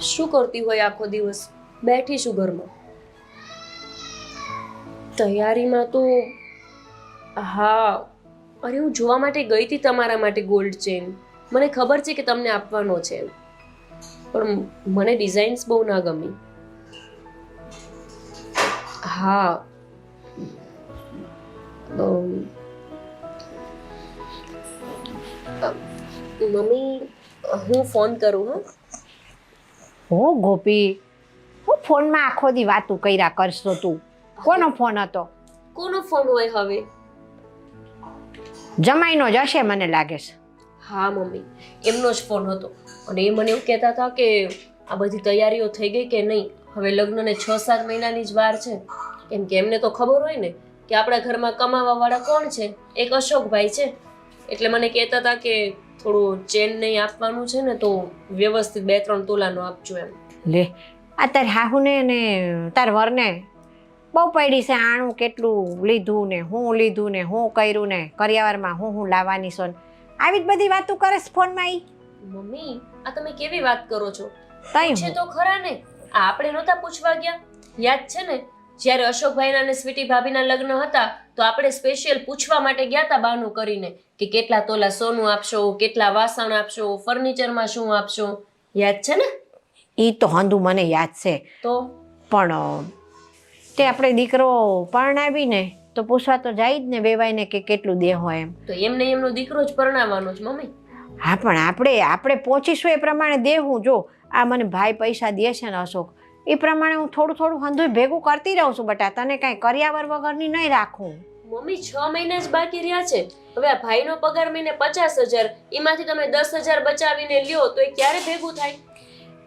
શું કરતી હોય આખો દિવસ? બેઠી છું ઘરમાં. તૈયારીમાં તો હા, અરે હું જોવા માટે ગઈ હતી તમારા માટે ગોલ્ડ ચેન. મને ખબર છે કે તમને આપવાનો છે, પણ મને ડિઝાઇન્સ બહુ ના ગમી. હા, મમ્મી હું ફોન કરું. હો ગોપી, હું ફોનમાં આખો દી વાતું કર્યા કરશો તું? કોનો ફોન હતો? કોનો ફોન હોય હવે? જમાઈનો જ હશે મને લાગે છે. હા મમ્મી, એમનો જ ફોન હતો અને એ મને એવું કહેતા હતા કે આ બધી તૈયારીઓ થઈ ગઈ કે નહીં. હવે લગ્નને 6-7 મહિનાની જ વાર છે, કેમ કે એમને તો ખબર હોય ને કે આપણા ઘરમાં કમાવા વાળા કોણ છે? એક અશોકભાઈ છે. એટલે મને કહેતા હતા કે થોડું ચેન નહીં આપવાનું છે ને, તો વ્યવસ્થિત 2-3 તોલાનો આપજો એમ. લે, આ તાર હાહુને ને તાર વરને બહુ પડી છે આણું કેટલું લીધું ને હું લીધું ને હું કર્યું ને કરિયાવરમાં હું લાવવાની છો. આવી જ બધી વાતો કરે છે ફોનમાં. ઈ મમ્મી આ તમે કેવી વાત કરો છો? તઈ છે તો ખરા ને, આ આપણે નહોતા પૂછવા ગયા? યાદ છે ને, જ્યારે અશોકભાઈના અને સ્વીટી ભાભીના લગ્ન હતા તો આપણે સ્પેશિયલ પૂછવા માટે ગયા હતા બહાનું કરીને કે કેટલા તોલા સોનું આપશો, કેટલા વાસણ આપશો, ફર્નિચરમાં શું આપશો. યાદ છે ને? ઈ તો હંધું મને યાદ છે, તો પણ તે આપણે દીકરો પરણાવીને તો પૂછવા તો જાય જ ને વેવાઈને કે કેટલું દેહો એમ. તો એમને એમનો દીકરો જ પરણાવવાનો છે મમ્મી. હા, પણ આપણે પહોંચીશું એ પ્રમાણે દેવું. જો આ મને ભાઈ પૈસા દે છે ને અશોક, એ પ્રમાણે હું થોડું થોડું હંધુય ભેગું કરતી રહું છું. બટા તને કાંઈ કર્યાવર વગરની નહીં રાખું. મમ્મી 6 મહિના જ બાકી રહ્યા છે. હવે આ ભાઈનો પગાર મહિને 50,000, એમાંથી તમે 10,000 બચાવીને લ્યો તો એ ક્યારે ભેગું થાય?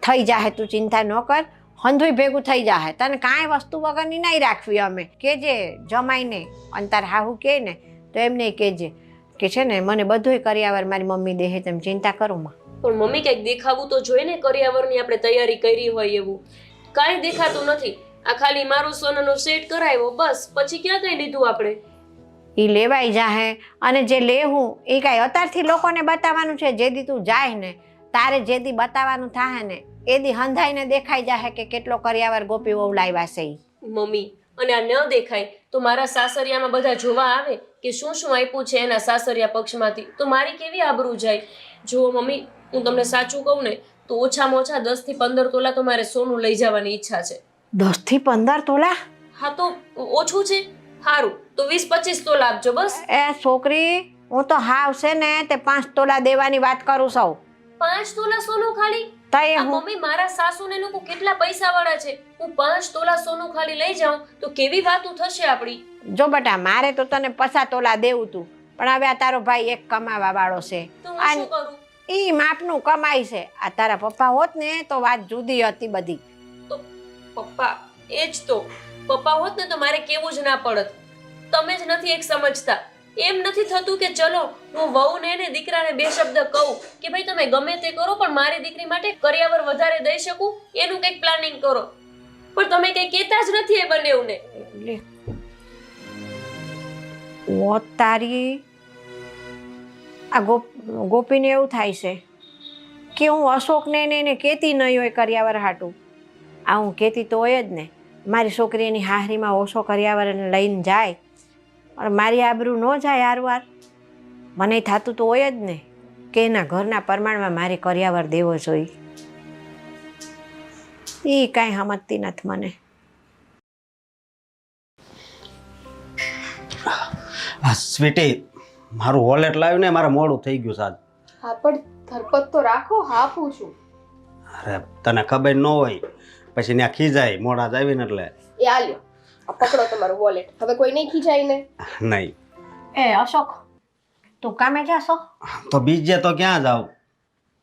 થઈ જાહે, તું ચિંતા ન કર. હંધુય ભેગું થઈ જાહે. તને કાંઈ વસ્તુ વગરની નહીં રાખવી. અમે કેજે જમાઈને અને તાર હાહુ કહે ને તો એમને કહેજે કે છે ને મને બધુંય કર્યાવર મારી મમ્મી દેહે, તેમ ચિંતા કરું માં. પણ મમ્મી કંઈક દેખાવું તો જોઈએ ને, કર્યાવરની આપણે તૈયારી કરી હોય એવું. કાંઈ દેખાતું નથી. આ ખાલી મારું સોનાનો સેટ કરાવ્યો બસ, પછી ક્યાં કઈ લીધું આપણે? એ લેવાઈ જાહે. અને જે લેવું એ કાંઈ અત્યારથી લોકોને બતાવવાનું છે? જેદી તું જાય ને તારે જેદી બતાવવાનું થાય ને એદી હંધાઈને દેખાઈ જાહે કે કેટલો કર્યાવર ગોપી વહુ લાવ્યા છે ઈ. મમ્મી અને આ ન દેખાય તો મારા સાસરિયામાં બધા જોવા આવે કે શું શું આપ્યું છે એના સાસરિયા પક્ષમાંથી, તો મારી કેવી આબરૂ જાય. જુઓ મમ્મી, હું તમને સાચું કહું ને તો ઓછામાં ઓછા 10 થી 15 તોલા તો મારે સોનું લઈ જવાની ઈચ્છા છે. 10 થી 15 તોલા? હા તો ઓછું છે? સારું તો 20-25 તોલા આપજો બસ. એ છોકરી, હું તો હાવ છે ને તે 5 તોલા દેવાની વાત કરું છું. 5 તોલા સોનું ખાલી? તઈ આ હું મમ્મી મારા સાસુને લોકો કેટલા પૈસા વાળા છે. હું 5 તોલા સોનું ખાલી લઈ જાઉં તો કેવી વાતું થશે આપણી? જો બટા, મારે તો તને 50 તોલા દેવું તું, પણ હવે આ તારો ભાઈ એક કમાવા વાળો છે. તો હું શું કરું? ઈ માપનું કમાય છે. આ તારા પપ્પા હોત ને તો વાત જુદી હતી બધી. તો પપ્પા, એ જ તો પપ્પા હોત ને તો મારે કેવું જ ના પડત. તમે જ નથી એક સમજતા. એમ નથી થતું કે ચલો હું વહુને ને દીકરાને 2 શબ્દ કહું કે ભાઈ તમે ગમે તે કરો પણ મારી દીકરી માટે કર્યાવર વધારે દઈ શકું એનું કંઈક પ્લાનિંગ કરો, પણ તમે કંઈ કહેતા જ નથી એ બંનેવને. ઓ તારી, આ ગોપીને એવું થાય છે કે હું અશોકને ને એને કહેતી નહીં હોય કર્યાવર હાટું. આ હું કહેતી તો હોય જ ને. મારી છોકરી એની હાહરીમાં ઓછો કર્યાવર લઈને જાય અને મારી આબરૂ ન જાય હારવાર. મને થતું તો હોય જ ને કે એના ઘરના પ્રમાણમાં મારે કર્યાવર દેવો જોઈએ. એ કાંઈ સમજતી નથી મને. સ્વીટી, મારું વોલેટ લાવ્યું ને મારે મોડું થઈ ગયું સાહેબ. હા પણ ધરપત તો રાખો. હા પૂછું. અરે તને ખબર ન હોય પછી ત્યાં ખીજાય મોડા જ આવીને એટલે. એ આ લ્યો, આ પકડો તમારું વોલેટ. હવે કોઈ નહીં ખીજાય ને? નહીં. એ અશોક, તું કામે જાશો? તો બીજે તો ક્યાં જાવ?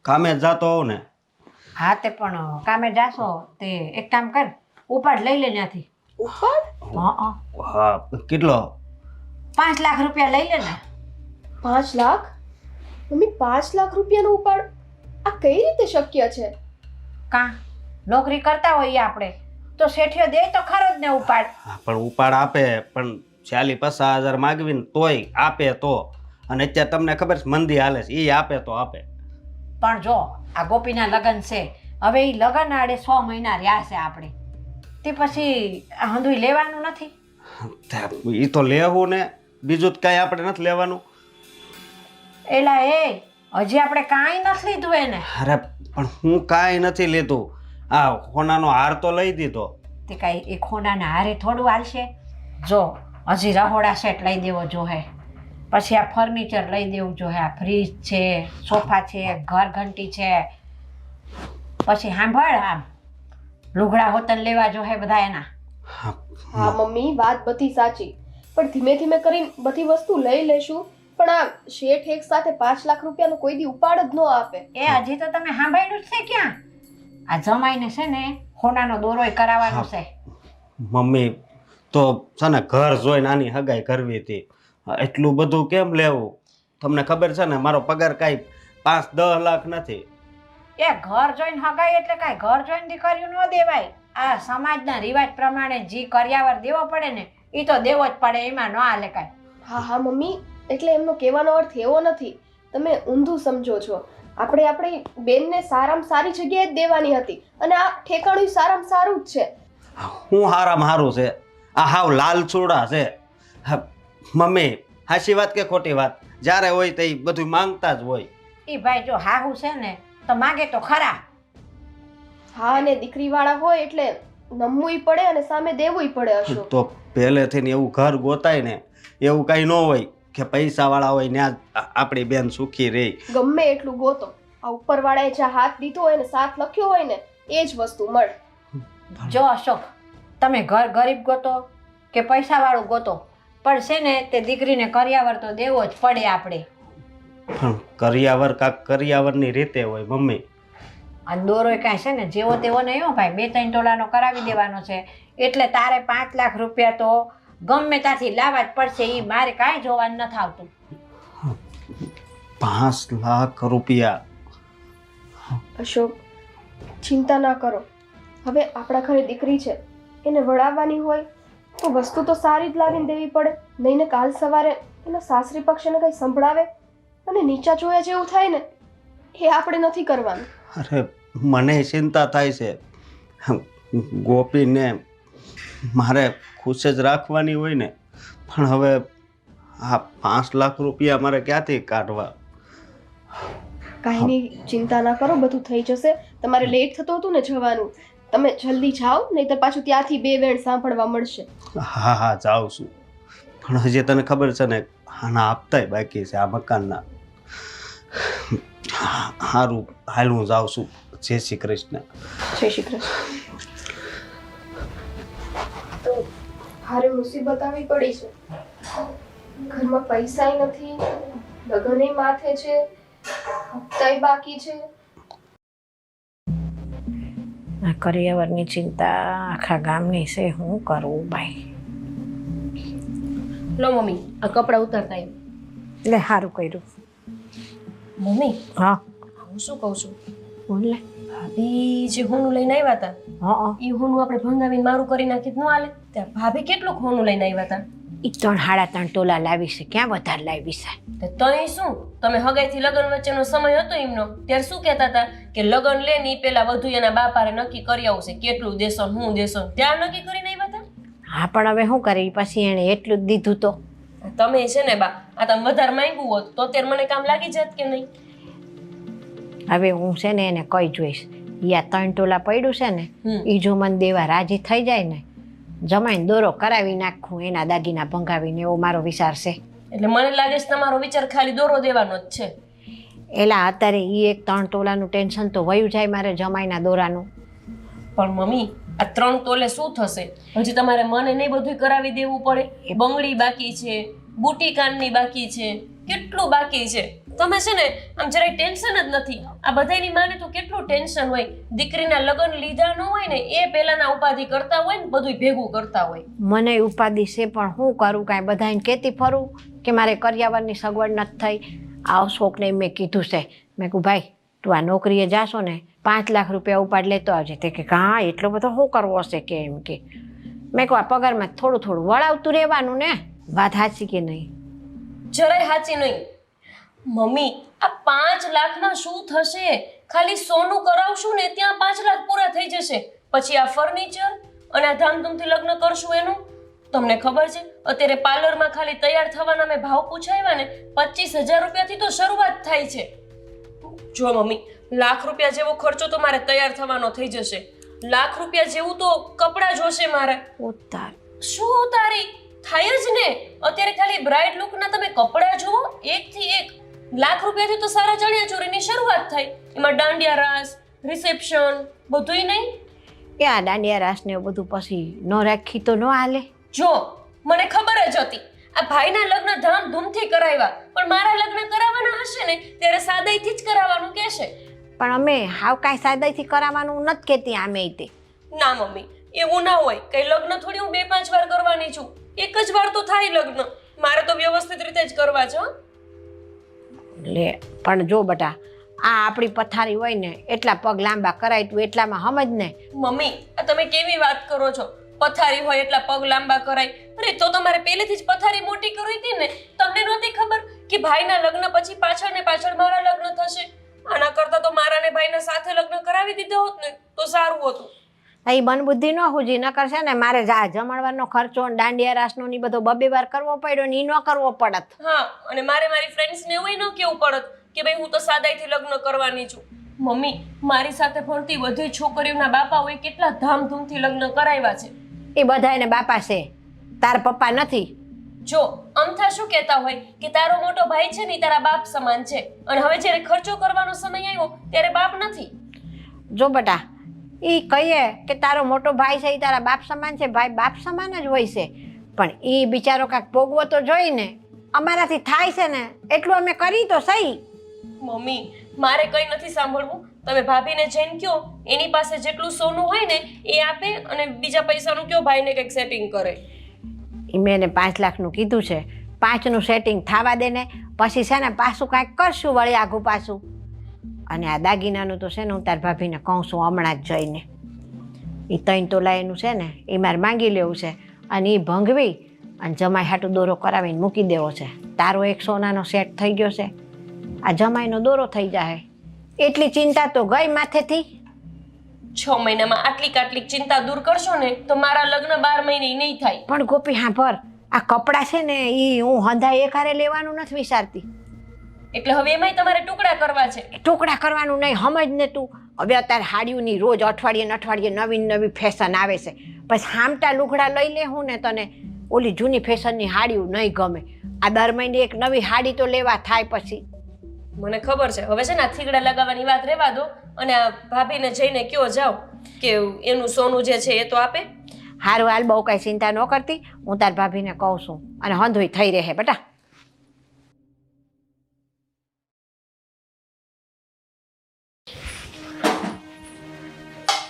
કામે જ જાતો હોઉં ને. હા તે પણ કામે જાશો તે એક કામ કર, ઉપાડ લઈ લે ત્યાંથી. ઉપાડ? હા, હા, કેટલો? 5 લાખ રૂપિયા લઈ લે ને. 5 લાખ? મમ્મી 5 લાખ રૂપિયાનો ઉપાડ? આ કઈ રીતે શક્ય છે? કાં નોકરી કરતા હોઈએ આપણે તો શેઠિયો દે તો ખરો જ ને ઉપાડ. હા, પણ ઉપાડ આપે પણ 40-50 હજાર માગવીને તોય આપે તો. અને અત્યારે તમને ખબર છે મંદી હાલે છે, એ આપે તો આપે. પણ જો આ ગોપીના લગ્ન છે, હવે એ લગ્ન આડે 6 મહિના રહ્યા છે આપણે, તે પછી આ હંધુય લેવાનું નથી. એ તો લેવું ને, બીજું તો કાંઈ આપણે નથી લેવાનું. એલા હજી આપણે કાંઈ નથી લીધું એને. અરે પણ હું કાંઈ નથી લીધું. આ સોનાનો હાર તો લઈ દીધો. તે કાંઈ એ ખોનાના હારે થોડું હાલશે? જો હજી રહોડા સેટ લઈ દેવો જોહે, પછી આ ફર્નિચર લઈ દેવું જોઈએ, આ ફ્રીજ છે, સોફા છે, ઘર ઘંટી છે, પછી સાંભળ આમ લુગડા હોતન લેવા જોઈએ બધા એના. હા મમ્મી, વાત બધી સાચી, પણ ધીમે ધીમે કરીને બધી વસ્તુ લઈ લેશું. પણ આ શેઠ એક સાથે 5 લાખ રૂપિયાનો કોઈ દી ઉપાડ જ ન આપે. એ હજી તો તમે સાંભળ્યું જ છે ક્યાં? આ જમાઈને છે ને હોનાનો દોરોય કરાવવાનો છે. મમ્મી તો છે ને ઘર જોઈને આની હગાઈ કરવી હતી. એટલું બધું કેમ લેવું? તમને ખબર છે ને મારો પગાર કાંઈ 5-10 લાખ નથી. એ ઘર જોઈને હગાઈ એટલે કાંઈ ઘર જોઈને દીકરીઓ ન દેવાય. આ સમાજના રિવાજ પ્રમાણે જે કર્યાવર દેવો પડે ને એ તો દેવો જ પડે, એમાં ન હાલે કાંઈ. હા હા મમ્મી, એટલે એમનો કહેવાનો અર્થ એવો નથી, તમે ઊંધું સમજો છો. આપણે આપણી બેનને સારામાં સારી જગ્યાએ જ દેવાની હતી, અને આ ઠેકાણું સારામાં સારું જ છે. હું હારામાં હારું છે? આ હાવ લાલ ચૂડા છે. મમ્મી હાચી વાત કે ખોટી વાત? જ્યારે હોય તે બધું માંગતા જ હોય. એ ભાઈ જો હાહુ છે ને તો માગે તો ખરા. હા, અને દીકરીવાળા હોય એટલે નમવું પડે અને સામે દેવું પડે. અશોક તો પહેલેથી એવું ઘર ગોતાય ને એવું કાંઈ ન હોય કે પૈસાવાળા હોય ત્યાં આપણી બેન સુખી રહે. ગમે એટલું ગોતો, આ ઉપરવાળાએ જ્યાં હાથ દીધો હોય ને સાથ લખ્યો હોય ને એ જ વસ્તુ મળે. જો અશોક, તમે ઘર ગરીબ ગોતો કે પૈસાવાળું ગોતો, પણ છે ને તે દીકરીને કર્યાવર તો દેવો જ પડે આપણે. પણ કરિયાવર કાંક કરિયાવરની રીતે હોય મમ્મી. અને દોરોય કાંઈ છે ને જેવો તેવો નહીં હો ભાઈ, 2-3 તોલાનો કરાવી દેવાનો છે, એટલે તારે 5 લાખ રૂપિયા તો ગમે ત્યાંથી લાવવા જ પડશે. એ મારે કાંઈ જોવાનું નથી આવતું. 5 લાખ રૂપિયા? અશોક ચિંતા ના કરો, હવે આપણા ઘરે દીકરી છે, એને વળાવવાની હોય તો વસ્તુ તો સારી જ લાવીને દેવી પડે, નહીં ને કાલ સવારે એના સાસરી પક્ષને કંઈ સંભળાવે અને નીચા જોયા જેવું થાય ને એ આપણે નથી કરવાનું. અરે મને ચિંતા થાય છે. ગોપીને મારે ખુશ જ રાખવાની હોય ને, પણ હવે આ 5 લાખ રૂપિયા મારે ક્યાંથી કાઢવા? કાંઈ નહીં, ચિંતા ના કરો, બધું થઈ જશે. તમારે લેટ થતું હતું ને જવાનું, તમે જલ્દી જાઓ, નહીં તો પાછું ત્યાંથી 2 વેણ સાંભળવા મળશે. હા હા જાઉં છું, પણ હજી તને ખબર છે ને આના હપ્તાય બાકી છે આ મકાનના. સારું હાલ હું જાઉં છું. જય શ્રી કૃષ્ણ. જય શ્રી કૃષ્ણ. તો હારે મુસીબત આવી પડી છે, ઘરમાં પૈસાય નથી, લગ્નય માથે છે, હપ્તાય બાકી છે. આ કર્યાવરની ચિંતા આખા ગામની છે, શું કરવું ભાઈ? લો મમ્મી, આ કપડાં ઉતારતા એમ. એટલે સારું કર્યું. મમ્મી હા હું શું કહું છું, બોલ ને. ભાભી જે હોનું લઈને આવ્યા હતા હા એ હોનું આપણે ભંગાવીને મારું કરી નાખી ન હાલે? ત્યાં ભાભી કેટલું હોનું લઈને આવ્યા હતા? એ 3-3.5 તોલા લાવી છે, ક્યાં વધારે લાવી છે? તો તઈ શું, તમે હગાઈથી લગ્ન વચ્ચેનો સમય હતો એમનો, ત્યારે શું કહેતા હતા કે લગ્ન લે ને પેલા વધુ એના બાપારે નક્કી કરી આવશે કેટલું દેશો હું દેશો, ત્યાં નક્કી કરીને આવ્યા હતા. હા પણ હવે શું કરી, પછી એણે એટલું જ દીધું તો. તમે છે ને બા, આ તમે વધારે માંગ્યું હોત તો અત્યારે મને કામ લાગી જાત કે નહીં? હવે હું છે ને એને કહી જોઈશ, યા 3 તોલા પડ્યું છે ને એ જો મને દેવા રાજી થઈ જાય ને, જમાઈને દોરો કરાવી નાખું એના દાગીના ભંગાવીને, એવો મારો વિચાર છે. એટલે મને લાગે છે તમારો વિચાર ખાલી દોરો દેવાનો જ છે. એલા અત્યારે એ એક 3 તોલાનું ટેન્શન તો વયું જાય મારે જમાઈના દોરાનું. પણ મમ્મી આ 3 તોલે શું થશે? હજી તમારે મને નહીં બધું કરાવી દેવું પડે? બંગડી બાકી છે, બુટી કાનની બાકી છે, કેટલું બાકી છે. તમે છે ને આમ જરાય ટેન્શન જ નથી. આ બધાની માને તો કેટલું ટેન્શન હોય, દીકરીના લગ્ન લીધા ન હોય ને એ પહેલાના ઉપાધિ કરતા હોય ને બધું ભેગું કરતા હોય. મને ઉપાધિ છે પણ શું કરું, કાંઈ બધાને કહેતી ફરું કે મારે કર્યાવરની સગવડ નથી થઈ. આ અશોકને મેં કીધું છે, મેં કહું ભાઈ તું આ નોકરીએ જાશો ને 5 લાખ રૂપિયા ઉપાડ લેતો આવજે. તે કે હા એટલો બધો શું કરવો હશે કે એમ કે. મેં કહું આ પગારમાં થોડું થોડું વળાવતું રહેવાનું ને. વાત સાચી કે નહીં? જરાય સાચી નહીં. મમ્મી આ 5 લાખમાં શું થશે? ખાલી સોનું કરાવશું ને ત્યાં 5 લાખ પૂરા થઈ જશે. પછી આ ફર્નિચર અને આ ધામધૂમથી લગ્ન કરશું એનું. તમને ખબર છે અત્યારે પાર્લરમાં ખાલી તૈયાર થવાના મેં ભાવ પૂછાવ્યા ને 25,000 રૂપિયાથી તો શરૂઆત થાય છે. જો મમ્મી, લાખ રૂપિયા જેવો ખર્ચો તો મારે તૈયાર થવાનો થઈ જશે. લાખ રૂપિયા જેવું તો કપડાં જોશે મારે. ઉતાર શું ઉતારી થાય જ ને. અત્યારે ખાલી બ્રાઇડ લુકના તમે કપડાં જુઓ, એકથી એક. લાખ રૂપિયાથી તો સારા ચણિયા ચોરીની શરૂઆત થાય. એમાં દાંડિયા રાસ, રિસેપ્શન બધુંય નહીં. એ આ દાંડિયા રાસ ને એવું બધું પછી ન રાખી તો ન હાલે. જો મને ખબર જ હતી આ ભાઈના લગ્ન ધામધૂમથી કરાવ્યા, પણ મારા લગ્ન કરાવવાના હશે ને ત્યારે સાદાઈથી જ કરાવવાનું કહેશે. પણ અમે હાવ કાંઈ સાદાઈથી કરાવવાનું નથી કહેતી આમે તે. ના મમ્મી, એવું ના હોય. કઈ લગ્ન થોડી હું 2-5 વાર કરવાની છું. એક જ વાર તો થાય લગ્ન. મારે તો વ્યવસ્થિત રીતે જ કરવા છે. લે પણ જો બટા, આ આપણી પથારી હોય ને એટલા પગ લાંબા કરાય તું એટલામાં સમજ ને. મમ્મી આ તમે કેવી વાત કરો છો? પથારી હોય એટલા પગ લાંબા કરાય? અરે તો તમારે પહેલેથી જ પથારી મોટી કરવી હતી ને. તમને નહોતી ખબર કે ભાઈના લગ્ન પછી પાછળ ને પાછળ મારા લગ્ન થશે? આના કરતા તો મારા ને ભાઈના સાથે લગ્ન કરાવી દીધા હોત ને તો સારું હતું. એ મન બુદ્ધિ ન હુજી ન કરશે ને મારે જમણવારનો ખર્ચો દાંડિયા રાસનો ની બધો 2 વાર કરવો પડ્યો ને ઈ ન કરવો પડત. હા, અને મારે મારી ફ્રેન્ડ્સને એવું ન કેવું પડત કે ભાઈ હું તો સાદાઈથી લગ્ન કરવાની છું. મમ્મી, મારી સાથે ભણતી બધી છોકરીઓના બાપાઓએ કેટલા ધામધૂમથી લગ્ન કરાવ્યા છે. એ બધાને બાપા છે, તાર પપ્પા નથી. જો અમથા શું કહેતા હોય કે તારો મોટો ભાઈ છે ને તારા બાપ સમાન છે, અને હવે જ્યારે ખર્ચો કરવાનો સમય આવ્યો ત્યારે બાપ નથી. જો બટા, એ કહીએ કે તારો મોટો ભાઈ છે એ તારા બાપ સમાન છે, ભાઈ બાપ સમાન જ હોય છે, પણ એ બિચારો કાંઈક ભોગવો તો જોઈ ને. અમારાથી થાય છે ને એટલું અમે કરી તો સહી. મમ્મી મારે કંઈ નથી સાંભળવું. તમે ભાભીને જઈને કહો એની પાસે જેટલું સોનું હોય ને એ આપે, અને બીજા પૈસાનું કહો ભાઈને કંઈક સેટિંગ કરે. એ મેં એને 5 લાખનું કીધું છે. 5નું સેટિંગ થવા દે ને, પછી છે ને પાછું કાંઈક કરશું વળી આઘું પાછું. અને આ દાગીનાનું તો છે ને હું તાર ભાભીને કહું છું હમણાં જ જઈને. એ 3 તોલા એનું છે ને એ મારે માંગી લેવું છે, અને એ ભંગવી અને જમાઈ હાટું દોરો કરાવીને મૂકી દેવો છે. તારો એક સોનાનો સેટ થઈ ગયો છે, આ જમાઈનો દોરો થઈ જાય. એટલી ચિંતા તો ગઈ માથેથી. 6 મહિનામાં આટલી કાટલી ચિંતા દૂર કરશો ને તો મારા લગ્ન 12 મહિને નહીં થાય. પણ ગોપી સાંભળ, આ કપડાં છે ને એ હું હંધા એકારે લેવાનું નથી વિચારતી. એટલે હવે એમાંય તમારે ટુકડા કરવા છે? ટુકડા કરવાનું નહીં, સમજ ને તું. હવે અત્યારે હાડીઓની રોજ અઠવાડિયે નવી ફેશન આવે છે. પછી હામટા લુગડા લઈ લે હું ને તને ઓલી જૂની ફેશનની હાડીઓ નહીં ગમે. આ દર મહિને એક નવી હાડી તો લેવા થાય. પછી મને ખબર છે. હવે છે ને આ થીગડા લગાવવાની વાત રહેવા દો, અને આ ભાભીને જઈને કયો જાઓ કે એનું સોનું જે છે એ તો આપે. હારું હાલ, બહુ કાંઈ ચિંતા ન કરતી, હું તાર ભાભીને કહું છું, અને હંધોઈ થઈ રહે બેટા.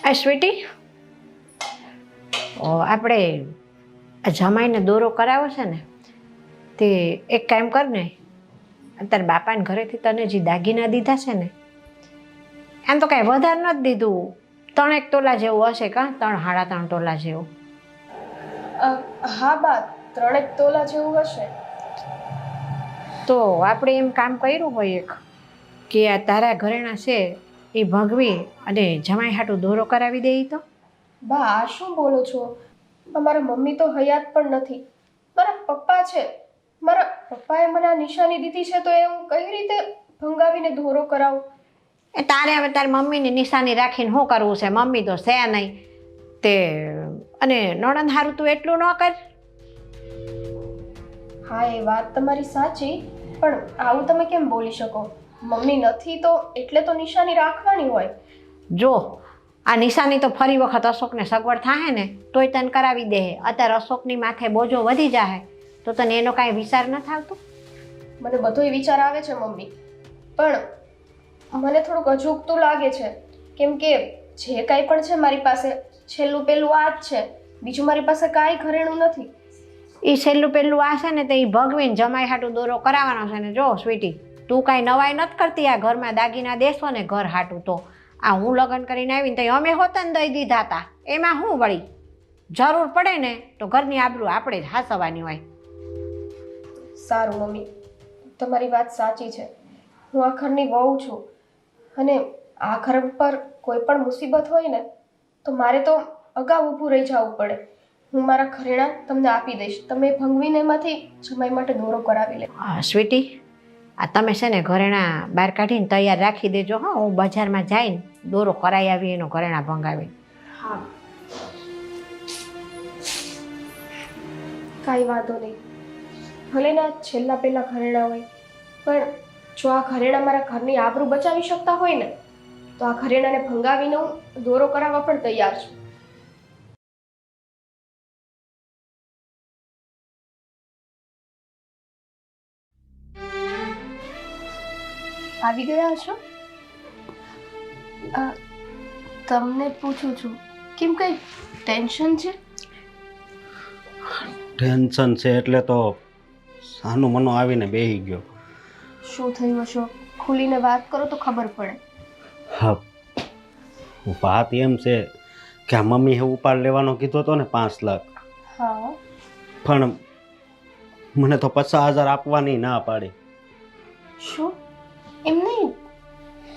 આ સ્વીટી, આપણે જમાઈને દોરો કરાવો છે ને તે એક કામ કર ને, તારા બાપાને ઘરેથી તને જે દાગીના દીધા છે ને એમ તો કાંઈ વધારે નથી દીધું. 3 તોલા જેવું હશે કાં? 3-3.5 તોલા જેવું. હા બા, 3 તોલા જેવું હશે. તો આપણે એમ કામ કર્યું હોય એક કે આ તારા ઘરેણા છે એ ભગવી અને જમાઈ હાટું દોરો કરાવી દે. તો બા આ શું બોલો છો? મારા મમ્મી તો હયાત પણ નથી. મારા પપ્પા છે. મારા પપ્પાએ મને આ નિશાની દીધી છે, તો એ હું કઈ રીતે ભંગાવીને દોરો કરાવું? એ તારે હવે તારી મમ્મીની નિશાની રાખીને શું કરવું છે? મમ્મી તો છે નહીં તે. અને નણંદ હારું તું એટલું ન કર. હા એ વાત તમારી સાચી, પણ આવું તમે કેમ બોલી શકો? મમ્મી નથી તો એટલે તો નિશાની રાખવાની હોય. જો આ નિશાની તો ફરી વખત અશોકને સગવડ થાય ને તોય તને કરાવી દે. અત્યારે અશોકની માથે બોજો વધી જાય તો તને એનો કાંઈ વિચાર નથી આવતો? મને બધોય વિચાર આવે છે મમ્મી, પણ મને થોડુંક અજુગતું લાગે છે, કેમ કે જે કાંઈ પણ છે મારી પાસે છેલ્લું પેલું આ જ છે. બીજું મારી પાસે કાંઈ ઘરેણું નથી. એ છેલ્લું પેલું આ છે ને તે ભગવીને જમાઈ હાટું દોરો કરાવવાનો છે ને. જો સ્વીટી, તું કાંઈ નવાઈ નથી કરતી. આ ઘરમાં દાગીના દેશો ને ઘર હાટું તો આ હું લગ્ન કરીને આવીને તો અમે હોતને દઈ દીધા હતા. એમાં શું વળી જરૂર પડે ને તો ઘરની આબરૂ આપણે જ હાસવાની હોય. સારું મમ્મી, તમારી વાત સાચી છે. હું આ ઘરની વહુ છું અને આ ઘર પર કોઈ પણ મુસીબત હોય ને તો મારે તો અગાઉ ઊભું રહી જવું પડે. હું મારા ઘરેણાં તમને આપી દઈશ, તમે ભંગવીને એમાંથી જમાઈ માટે દોરો કરાવી લે. સ્વીટી, આ તમે છે ને ઘરેણાં બહાર કાઢીને તૈયાર રાખી દેજો. હા, હું બજારમાં જઈને દોરો કરાવી આવી એનો ઘરેણાં ભંગાવી. હા, કાંઈ વાંધો નહીં. ભલે ના છેલ્લા પહેલા ઘરેણાં હોય, પણ જો આ ઘરેણાં મારા ઘરની આબરૂ બચાવી શકતા હોય ને તો આ ઘરેણાંને ભંગાવીને હું દોરો કરાવવા પણ તૈયાર છું. આવી ગયા છો? તમને પૂછું છું, કેમ કઈ ટેન્શન છે? ટેન્શન છે એટલે તો સાનું મનો આવીને બેહી ગયો. શું થયું હશો? ખુલીને વાત કરો તો ખબર પડે. હા, વાત એમ છે કે આ મમ્મીએ ઉપાડ લેવાનો કીધો હતો ને 5 લાખ, હા, પણ મને તો 50,000 આપવાની ના પાડી. શું? એમ નહીં,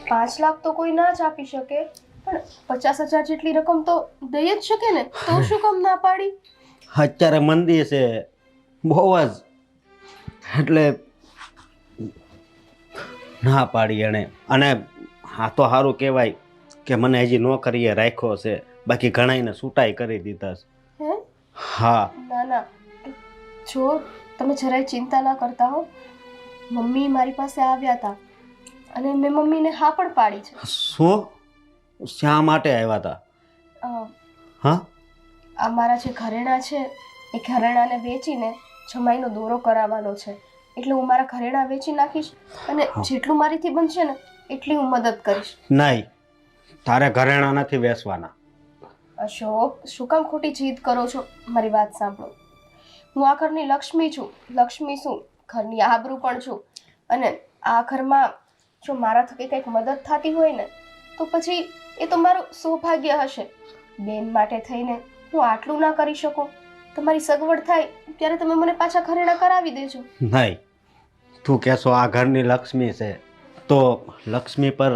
5 લાખ તો કોઈ ના જ આપી શકે, પણ 50,000 જેટલી રકમ તો દઈ જ શકે ને, તો શું કામ ના પાડી? અત્યારે મંદી છે બહુ જ, એટલે ના પાડી એણે. અને હા તો સારું કહેવાય કે મને હજી નોકરીએ રાખ્યો છે, બાકી ઘણાઈને છૂટાઈ કરી દીધા છે. હે? હા, ના ના, જો તમે જરાય ચિંતા ના કરતા હો. મમ્મી મારી પાસે આવ્યા હતા અને મેં મમ્મીને હા પણ પાડી છે. શું? શા માટે આવ્યા હતા? અ, હા, આ મારા જે ઘરેણાં છે એ ઘરેણાંને વેચીને જમાઈનો દોરો કરાવવાનો છે, એટલે હું મારા ઘરેણાં વેચી નાખીશ અને જેટલું મારીથી બનશે ને એટલી હું મદદ કરીશ. નહીં, તારે ઘરેણાં નથી વેચવાના. અશોક, શું કામ ખોટી જીદ કરો છો? મારી વાત સાંભળો. હું આ ઘરની લક્ષ્મી છું. લક્ષ્મી શું, ઘરની આબરૂ પણ છું. અને આ ઘરમાં જો મારા થકી કંઈક મદદ થતી હોય ને તો પછી એ તો મારું સૌભાગ્ય હશે. બેન માટે થઈને હું આટલું ના કરી શકું? તમારી સગવડ થાય ત્યારે તમે મને પાછા ઘરેણાં કરાવી દેજો. નહીં, તું કહેશો આ ઘરની લક્ષ્મી છે, તો લક્ષ્મી પર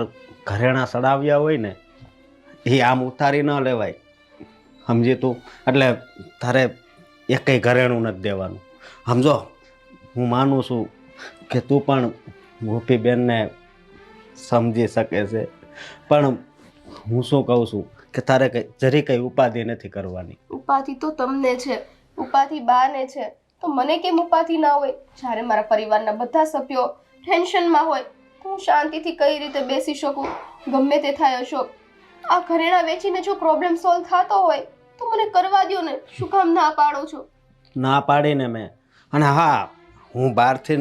ઘરેણાં ચડાવ્યા હોય ને એ આમ ઉતારી ન લેવાય, સમજી તું? એટલે તારે એકેય ઘરેણું નથી દેવાનું. સમજો, હું માનું છું કે તું પણ ગોપીબેનને સમજી શકે છે, પણ હું શું કહું છું કે તારે જરી કંઈ ઉપાધિ નથી કરવાની. ઉપાધિ તો તમને છે, ઉપાધિ બાને છે, તો મને કેમ ઉપાધિ ના હોય? જ્યારે મારા પરિવારના બધા સભ્યો ટેન્શનમાં હોય તો હું શાંતિથી કઈ રીતે બેસી શકું? ગમે તે થાય અશોક, આ ઘરેણાં વેચીને જો પ્રોબ્લેમ સોલ્વ થતો હોય તો મને કરવા દ્યો ને, શું કામ ના પાડો છો? ના પાડીને મેં. અને હા, હું બહારથી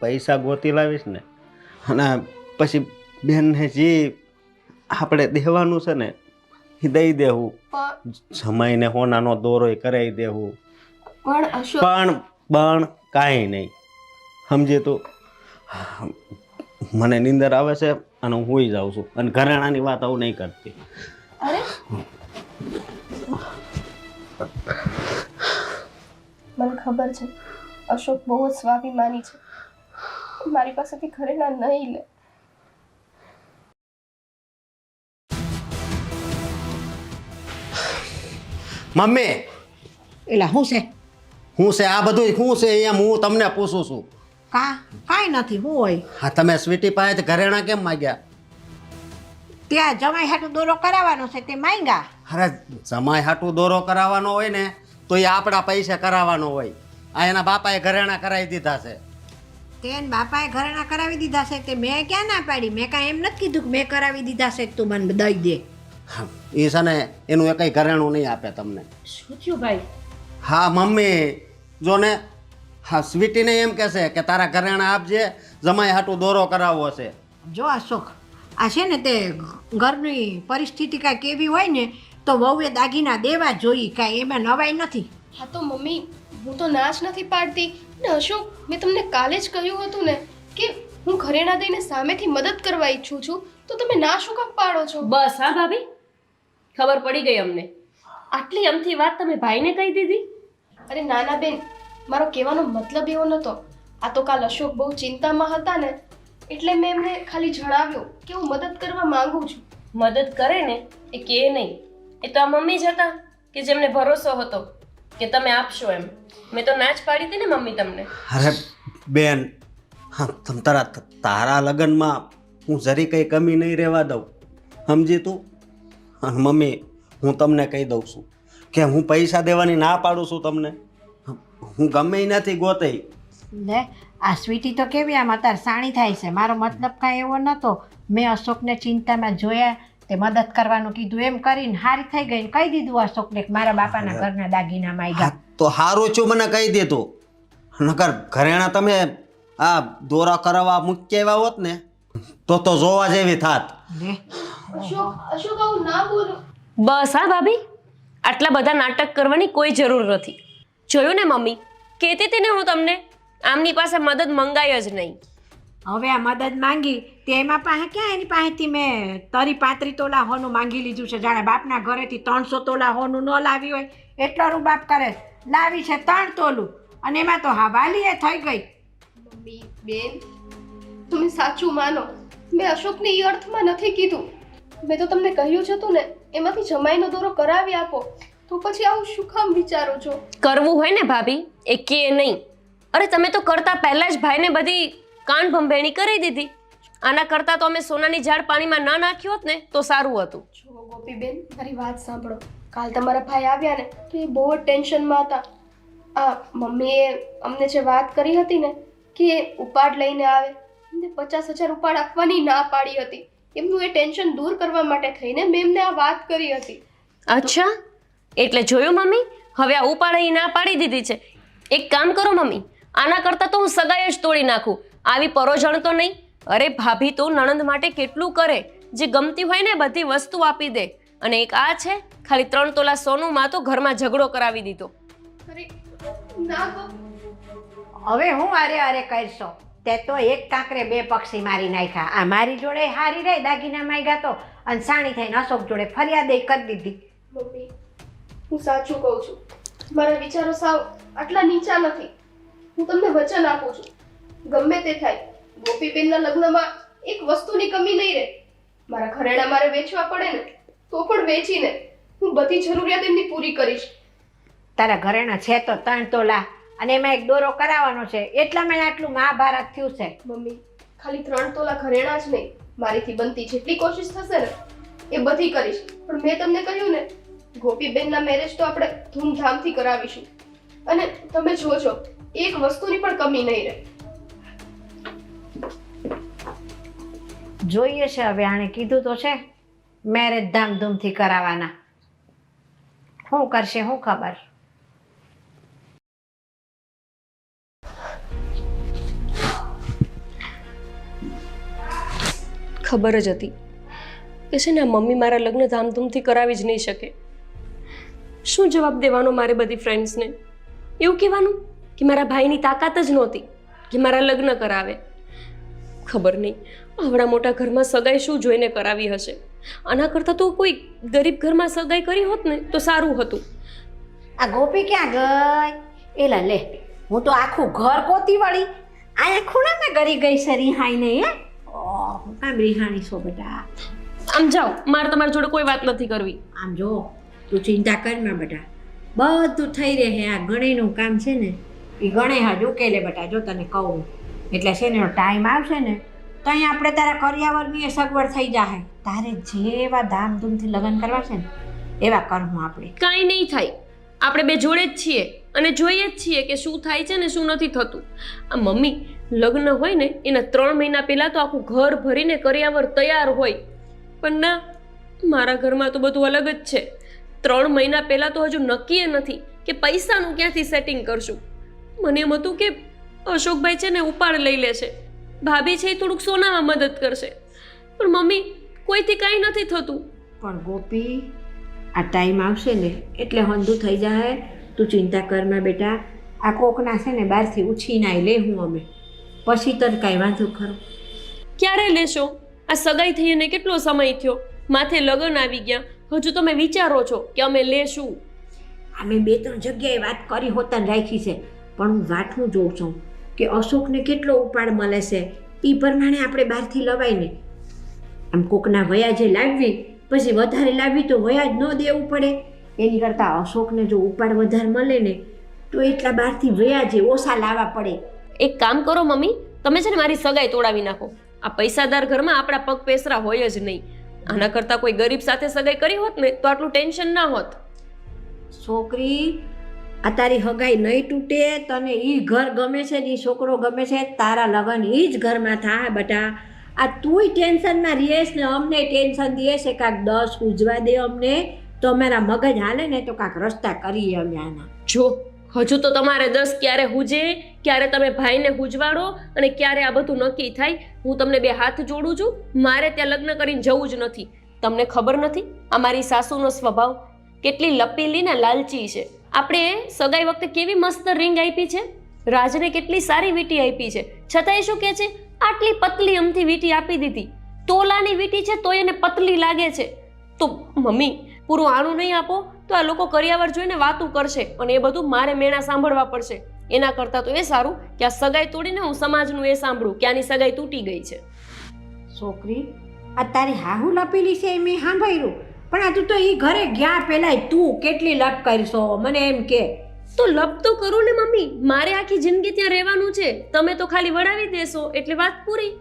પૈસા ગોતી લાવીશ ને, અને પછી બેનને જે આપણે દેવાનું છે ને એ દઈ દેવું, જમાઈને હોનાનો દોરોય કરાવી દેવું. પણ અશોક, પણ કાંઈ નહીં, સમજે તું? મને નીંદર આવે છે અને હું સૂઈ જાઉં છું, અને ઘરેણાની વાત આવું નહીં કરતી. અરે મને ખબર છે અશોક બહુ જ સ્વાભિમાની છે, મારી પાસેથી ઘરેણાં નહીં લે. મમ્મી, એટલે શું છે? હું છે આ બધું? શું છે એમ હું તમને પૂછું છું? કાંઈ નથી. શું હોય? હા, તમે સ્વીટી પાસે ઘરેણાં કેમ માગ્યા? ત્યાં જમાઈ હાટું દોરો કરાવવાનો છે તે માંગ્યા. અરે, જમાઈ હાટું દોરો કરાવવાનો હોય ને તો એ આપણા પૈસા કરાવવાનો હોય. આ એના બાપાએ ઘરેણાં કરાવી દીધા છે. તેન બાપાએ ઘરેણાં કરાવી દીધા છે તે મેં ક્યાં ના પાડી? મેં કાંઈ એમ નથી કીધું કે મેં કરાવી દીધા છે તું મને દઈ દે. એ છે ને એનું એકઈ ઘરેણું નહીં આપે તમને. શું થયું ભાઈ? હા મમ્મી, જો ને, હા સ્વીટીને એમ કહેશે કે તારા ઘરેણાં આપજે, જમાઈ હાટું દોરો કરાવવો છે. જો અશોક, આ છે ને તે ઘરની પરિસ્થિતિ કાંઈ કેવી હોય ને તો વહુએ દાગીના દેવા જોઈએ, કાંઈ એમાં નવાઈ નથી. હા તો મમ્મી, હું તો ના જ નથી પાડતી ને અશોક, મેં તમને કાલે જ કહ્યું હતું ને કે હું ઘરેણાં દઈને સામેથી મદદ કરવા ઈચ્છું છું, તો તમે ના શું કામ પાડો છો? બસ હા ભાભી, ખબર પડી ગઈ અમને. આટલી અમથી વાત તમે ભાઈને કહી દીધી? અરે નાના બેન, મારો કહેવાનો મતલબ એવો નહોતો. આ તો કાલ અશોક બહુ ચિંતામાં હતા ને એટલે મેં એમને ખાલી જણાવ્યું કે હું મદદ કરવા માંગુ છું. મદદ કરે ને એ કે નહીં, એ તો આ મમ્મી જ હતા કે જેમને ભરોસો હતો કે તમે આપશો એમ. મેં તો ના જ પાડી હતી ને મમ્મી તમને. અરે બેન, હા તારા લગ્નમાં હું જરી કંઈ કમી નહીં રહેવા દઉં, સમજી તું? અને મમ્મી, હું તમને કહી દઉં છું કે હું પૈસા દેવાની ના પાડું છું તમને. હું ગમે ઈ નથી ગોતે. લે આ સ્વીટી તો કેવી આમ અત્યારે સાણી થાય છે. મારો મતલબ કાંઈ એવો નહોતો. મેં અશોકને ચિંતામાં જોયા, તે મદદ કરવાનું કીધું, એમ કરીને હારી થઈ ગઈ. કહી દીધું અશોકને કે મારા બાપાના ઘરના દાગીના માંગ્યા. તો સારું છું, મને કહી દેતું. નકર ઘરેણા તમે આ દોરા કરાવવા મૂકી આવ્યા હોત ને તો જોવા જેવી થાત. લે અશોક આવું ના બોલો. બસ હા ભાભી, આટલા બધા નાટક કરવાની કોઈ જરૂર નથી. જોયું ને મમ્મી, કહેતી હતી ને હું તમને, આમની પાસે મદદ મંગાય જ નહીં. હવે આ મદદ માંગી તે એમાં પાસે ક્યાં એની પાસેથી મેં 35 તોલા હોનું માંગી લીધું છે. જાણે બાપના ઘરેથી 300 તોલા હોનું ન લાવી હોય એટલો રૂબાબ કરે. લાવી છે 3 તોલું અને એમાં તો હવાલીએ થઈ ગઈ. મમ્મી બેન, તમે સાચું માનો, મેં અશોકને એ અર્થમાં નથી કીધું. મેં તો તમને કહ્યું જ હતું ને, એમાંથી જમાઈનો દોરો કરાવી આપો. તો પછી આવું શું કામ વિચારો છો? કરવું હોય ને ભાભી, એ કે નહીં. અરે તમે તો કરતા પહેલા જ ભાઈને બધી કાન ભંભેણી કરી દીધી. આના કરતાં તો અમે સોનાની ઝાડ પાણીમાં ના નાખ્યો હોત ને તો સારું હતું. જો ગોપીબેન, મારી વાત સાંભળો. કાલ તમારા ભાઈ આવ્યા ને તો એ બહુ જ ટેન્શનમાં હતા. આ મમ્મીએ અમને જે વાત કરી હતી ને કે ઉપાડ લઈને આવે, એમને 50,000 ઉપાડ આપવાની ના પાડી હતી. એમનું એ ટેન્શન દૂર કરવા માટે થઈને મેં એમને આ વાત કરી હતી. અચ્છા, એટલે જોયું મમ્મી, હવે આ ઉપાડ ના પાડી દીધી છે. એક કામ કરો મમ્મી, આના કરતાં તો હું સગાઈ જ તોડી નાખું. આવી પરોજણ તો નહીં. અરે ભાભી તો નણંદ માટે કેટલું કરે, જે ગમતી હોય ને બધી વસ્તુ આપી દે. અને એક આ છે, ખાલી 3 તોલા સોનુમાં તો ઘરમાં ઝઘડો કરાવી દીધો. અરે ના ગો, હવે હું અરે કરશો? તે તો એક કાંકરે 2 પક્ષી મારી નાખ્યા. આ મારી જોડે હારી રહી દાગીના માંગ્યા તો, અને સાણી થઈને અશોક જોડે ફરિયાદ કરી દીધી. મમ્મી હું સાચું કહું છું. મારા વિચારો સાવ આટલા નીચા નથી. હું તમને વચન આપું છું, ગમે તે થાય, ગોપીબેનના લગ્નમાં એક વસ્તુની કમી નહીં રહે. મારા ઘરેણા મારે વેચવા પડે ને તો પણ વેચીને હું બધી જરૂરિયાત એમની પૂરી કરીશ. તારા ઘરેણા છે તો 3 તોલા અને એમાં એક દોરો કરાવવાનો છે, એટલામાં આટલું મહાભારત થયું છે. મમ્મી ખાલી 3 તોલા ઘરેણા જ નહીં, મારીથી બનતી જેટલી કોશિશ થશે ને એ બધી કરીશ. પણ મેં તમને કહ્યું ને, ગોપીબેનના મેરેજ તો આપણે ધૂમધામથી કરાવીશું. અને તમે જોજો, એક વસ્તુની પણ કમી નહીં રહે. જોઈએ છે હવે, આણે કીધું તો છે મેરેજ ધામધૂમથી કરાવવાના. શું કરશે શું ખબર. ખબર જ હતી કે છે ને આ મમ્મી મારા લગ્ન ધામધૂમથી કરાવી જ નહીં શકે. શું જવાબ દેવાનો મારે બધી ફ્રેન્ડ્સને? એવું કહેવાનું કે મારા ભાઈની તાકાત જ નહોતી કે મારા લગ્ન કરાવે. ખબર નહીં આવડા મોટા ઘરમાં સગાઈ શું જોઈને કરાવી હશે. આના કરતાં તો કોઈ ગરીબ ઘરમાં સગાઈ કરી હોત ને તો સારું હતું. આ ગોપી ક્યાં ગઈ? એલા લે, હું તો આખું ઘર ગોતી વળી અહીંયા ખૂણામાં ગરી ગઈ છે રિહાઈને. હે ઓહ, આમ રિહાણી છો બેટા. આમ જાઓ, મારે તમારી જોડે કોઈ વાત નથી કરવી. આમ જો, તું ચિંતા કરમાં બેટા, બધું થઈ રહે. આ ગણેનું કામ છે ને એ ગણે હજુ ઉકેલે બેટા. જો તને કહું એટલે છે ને ટાઈમ આવશે ને તો અહીંયા આપણે તારા કરિયાવરની સગવડ થઈ જાય. તારે જેવા ધામધૂમથી લગ્ન કરવા છે ને એવા કરવું આપણે. કાંઈ નહીં થાય, આપણે બે જોડે જ છીએ અને જોઈએ જ છીએ કે શું થાય છે ને શું નથી થતું. આ મમ્મી લગ્ન હોય ને એના 3 મહિના પહેલાં તો આખું ઘર ભરીને કરિયાવર તૈયાર હોય, પણ ના, મારા ઘરમાં તો બધું અલગ જ છે. 3 મહિના પહેલાં તો હજુ નક્કી નથી કે પૈસાનું ક્યાંથી સેટિંગ કરશું. મને એમ હતું કે અશોકભાઈ છે ને ઉપાડ લઈ લેશે, ભાભી છે એ થોડુંક સોનામાં મદદ કરશે, પણ મમ્મી કોઈથી કાંઈ નથી થતું. પણ ગોપી, આ ટાઈમ આવશે ને એટલે હંધું થઈ જાય. તું ચિંતા કરમાં બેટા. આ કોકના છે ને બહારથી ઉછીનાય લે હું અમે, પછી તને કાંઈ વાંધો ખરો? ક્યારે લેશો? આ સગાઈ થઈને કેટલો સમય થયો, માથે લગ્ન આવી ગયા, હજુ તમે વિચારો છો કે અમે લેશું? અમે 2-3 જગ્યાએ વાત કરી હોતને રાખી છે, પણ હું વાઠું જોઉં છું કે અશોકને કેટલો ઉપાડ મળે છે, એ પ્રમાણે આપણે બહારથી લવાય ને. આમ કોકના વયા જે લાવવી પછી વધારે લાવવી તો વયા જ ન દેવું પડે. એની કરતાં અશોકને જો ઉપાડ વધારે મળે ને તો એટલા બહારથી વયા જે ઓછા લાવવા પડે. એક કામ કરો મમ્મી, તમે છે ને મારી સગાઈ તોડાવી નાખો. આ પૈસાદાર ઘરમાં આપણા પગ પેસરા હોય જ નહીં. આના કરતાં કોઈ ગરીબ સાથે સગાઈ કરી હોત ને તો આટલું ટેન્શન ના હોત. છોકરી, આ તારી હગાઈ નહીં તૂટે. તને ઈ ઘર ગમે છે ને ઈ છોકરો ગમે છે, તારા લગ્ન ઈ જ ઘરમાં થાય બેટા. આ તુંય ટેન્શનમાં રહીશ ને અમને ટેન્શન દે છે. કાંક 10 ઉજવા દે અમને તો અમારા મગજ હાલે ને તો કાંક રસ્તા કરીએ અમે આના. જો હજુ તો તમારે 10 ક્યારે હુજે, ક્યારે તમે ભાઈને હુજવાડો અને ક્યારે આ બધું નક્કી થાય. હું તમને 2 હાથ જોડું છું. મારે ત્યાં લગ્ન કરીને જવું જ નથી. તમને ખબર નથી આ મારી સાસુનો સ્વભાવ કેટલી લપીલી ને લાલચી છે. આપણે સગાઈ વખતે કેવી મસ્ત રિંગ આપી છે, રાજને કેટલી સારી વીંટી આપી છે, છતાંય શું કહે છે આટલી પતલી અમથી વીંટી આપી દીધી. તોલાની વીંટી છે તો એને પતલી લાગે છે. તો મમ્મી પૂરું આણું નહીં આપો તો આ લોકો કરિયાવર જોઈને વાતું કરશે અને એ બધું મારે મેણા સાંભળવા પડશે. એના કરતાં તો એ સારું કે આ સગાઈ તોડીને હું સમાજનું એ સાંભળું કે આની સગાઈ તૂટી ગઈ છે. છોકરી, આ તારી હાહુ લપેલી છે એ મેં સાંભળ્યું, પણ આ તું તો એ ઘરે ગયા પહેલાં તું કેટલી લપ કરશો મને એમ કે. તો લપ તો કરું ને મમ્મી, મારે આખી જિંદગી ત્યાં રહેવાનું છે. તમે તો ખાલી વળાવી દેશો એટલે વાત પૂરી.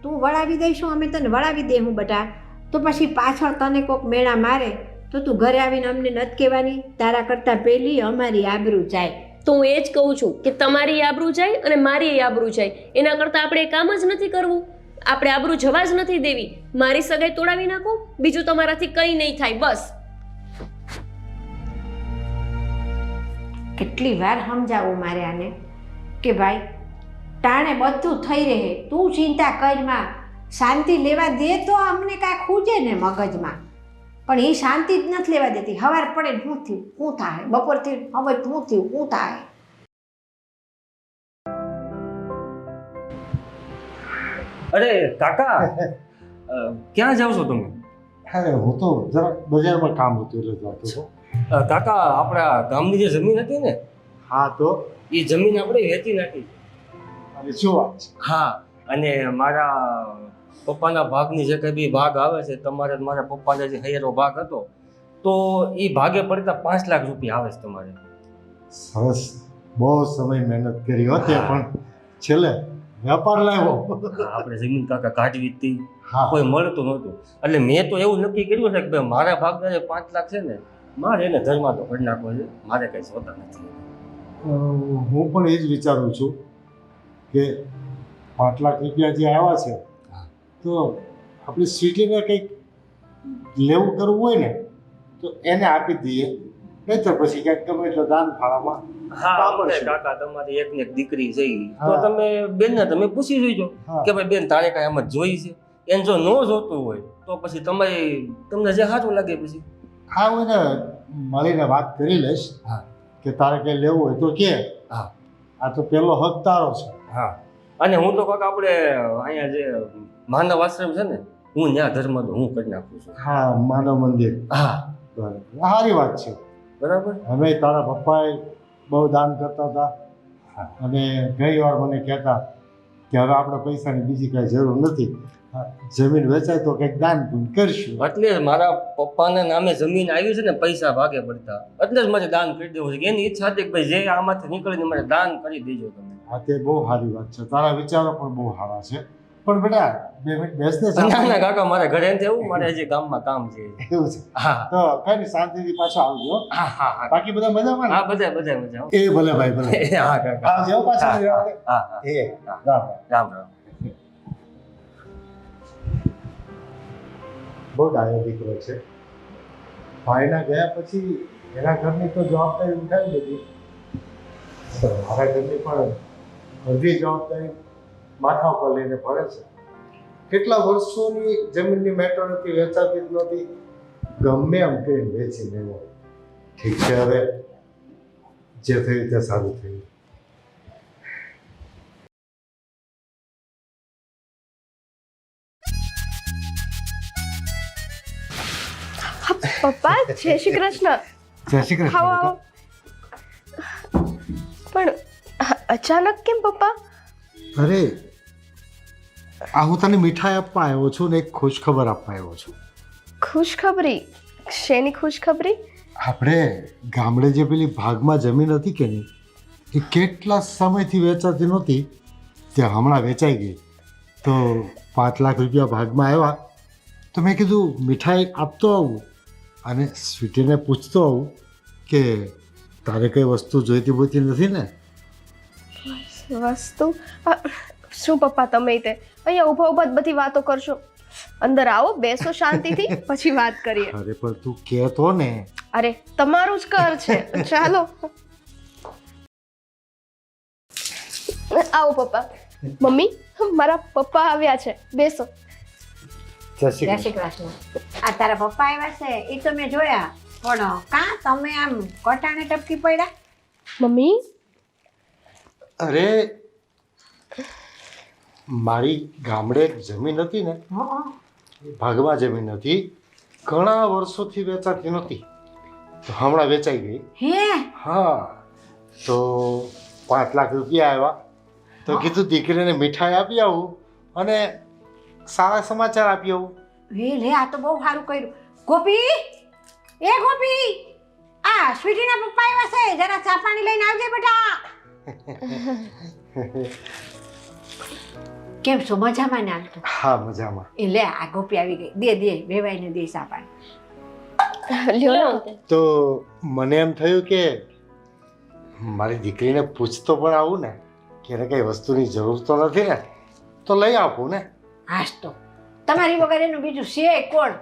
તું વળાવી દઈશું, અમે તને વળાવી દે હું બેટા. તો પછી પાછળ તને કોઈક મેળા મારે તો તું ઘરે આવીને અમને નથી કહેવાની. તારા કરતાં પહેલી અમારી આબરૂ જાય. તો હું એ જ કહું છું કે તમારી આબરૂ જાય અને મારી આબરૂ જાય. એના કરતાં આપણે એ કામ જ નથી કરવું. આપણે આબરૂ જવા જ નથી દેવી. મારી સગાઈ તોડાવી નાખો, બીજું તમારાથી કંઈ નહીં થાય. બસ કેટલી વાર સમજાવું મારે આને કે ભાઈ ટાણે બધું થઈ રહે, તું ચિંતા કરમાં, શાંતિ લેવા દે તો અમને કાંઈક ખૂજે ને મગજમાં. પણ એ શાંતિ જ નથી લેવા દેતી. સવાર પડે શું થયું શું થાય, બપોરથી હવે શું થયું શું થાય. અરે કાકા, ક્યાં જાવ છો તમે? અરે હું તો જરાક બજારમાં કામ હતું એટલે જતો હતો. કાકા, આપણા ગામની જે જમીન હતી ને, હા તો એ જમીન આપણે વેચી નાખી. અને શું વાત છે? હા, અને મારા પપ્પાના ભાગની જે કંઈ બી ભાગ આવે છે, તમારે મારા પપ્પાનો જે હૈયારો ભાગ હતો તો એ ભાગે પડતા 5 લાખ રૂપિયા આવે છે તમારે. સરસ, બહુ સમય મહેનત કરી હતી પણ છેલ્લે વેપાર લાવ્યો. આપણે જમીન કાકા કાઢવી હતી, હા કોઈ મળતું નહોતું. એટલે મેં તો એવું નક્કી કર્યું છે કે ભાઈ મારા ભાગના જે 5 લાખ છે ને, મારે એને ધર્મા તો કરી નાખવો છે. મારે કંઈ જોતા નથી. હું પણ એ જ વિચારું છું કે 5 લાખ રૂપિયા જે આવ્યા છે તો આપણી સિટીને કંઈક લેવું કરવું હોય ને તો એને આપી દઈએ, નહીં તો પછી ક્યાંક ગમે તો દાન ફાળામાં હા વાપરશું. કાકા, તમારી એકને એક દીકરી છે તો હા. તમે બેનને તમે પૂછી જોઈજો હા. કે ભાઈ બેન તારે કાંઈ એમ જ જોઈ છે. એને જો ન જોતું હોય તો પછી તમને જે સારું લાગે પછી. હા હું એને મળીને વાત કરી લઈશ હા. કે તારે કંઈ લેવું હોય તો કે. હા. આ તો પહેલો હક તારો છે. હા, અને હું તો કાકા આપણે અહીંયા જે માનવ આશ્રમ છે ને, હું ત્યાં ધર્મ તો હું કરી નાખું છું. હા, માનવ મંદિર. હા, બરાબર, સારી વાત છે. બરાબર. અમે તારા પપ્પાએ બહુ દાન કરતા હતા હા. અને ઘણી વાર મને કહેતા કે હવે આપણે પૈસાની બીજી કાંઈ જરૂર નથી, હા, જમીન વેચાય તો કંઈક દાન પુણ્ય કરશું. એટલે જ મારા પપ્પાના નામે જમીન આવી છે ને, પૈસા ભાગે પડતા, એટલે જ મારે દાન કરી દેવું છે. કે એની ઈચ્છા હતી કે ભાઈ જે આમાંથી નીકળીને મને દાન કરી દેજો તમે. હા, તે બહુ સારી વાત છે. તારા વિચારો પણ બહુ સારા છે. પણ બેટા 2 મિનિટ બેસને ના ના કાકા, મારે ઘરે નથી એવું, મારે હજી ગામમાં કામ છે. એવું છે હા તો કઈ નહીં, શાંતિથી પાછો આવજો. હા હા હા. બાકી બધા મજામાં ને? હા, બધા મજા. એ ભલે ભાઈ ભલે. હા કાકા. આવજો પાછો. હા હા. એ રામ રામ. રામ રામ. બહુ ડાયો દીકરો છે. ભાઈના ગયા પછી એના ઘરની તો જવાબદારી ઉઠાવી લીધી, મારા ઘરની પણ અડધી જવાબદારી માથા ઉપર લઈને ફરે છે. કેટલા વર્ષોની જમીનની મેટર હતી, વેચાતી જ નહોતી, ગમે એમ કરીને વેચી લેવો. ઠીક છે, હવે જે થયું તે સારું થયું. પપ્પા, જય શ્રી કૃષ્ણ. જય શ્રી કૃષ્ણ. આવો આવો. પણ અચાનક કેમ પપ્પા? અરે આ હું તને મીઠાઈ આપવા આવ્યો છું ને એક ખુશખબર આપવા આવ્યો છું. ખુશખબરી? શેની ખુશખબરી? આપણે ગામડે જે પેલી ભાગમાં જમીન હતી કે નહીં, એ કેટલા સમયથી વેચાતી નહોતી, તે હમણાં વેચાઈ ગઈ. તો 5 લાખ રૂપિયા ભાગમાં આવ્યા. તો મેં કીધું મીઠાઈ આપતો આવું અને સ્વીટીને પૂછતો આવું કે તારે કઈ વસ્તુ જોઈતી બોઈતી નથી ને. વસ્તુ? શું પપ્પા તમે તે અહીંયા ઊભા ઊભા જ બધી વાતો કરશો? અંદર આવો, બેસો શાંતિથી, પછી વાત કરીએ. અરે પણ તું કે તો ને. અરે તમારું જ ઘર છે, ચાલો આવો પપ્પા. મમ્મી, મારા પપ્પા આવ્યા છે, બેસો. જય શ્રી જય શ્રી કૃષ્ણ. આ તારા પપ્પા આવ્યા છે એ તો મેં જોયા, પણ કાં તમે આમ કટાણે ટપકી પડ્યા? મમ્મી, અરે મારી ગામડે એક જમીન હતી ને, ભાગમાં જમીન હતી, ઘણા વર્ષોથી વેચાતી નહોતી, તો હમણાં વેચાઈ ગઈ. હે? હા, તો 5 લાખ રૂપિયા આવ્યા. તો કીધું દીકરીને મીઠાઈ આપી આવું અને સારા સમાચાર આપી આવું. હે લે, આ તો બહુ સારું કર્યું. ગોપી, એ ગોપી, આ સ્વીટીના પપ્પા આવ્યા છે, જરા ચા પાણી લઈને આવજે બેટા. કેમ છો, મજામાં ને? આમ તો હા, મજામાં. એ લે, આ ગોપી આવી ગઈ. દે વેવાઈને દે ચા પાણી. લ્યો ને. તો મને એમ થયું કે મારી દીકરીને પૂછતો પણ આવું ને કે એને કઈ વસ્તુની જરૂર તો નથી ને, તો લઈ આપું ને. હાશ તો તમારી વગર એનું બીજું છે કોણ?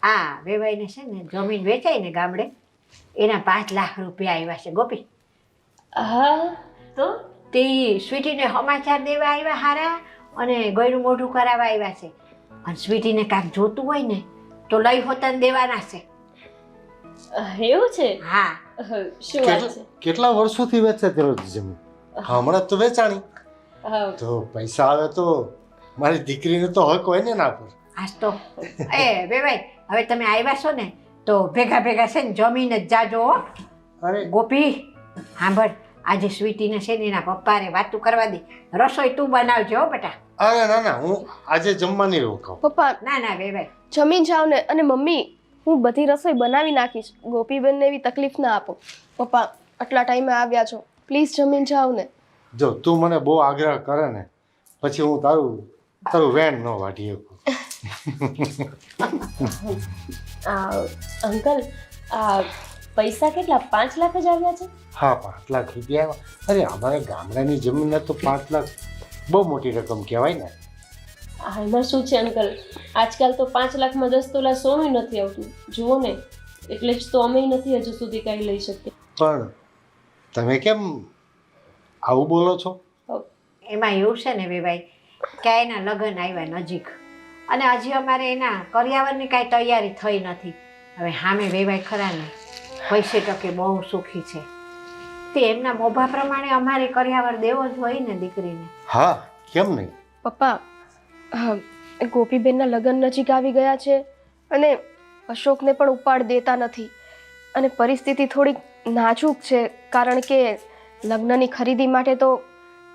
આ વેવાઈને છે ને જમીન વેચાઈ ને ગામડે, એના 5 લાખ રૂપિયા આવ્યા છે ગોપી. હા તો તે સ્વીટીને સમાચાર દેવા આવ્યા હારા અને ગોયનું મોઢું કરાવવા આવ્યા છે. અને સ્વીટીને કાંઈક જોતું હોય ને તો લઈ હોતન દેવાના છે. એવું છે? હા. શું વાત છે? કેટલા વર્ષોથી વેચાતી નહોતી જમીન, હમણાં તો વેચાણી. હા, તો પૈસા આવે તો મારી દીકરીને તો હક હોય ને ના પર. આજ તો એ વેવાઈ, હવે તમે આવ્યા છો ને તો ભેગા ભેગા છે ને જમીન જ જાજો હો. અરે ગોપી સાંભળ, આજે સ્વીટીને છે ને એના પપ્પાને વાતું કરવા દે. રસોઈ તું બનાવજો હો બેટા. અરે ના, હું આજે જમવા નહીં રોકાઉં. પપ્પા ના વેવાઈ, જમીન જાઓ ને. અને મમ્મી, હું બધી રસોઈ બનાવી નાખીશ, ગોપીબેનને એવી તકલીફ ના આપો. પપ્પા આટલા ટાઈમે આવ્યા છો, પ્લીઝ જમીન જાઓ ને. જો તું મને બહુ આગ્રહ કરે ને પછી હું તારું વેણ ન વાટી શકું. અંકલ, આ પૈસા કેટલા? 5 લાખ જ આવ્યા છે? હા, 5 લાખ રૂપિયા આવ્યા. અરે અમારા ગામડાની જમીનને તો 5 લાખ બહુ મોટી રકમ કહેવાય ને. હા, એમાં શું છે અંકલ, આજકાલ તો 5 લાખમાં 10 તોલા સોનું નથી આવતું, જુઓ ને. એટલે જ તો અમે નથી હજુ સુધી કાંઈ લઈ શકીએ. પણ તમે કેમ આવું બોલો છો? એમાં એવું છે ને વેવાઈ કે એના લગ્ન આવ્યા નજીક અને હજી અમારે એના કરિયાવરની કાંઈ તૈયારી થઈ નથી. હવે સામે વેવાઈ ખરા ને પૈસે ટકે બહુ સુખી છે, તે એમના મોભા પ્રમાણે અમારે કરિયાવર દેવો જ હોય ને દીકરીને. હા, કેમ નહીં. પપ્પા, ગોપીબેનના લગ્ન નજીક આવી ગયા છે અને અશોકને પણ ઉપાડ દેતા નથી અને પરિસ્થિતિ થોડીક નાજુક છે, કારણ કે લગ્નની ખરીદી માટે તો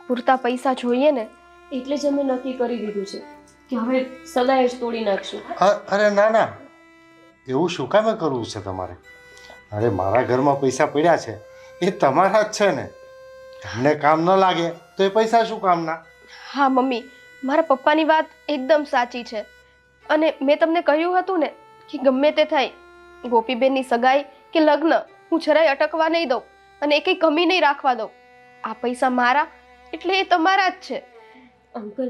પૂરતા પૈસા જોઈએ ને. એટલે જ અમે નક્કી કરી દીધું છે કે હવે સદાય જ તોડી નાખશું. અરે ના, એવું શું કામે કરવું છે તમારે? અરે મારા ઘરમાં પૈસા પડ્યા છે, એ તમારા જ છે ને. તમને કામ ન લાગે તો એ પૈસા શું કામના? હા મમ્મી, મારા પપ્પાની વાત એકદમ સાચી છે. અને મેં તમને કહ્યું હતું ને કે ગમે તે થાય, ગોપીબેનની સગાઈ કે લગ્ન હું જરાય અટકવા નહીં દઉં અને એ કંઈ કમી નહીં રાખવા દઉં. આ પૈસા મારા એટલે એ તમારા જ છે. અંકલ,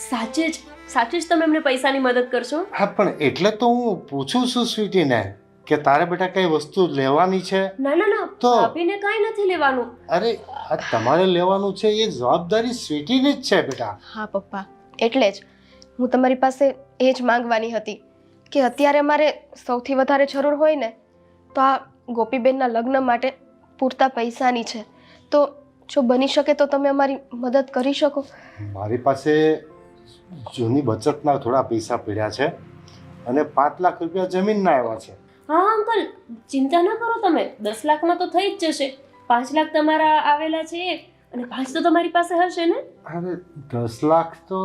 સાચે જ તમે એમને પૈસાની મદદ કરશો? હા, પણ એટલે તો હું પૂછું છું સ્વીટીને કે તારે બેટા કઈ વસ્તુ લેવાની છે. ના, તો ભાભીને કાંઈ નથી લેવાનું. અરે આ તમારે લેવાનું છે, એ જવાબદારી સ્વીટીની જ છે બેટા. હા પપ્પા, એટલે જ હું તમારી પાસે એ જ માંગવાની હતી કે અત્યારે મારે સૌથી વધારે જરૂર હોય ને તો આ ગોપીબેનના લગ્ન માટે પૂરતા પૈસાની છે. તો જો બની શકે તો તમે અમારી મદદ કરી શકો. મારી પાસે જૂની બચતના થોડા પૈસા પડ્યા છે અને 5 લાખ રૂપિયા જમીનના આવ્યા છે. હા અંકલ, ચિંતા ન કરો તમે, 10 લાખમાં તો થઈ જ જશે. 5 લાખ તમારા આવેલા છે અને 5 તો તમારી પાસે હશે ને? અરે 10 લાખ તો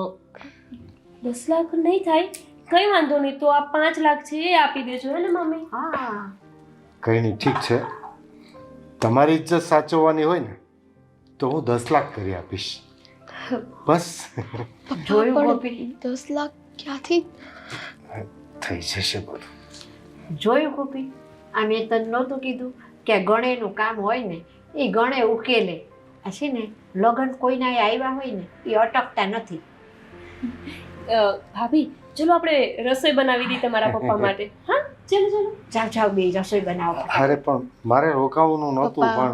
10 લાખ નહીં થાય, કઈ વાંધો નહીં, તો આ 5 લાખ છે એ આપી દેજો હે ને મમ્મી? હા કંઈ નહીં, ઠીક છે. તમારી ઇજ્જત સાચવવાની હોય ને તો હું 10 લાખ કરી આપીશ, બસ. જોયું પણ ગોપી? 10 લાખ ક્યાંથી? થઈ જશે બધું. જોયું ગોપી? આ મેં તને નહોતું કીધું કે ગણેનું કામ હોય ને એ ગણે ઉકેલે. આ છે ને લગ્ન કોઈના આવ્યા હોય ને એ અટકતા નથી. ભાભી ચલો આપણે રસોઈ બનાવી દઈએ તમારા પપ્પા માટે. હા ચલો ચલો. જાઓ જાઓ બે રસોઈ બનાવો. અરે પણ મારે રોકાવાનું નહોતું, પપ્પા.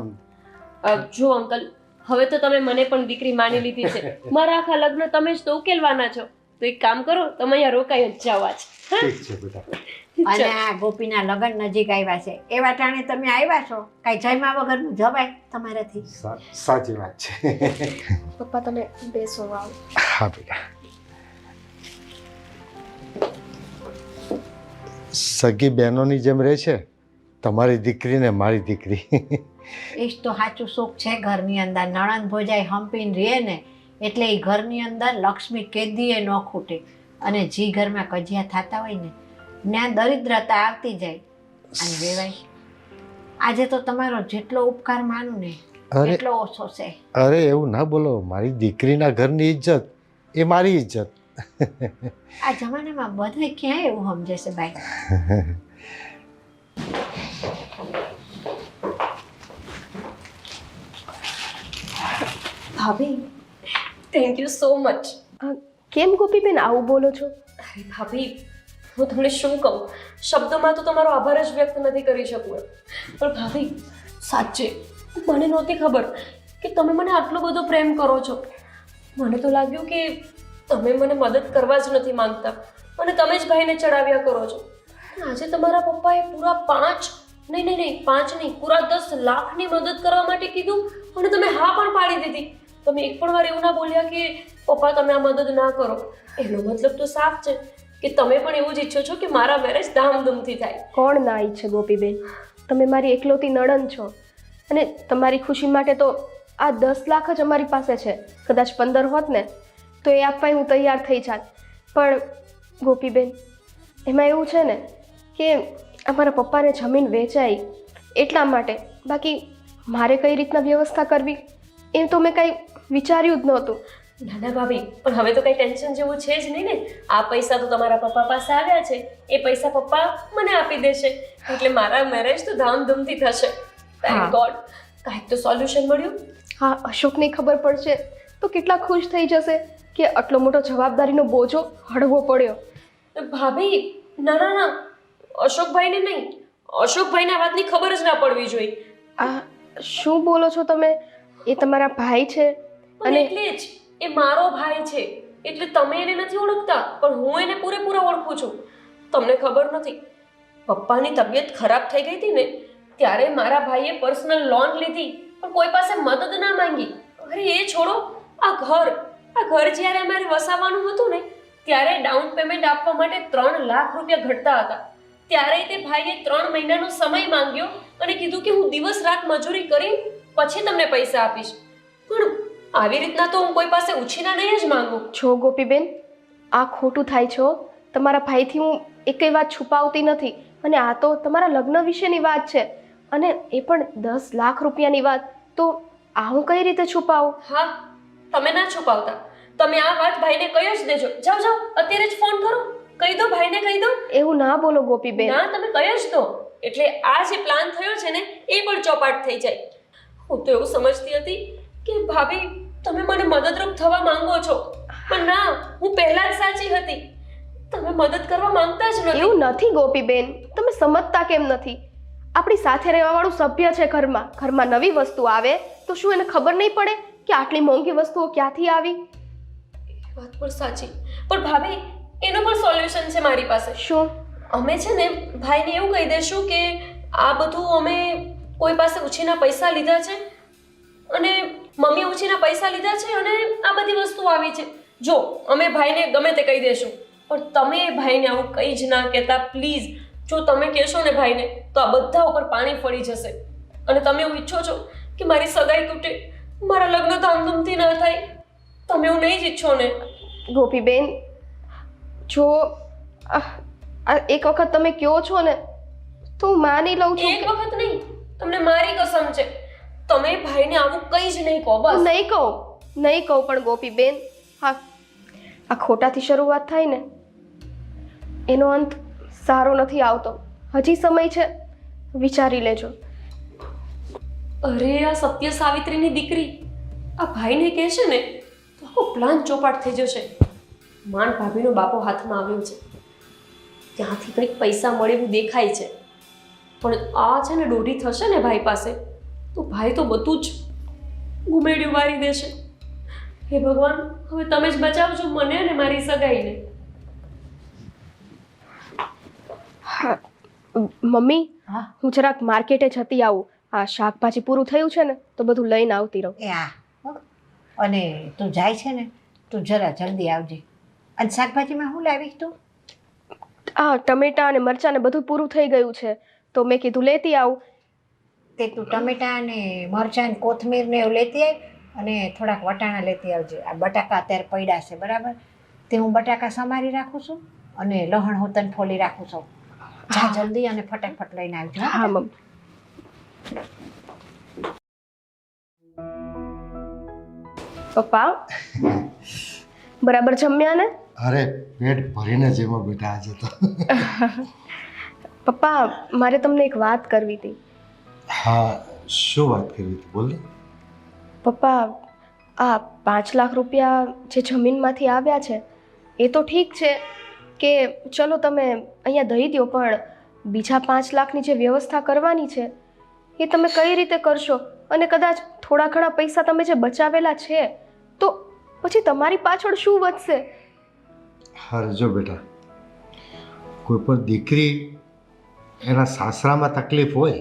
અ, જો અંકલ, હવે તો તમે મને પણ દીકરી માની લીધી છે. મારા આખા લગ્ન તમે જ તો ઉકેલવાના છો. તો એક કામ કરો, તમે અહીંયા રોકાઈ જ જાવ આજ. ઠીક છે બેટા. અને આ ગોપીના લગ્ન નજીક આવ્યા છે એવા ટાણે તમે આવ્યા છો, કાંઈ જમ્યા વગરનું જવાય તમારાથી? સાચી વાત છે. પપ્પા તમે બેસો, આવો. હા બેટા. સગી બહેનોની જેમ રહે છે તમારી દીકરી ને મારી દીકરી. એ જ તો સાચું સુખ છે ઘરની અંદર. નણંદ ભોજાઈ હંપીને રહે ને એટલે એ ઘરની અંદર લક્ષ્મી કેદીએ ન ખૂટે. અને જે ઘરમાં કજિયા થતા હોય ને ત્યાં દરિદ્રતા આવતી જાય. અને વેવાય આજે તો તમારો જેટલો ઉપકાર માનું ને અરે એટલો ઓછો છે. અરે એવું ના બોલો, મારી દીકરીના ઘરની ઇજ્જત એ મારી ઇજ્જત. આ જમાનામાં બધા ક્યાંય એવું સમજે છે ભાઈ. ભાભી થેન્ક યુ સો મચ. કેમ ગોપીબેન આવું બોલો છો? અરે ભાભી, હું તમને શું કહું, શબ્દોમાં તો તમારો આભાર જ વ્યક્ત નથી કરી શકું. પણ ભાભી સાચે મને નહોતી ખબર કે તમે મને આટલો બધો પ્રેમ કરો છો. મને તો લાગ્યું કે તમે મને મદદ કરવા જ નથી માંગતા અને તમે જ ભાઈને ચડાવ્યા કરો છો. આજે તમારા પપ્પાએ પૂરા 5 નહીં પૂરા 10 લાખની મદદ કરવા માટે કીધું અને તમે હા પણ પાડી દીધી. તમે એક પણ વાર એવું ના બોલ્યા કે પપ્પા તમે આ મદદ ના કરો. એનો મતલબ તો સાફ છે કે તમે પણ એવું જ ઈચ્છો છો કે મારા મેરેજ ધામધૂમથી થાય. કોણ ના ઈચ્છે ગોપીબેન? તમે મારી એકલૌતી નણંદ છો અને તમારી ખુશી માટે તો આ 10 લાખ જ અમારી પાસે છે. કદાચ 15 હોત ને તો એ આપવા હું તૈયાર થઈ જાત. પણ ગોપીબેન એમાં એવું છે ને કે અમારા પપ્પાને જમીન વેચાઈ એટલા માટે, બાકી મારે કઈ રીતના વ્યવસ્થા કરવી એમ તો મેં કંઈ વિચાર્યું જ નહોતું. ના ના ભાભી, પણ હવે તો કઈ ટેન્શન જેવું છે જ નહીં ને. આ પૈસા તો તમારા પપ્પા પાસે આવ્યા છે, એ પૈસા પપ્પા મને આપી દેશે એટલે મારા મેરેજ તો ધામધૂમથી થશે. થેન્ક ગોડ, કાંઈક તો સોલ્યુશન મળ્યું. હા, અશોકને ખબર પડશે તો કેટલા ખુશ થઈ જશે કે આટલો મોટો જવાબદારીનો બોજો હળવો પડ્યો. ભાભી ના ના ના, અશોકભાઈને નહીં, અશોકભાઈને આ વાતની ખબર જ ના પડવી જોઈએ. આ શું બોલો છો તમે? એ તમારા ભાઈ છે અને એટલે જ એ મારો ભાઈ છે. એટલે તમે એને નથી ઓળખતા પણ હું એને પૂરેપૂરા ઓળખું છું. તમને ખબર નથી, પપ્પાની તબિયત ખરાબ થઈ ગઈ હતી ને ત્યારે મારા ભાઈએ પર્સનલ લોન લીધી પણ કોઈ પાસે મદદ ના માંગી. અરે એ છોડો, આ ઘર જ્યારે અમારે વસાવવાનું હતું ને ત્યારે ડાઉન પેમેન્ટ આપવા માટે 3 લાખ રૂપિયા ઘટતા હતા. ત્યારે તે ભાઈએ 3 મહિનાનો સમય માંગ્યો અને કીધું કે હું દિવસ રાત મજૂરી કરી પછી તમને પૈસા આપીશ. પણ આવી રીતના તો હું કોઈ પાસે ઉછીના નહીં જ માંગુ. છો ગોપીબેન, આ ખોટું થાય છો. તમારા ભાઈથી હું એકેય વાત છુપાવતી નથી અને આ તો તમારા લગ્ન વિશેની વાત છે અને એ પણ 10 લાખ રૂપિયાની વાત. તો આ હું કઈ રીતે છુપાવું? હા, તમે ના છુપાવતા. તમે આ વાત ભાઈને કહી જ દેજો. જાઓ જાઓ, અત્યારે જ ફોન કરો, કહી દો ભાઈને, કહી દો. એવું ના બોલો ગોપીબેન. ના, તમે કહી જ દો એટલે આ જે પ્લાન થયો છે ને એ પણ ચોપાટ થઈ જાય. હું તો એવું સમજતી હતી કે ભાભી તમે મને મદદરૂપ થવા માંગો છો, પણ ના, હું પહેલા જ સાચી હતી. તમે મદદ કરવા માંગતા જ નથી. એવું નથી ગોપીબેન, તમે સમજતા કેમ નથી? આપણી સાથે રહેવાવાળું સભ્ય છે ઘરમાં નવી વસ્તુ આવે તો શું એને ખબર નહીં પડે કે આટલી મોંઘી વસ્તુઓ ક્યાંથી આવી? વાત પણ સાચી, પણ ભાભી એનો પણ સોલ્યુશન છે મારી પાસે. શું? અમે છે ને ભાઈને એવું કહી દઈશું કે આ બધું અમે કોઈ પાસે ઉછીના પૈસા લીધા છે અને મમ્મી ઉછીના પૈસા લીધા છે અને આ બધી વસ્તુ આવી છે. જો અમે ભાઈને ગમે તે કહી દેશું પણ તમે ભાઈને આવું કંઈ જ ના કહેતા પ્લીઝ. જો તમે કહેશો ને ભાઈને તો આ બધા ઉપર પાણી ફરી જશે અને તમે એવું ઈચ્છો છો કે મારી સગાઈ તૂટે, મારા લગ્ન ધામધૂમથી ના થાય. તમે એવું નહીં જ ઈચ્છો ને? ગોપીબેન, જો એક વખત તમે કહો છો ને તો હું માની લઉં છું. એક વખત નહીં, તમને મારી કસમ છે, તમે ભાઈને આવું કંઈ જ નહીં કહો. બસ નહીં કહું પણ ગોપીબેન, આ ખોટાથી શરૂઆત થાય ને એનો અંત સારો નથી આવતો. હજી સમય છે, વિચારી લેજો. અરે આ સત્ય સાવિત્રીની દીકરી આ ભાઈને કહેશે ને તો આખો પ્લાન ચોપાટ થઈ જશે. માંડ ભાભીનો બાપો હાથમાં આવ્યો છે, ત્યાંથી કંઈક પૈસા મળે એવું દેખાય છે, પણ આ છે ને દોઢી થશે ને ભાઈ પાસે તો ભાઈ તો બધું જ ગુમેડ્યું મારી દેશે. હે ભગવાન, હવે તમે જ બચાવજો મને અને મારી સગાઈને. મમ્મી, હા હું જરાક માર્કેટે જતી આવું. આ શાકભાજી પૂરું થયું છે ને તો બધું લઈને આવતી રહું. એ હા હો. અને તું જાય છે ને તું જરા જલ્દી આવજે. અને શાકભાજીમાં શું લાવીશ તું? ટમેટા અને મરચાં ને બધું પૂરું થઈ ગયું છે તો મેં કીધું લેતી આવું. તે તું ટમેટા ને મરચાં ને કોથમીર ને એવું લેતી આવ અને થોડાક વટાણા લેતી આવજે. આ બટાકા અત્યારે પડ્યા છે બરાબર, તે હું બટાકા સમારી રાખું છું અને લહણ હું તને ફોલી રાખું છું. જા જલ્દી અને ફટાફટ લઈને આવજો. હા મમ્મી. પપ્પા, બરાબર જમ્યા ને? અરે પેટ ભરીને જેમાં બેટા આજે તો. પપ્પા, મારે તમને એક વાત કરવી હતી. હા, શું વાત કરવી હતી? બોલ ને. પપ્પા, આ 5 લાખ રૂપિયા જે જમીનમાંથી આવ્યા છે એ તો ઠીક છે કે ચલો તમે અહીંયા દઈ દો, પણ બીજા 5 લાખની જે વ્યવસ્થા કરવાની છે એ તમે કઈ રીતે કરશો? અને કદાચ થોડા ઘણા પૈસા તમે જે બચાવેલા છે તો પછી તમારી પાછળ શું વધશે? હા જો બેટા, કોઈ પણ દીકરી એના સાસરામાં તકલીફ હોય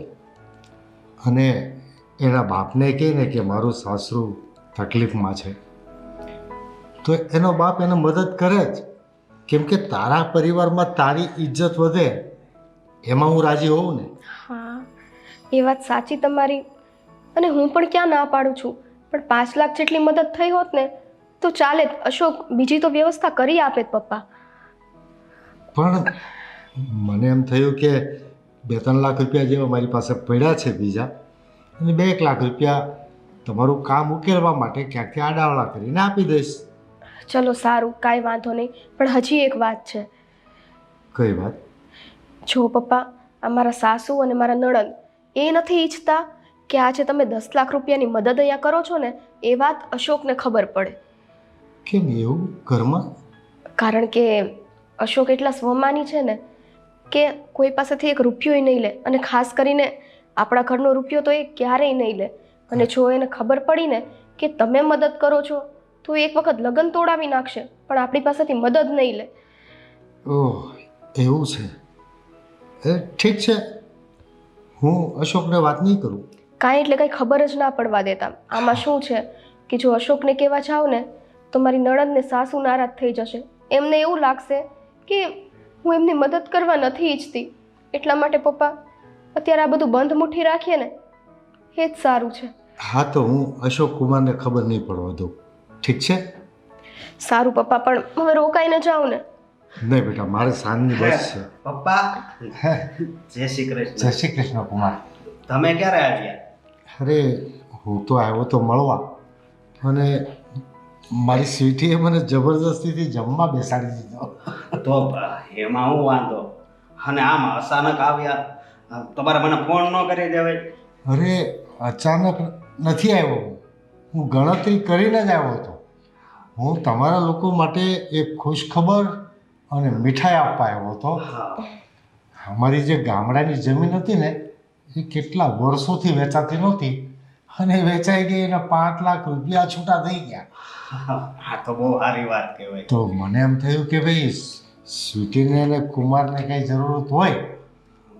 અને એના બાપને કહે ને કે મારું સાસરું તકલીફમાં છે તો એનો બાપ એને મદદ કરે જ, કેમ કે તારા પરિવારમાં તારી ઇજ્જત વધે એમાં હું રાજી હોઉં ને. હા, એ વાત સાચી તમારી, અને હું પણ ક્યાં ના પાડું છું, પણ 5 લાખ જેટલી મદદ થઈ હોત ને તો ચાલે. અશોક બીજી તો વ્યવસ્થા કરી આપે પપ્પા. પણ મને એમ થયું કે 2-3 લાખ રૂપિયા જેવા મારી પાસે પડ્યા છે બીજા, અને 2 લાખ રૂપિયા તમારું કામ ઉકેલવા માટે ક્યાંકથી આડાવડા કરીને આપી દઈશ. ચલો સારું, કાંઈ વાંધો નહીં, પણ હજી એક વાત છે. કઈ વાત? જો પપ્પા, અમારા સાસુ અને મારા નણંદ એ નથી ઈચ્છતા કે આજે તમે 10 લાખ રૂપિયાની મદદ અહીંયા કરો છો ને એ વાત અશોકને ખબર પડે. કેમ એવું ઘરમાં? કારણ કે અશોક એટલા સ્વમાની છે ને કે કોઈ પાસેથી 1 રૂપિયો નહીં લે, અને ખાસ કરીને આપણા ઘરનો રૂપિયો તો એ ક્યારેય નહીં લે. અને જો એને ખબર પડી ને કે તમે મદદ કરો છો તો એક વખત લગ્ન તોડાવી નાખશે, પણ આપણી પાસેથી મદદ નહીં લે. ઓહ, એવું છે? ઠીક છે, હું અશોકને વાત નહીં કરું. કાંઈ એટલે કાંઈ ખબર જ ના પડવા દેતા. આમાં શું છે કે જો અશોકને કહેવા જાવ ને તો મારી નણંદને સાસુ નારાજ થઈ જશે. એમને એવું લાગશે કે હું એમની મદદ કરવા નથી ઈચ્છતી. એટલા માટે પપ્પા, અત્યારે આ બધું બંધ મુઠ્ઠી રાખીએ ને એ જ સારું છે. હા, તો હું અશોક કુમારને ખબર નહીં પડવા દઉં. ઠીક છે? સારું પપ્પા, પણ હવે રોકાઈને જાઉં ને? નહીં બેટા, મારે સાંજની બસ છે. પપ્પા, જય શ્રી કૃષ્ણ. જય શ્રી કૃષ્ણ કુમાર. તમે ક્યારે આવ્યા? અરે હું તો આવ્યો તો મળવા, અને મારી સ્વીટીએ મને જબરદસ્તીથી જમવા બેસાડી દીધો. તો એમાં હું વાંધો, અને આમ અચાનક આવ્યા, તમારે મને ફોન ન કરી દેવાય? અરે અચાનક નથી આવ્યો, હું ગણતરી કરીને જ આવ્યો હતો. હું તમારા લોકો માટે એક ખુશખબર અને મીઠાઈ આપવા આવ્યો હતો. અમારી જે ગામડાની જમીન હતી ને એ કેટલા વર્ષોથી વેચાતી નહોતી, અને વેચાઈ ગઈ અને 5 લાખ રૂપિયા છૂટા થઈ ગયા. હા, તો બહુ સારી વાત કહેવાય. તો મને એમ થયું કે ભાઈ સ્વીટીને અને કુમારને કંઈ જરૂરત હોય,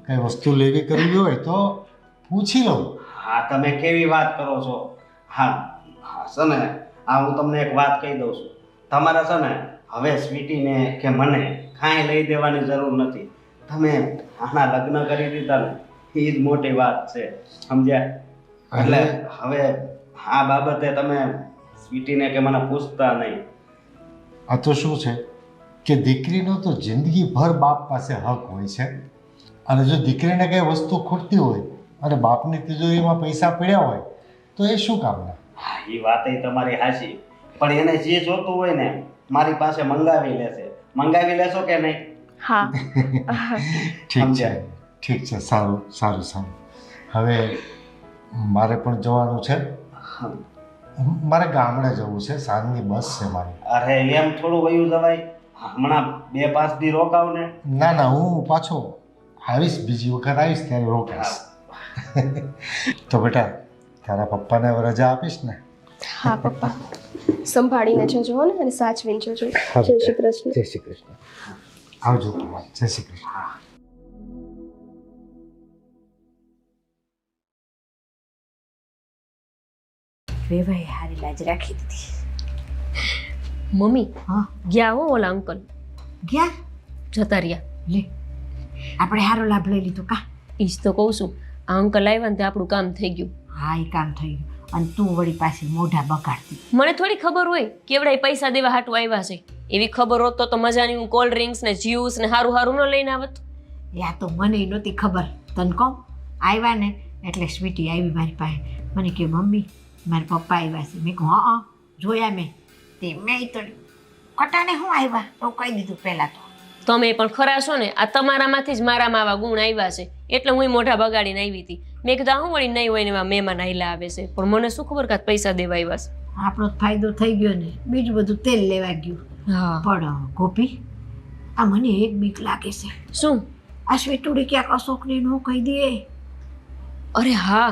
કંઈ વસ્તુ લેવી કરવી હોય તો પૂછી લઉં. હા, તમે કેવી વાત કરો છો? હા છે ને, હું તમને એક વાત કહી દઉં છું. તમારે છે ને હવે સ્વીટીને કે મને કાંઈ લઈ દેવાની જરૂર નથી. તમે આના લગ્ન કરી દીધા ને એ જ મોટી વાત છે, સમજ્યા? એટલે હવે આ બાબતે તમે સ્વીટીને કે મને પૂછતા નહીં. આ તો શું છે કે દીકરીનો તો જિંદગીભર બાપ પાસે હક હોય છે, અને જો દીકરીને કંઈ વસ્તુ ખૂટતી હોય અને બાપની તિજોરીમાં પૈસા પડ્યા હોય તો એ શું કામના? એ વાત તમારી હાચી, પણ એને જે જોતું હોય ને મારી પાસે મંગાવી લેશે. મંગાવી લેશો કે નહીં? હા ઠીક છે, સારું સારું સારું. હવે મારે પણ જવાનું છે, મારે ગામડે જવું છે, સાંજની બસ છે મારી. અરે એમ થોડું વયું જવાય, હમણાં 2-5 દી રોકાવ ને. ના ના, હું પાછો આવીશ, બીજી વખત આવીશ ત્યારે રોકાઈશ. તો બેટા તારા પપ્પાને રજા આપીશ ને? હા પપ્પા, સંભાળીને જજો ને અને સાચવીને જજો. જય શ્રી કૃષ્ણ. જય શ્રી કૃષ્ણ. આવજો. જય શ્રી કૃષ્ણ. વેવાઈ હારી લાજ રાખી દીધી. મમ્મી હા ગયા હો ઓલા અંકલ, ગયા જતા રહ્યા. લે આપણે સારો લાભ લઈ લીધો કા? ઈ જ તો કહું છું, આ અંકલ આવ્યા ને તે આપણું કામ થઈ ગયું. હા એ કામ થઈ ગયું. અને તું વળી પાછી મોઢા બગાડતી. મને થોડી ખબર હોય કેવડા પૈસા દેવા હાટું આવ્યા છે. એવી ખબર હોત તો મજાની હું કોલ્ડ ડ્રિંક્સ ને જ્યુસ ને હારું હારું ન લઈને આવત. યા તો મને નહોતી ખબર. તને કહું, આવ્યા ને એટલે સ્વીટી આવી મારી પાસે. મને કે મમ્મી મારા પપ્પા આવ્યા છે. મેં કહું હા જોયા મેં. તે મેં તો કટાને હું આવ્યા તો કહી દીધું પહેલાં તો. તમે પણ ખરા છો ને, આ તમારામાંથી જ મારામાં આવા ગુણ આવ્યા છે એટલે હું મોઢા બગાડીને આવી હતી. મેં કીધું હું વળી નહીં હોય ને એવા મહેમાન આયલા આવે છે, પણ મને શું ખબર કે પૈસા દેવા આવ્યા છે. આપણો જ ફાયદો થઈ ગયો ને, બીજું બધું તેલ લેવા ગયું. હા પણ ગોપી, આ મને એક બીક લાગે છે. શું? આ સ્વીટુડી ક્યાંક અશોકને ન કહી દે. અરે હા,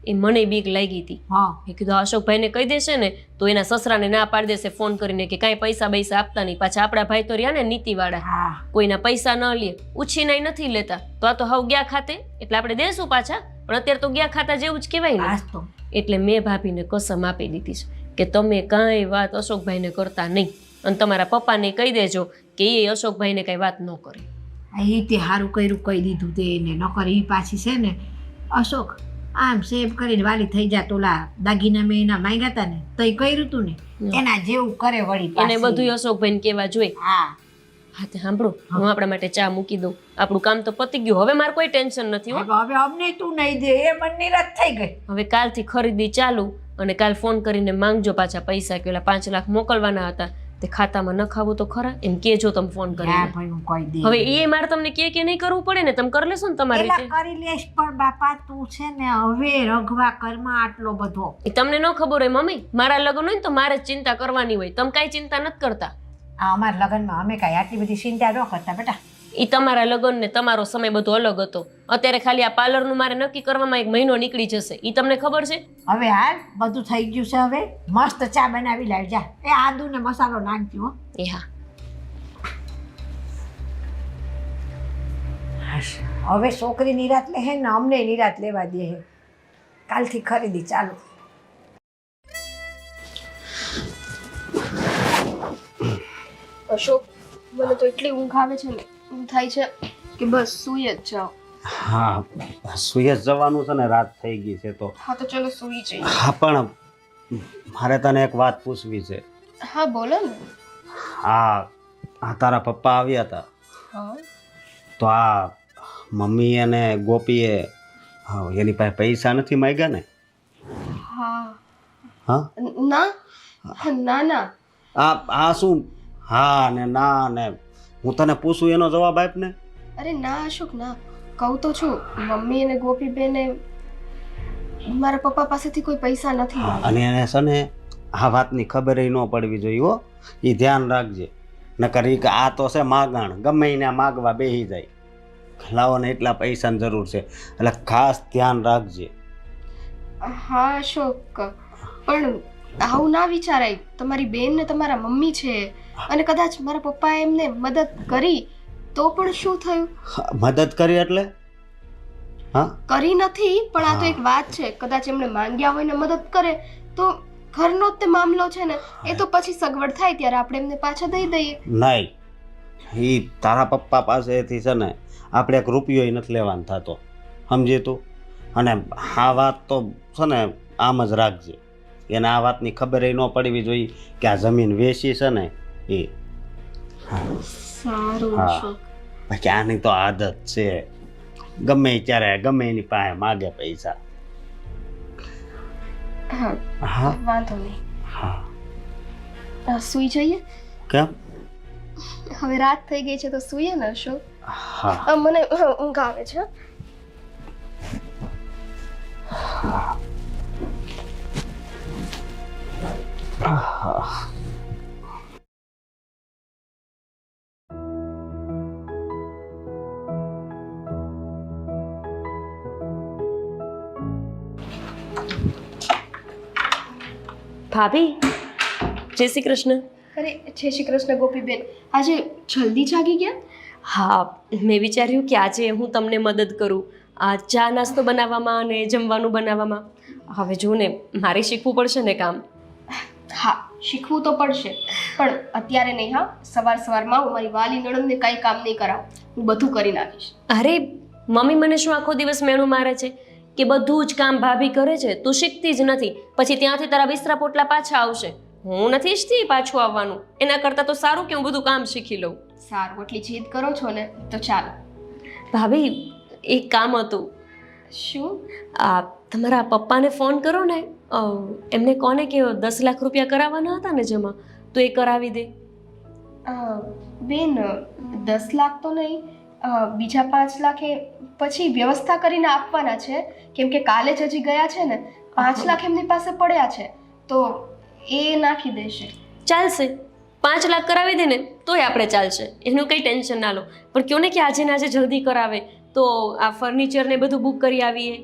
એ મને બીક લાગી હતી. હા મેં કીધું અશોકભાઈને કહી દેશે ને તો એના સસરાને ના પાડી દેશે ફોન કરીને કે કાંઈ પૈસા બૈસા આપતા નહીં. પાછા આપણા ભાઈ તો રહ્યા ને નીતિવાળા, હા કોઈના પૈસા ન લે, ઉછીનાય નથી લેતા. તો આ તો હાવ ગયા ખાતે, એટલે આપણે દેશું પાછા, પણ અત્યારે તો ગયા ખાતા જેવું જ કહેવાય ને. આજ તો એટલે મેં ભાભીને કસમ આપી દીધી છે કે તમે કાંઈ વાત અશોકભાઈને કરતા નહીં, અને તમારા પપ્પાને કહી દેજો કે એ અશોકભાઈને કાંઈ વાત ન કરે. એ તે સારું કર્યું કહી દીધું તે એને. નકર એ પાછી છે ને અશોક આમ સેવ કરીને વાલી થઈ જાય. ઓલા દાગીના મેં એના માંગ્યા હતા ને તો એ કર્યું હતું ને એના જેવું કરે વળી એને પાછી. બધું અશોકભાઈને કહેવા જોઈએ. હા હા તે સાંભળો, હું આપણા માટે ચા મૂકી દઉં. આપણું કામ તો પતી ગયું, હવે મારે કોઈ ટેન્શન નથી હો. હવે અમને તું નહીં દે એ મને નિરાશ થઈ ગઈ. હવે કાલથી ખરીદી ચાલુ, અને કાલ ફોન કરીને માંગજો પાછા પૈસા, કે ઓલા 5 લાખ મોકલવાના હતા તે ખાતામાં ન ખાવું તો ખરા, એમ કેજો તમે ફોન હા કરીને. ભાઈ હું કહી દે. હવે એ મારે તમને કે નહીં કરવું પડે ને, તમે કરી લેશો ને તમારી એલા રીતે. કરી લેશ, પણ બાપા તું છે ને હવે રઘવા કરમાં આટલો બધો. એ તમને ન ખબર હોય મમ્મી, મારા લગ્ન હોય ને તો મારે જ ચિંતા કરવાની હોય, તમે કાંઈ ચિંતા નથી કરતા. આ અમારા લગ્નમાં અમે કાંઈ આટલી બધી ચિંતા ન કરતા બેટા. એ તમારા લગ્ન ને તમારો સમય બધો અલગ હતો. અત્યારે ખાલી આ પાર્લરનું મારે નક્કી કરવામાં 1 મહિનો નીકળી જશે, એ તમને ખબર છે. હવે હાલ બધું થઈ ગયું છે. હવે મસ્ત ચા બનાવી લાવી જા. એ આદુ ને મસાલો નાખજો હો. એ હા, હવે છોકરી નિરાત લે હે ને અમને નિરાત લેવા દે હે. કાલથી ખરીદી ચાલુ. અશોક, મને તો એટલી ઊંઘ આવે છે ને, ઊંઘ થાય છે કે બસ સૂઈ જ જાઓ. હા, સુઈ જ જવાનું છે ને, રાત થઈ ગઈ છે તો. હા તો ચલો સૂઈ જઈએ. હા, પણ મારે તને એક વાત પૂછવી છે. હા બોલો ને. આ તારા પપ્પા આવ્યા હતા હા તો આ મમ્મી અને ગોપીએ એની પાસે પૈસા નથી માંગ્યા ને? હા હા ના ના ના આ શું હા ને ના ને? હું તને પૂછું એનો જવાબ આપ ને. અરે ના અશોક ના, કહું તો છું મમ્મી અને ગોપીબેને મારા પપ્પા પાસેથી કોઈ પૈસા નથી. અને એને છે ને આ વાતની ખબર ન પડવી જોઈએ હો. એ ધ્યાન રાખજે, નકર ઈ કે આ તો છે માગણ, ગમે એને માગવા બેસી જાય. લાવો ને એટલા પૈસાની જરૂર છે, એટલે ખાસ ધ્યાન રાખજે. હા અશોક, પણ આવું ના વિચારાય. તમારી બેન ને તમારા મમ્મી છે, અને કદાચ મારા પપ્પાએ એમને મદદ કરી તો પણ શું થયું? મદદ કરી એટલે? હા, કરી નથી, પણ આ તો એક વાત છે. કદાચ એમણે માંગ્યા હોય ને મદદ કરે તો ઘરનો જ તે મામલો છે ને, એ તો પછી સગવડ થાય ત્યારે આપણે એમને પાછા દઈ દઈએ. નહીં, એ તારા પપ્પા પાસેથી છે ને આપણે 1 રૂપિયો નથી લેવાનો થતો, સમજે તું? અને આ વાત તો છે ને આમ જ રાખજે. એને આ વાતની ખબર ન પડવી જોઈએ કે આ જમીન વેચી છે ને એ. સારું હા. અશોક. બાકી આની તો આદત છે, ગમે ત્યારે ગમે એની પાસે માગે પૈસા. હા હા વાંધો નહીં. હા. સૂઈ જઈએ. કેમ? હવે રાત થઈ ગઈ છે તો સૂઈએ ને અશોક. હા મને ઊંઘ આવે છે. ભાભી, જય શ્રી કૃષ્ણ. અરે જય શ્રી કૃષ્ણ ગોપીબેન, આજે જલ્દી જાગી ગયા? હા, મેં વિચાર્યું કે આજે હું તમને મદદ કરું આ ચા નાસ્તો બનાવવામાં અને જમવાનું બનાવવામાં. હવે જો ને, મારે શીખવું પડશે ને કામ. હા, શીખવું તો પડશે, પણ અત્યારે નહીં. હા, સવાર સવારમાં હું મારી વાલી નણંદને કાંઈ કામ નહીં કરાવું, હું બધું કરી નાખીશ. અરે મમ્મી મને શું આખો દિવસ મેણું મારે છે કે બધું જ કામ ભાભી કરે છે, તું શીખતી જ નથી, પછી ત્યાંથી તારા બિસ્તરા પોટલા પાછા આવશે. હું નથી ઈચ્છતી પાછું આવવાનું, એના કરતાં તો સારું કે હું બધું કામ શીખી લઉં. સારું, એટલી જીદ કરો છો ને તો ચાલો. ભાભી, એક કામ હતું. શું? આ તમારા પપ્પાને ફોન કરો ને, એમને કોને કે 10 લાખ રૂપિયા કરાવવાના હતા ને જમા, તો એ કરાવી દે. બેન, 10 લાખ તો નહીં, બીજા 5 લાખ એ પછી વ્યવસ્થા કરીને આપવાના છે, કેમ કે કાલે જ હજી ગયા છે ને. 5 લાખ એમની પાસે પડ્યા છે, તો એ નાખી દેશે. ચાલશે, 5 લાખ કરાવી દે ને તોય આપણે ચાલશે, એનું કંઈ ટેન્શન ના લો. પણ કહો ને કે આજે ને આજે જલ્દી કરાવે તો આ ફર્નિચર ને બધું બુક કરી આવીએ.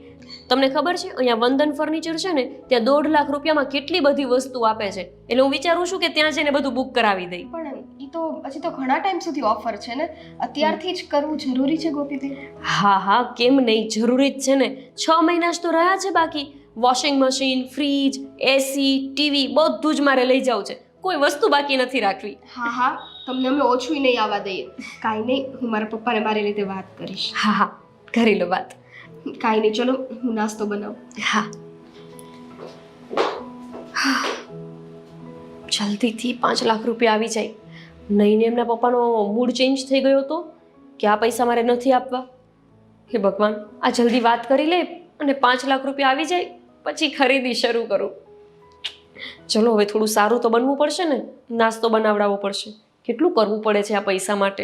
તમને ખબર છે અહીંયા વંદન ફર્નિચર છે ને, ત્યાં 1.5 લાખ રૂપિયામાં કેટલી બધી વસ્તુ આપે છે, એટલે હું વિચારું છું કે ત્યાં જઈને બધું બુક કરાવી દઈ. પણ એ તો હજી તો ઘણા ટાઈમ સુધી ઓફર છે ને, અત્યારથી જ કરવું જરૂરી છે ગોપીબેન. હા હા, કેમ નહીં, જરૂરી જ છે ને. 6 મહિના જ તો રહ્યા છે બાકી. વોશિંગ મશીન, ફ્રીજ, એસી, ટીવી બધું જ મારે લઈ જવું છે, કોઈ વસ્તુ બાકી નથી રાખવી. હા હા, તમને અમે ઓછું નહીં આવવા દઈએ. કાંઈ નહીં, હું મારા પપ્પાને મારી રીતે વાત કરીશ. હા હા, કરી લો વાત. કાંઈ નહીં, ચલો હું નાસ્તો બનાવું. હા, જલ્દીથી 5 લાખ રૂપિયા આવી જાય. નહીં ને એમના પપ્પાનો મૂડ ચેન્જ થઈ ગયો હતો કે આ પૈસા મારે નથી આપવા. હે ભગવાન, આ જલ્દી વાત કરી લે અને 5 લાખ રૂપિયા આવી જાય પછી ખરીદી શરૂ કરું. ચલો હવે થોડું સારું તો બનવું પડશે ને, નાસ્તો બનાવડાવવો પડશે. કેટલું કરવું પડે છે આ પૈસા માટે.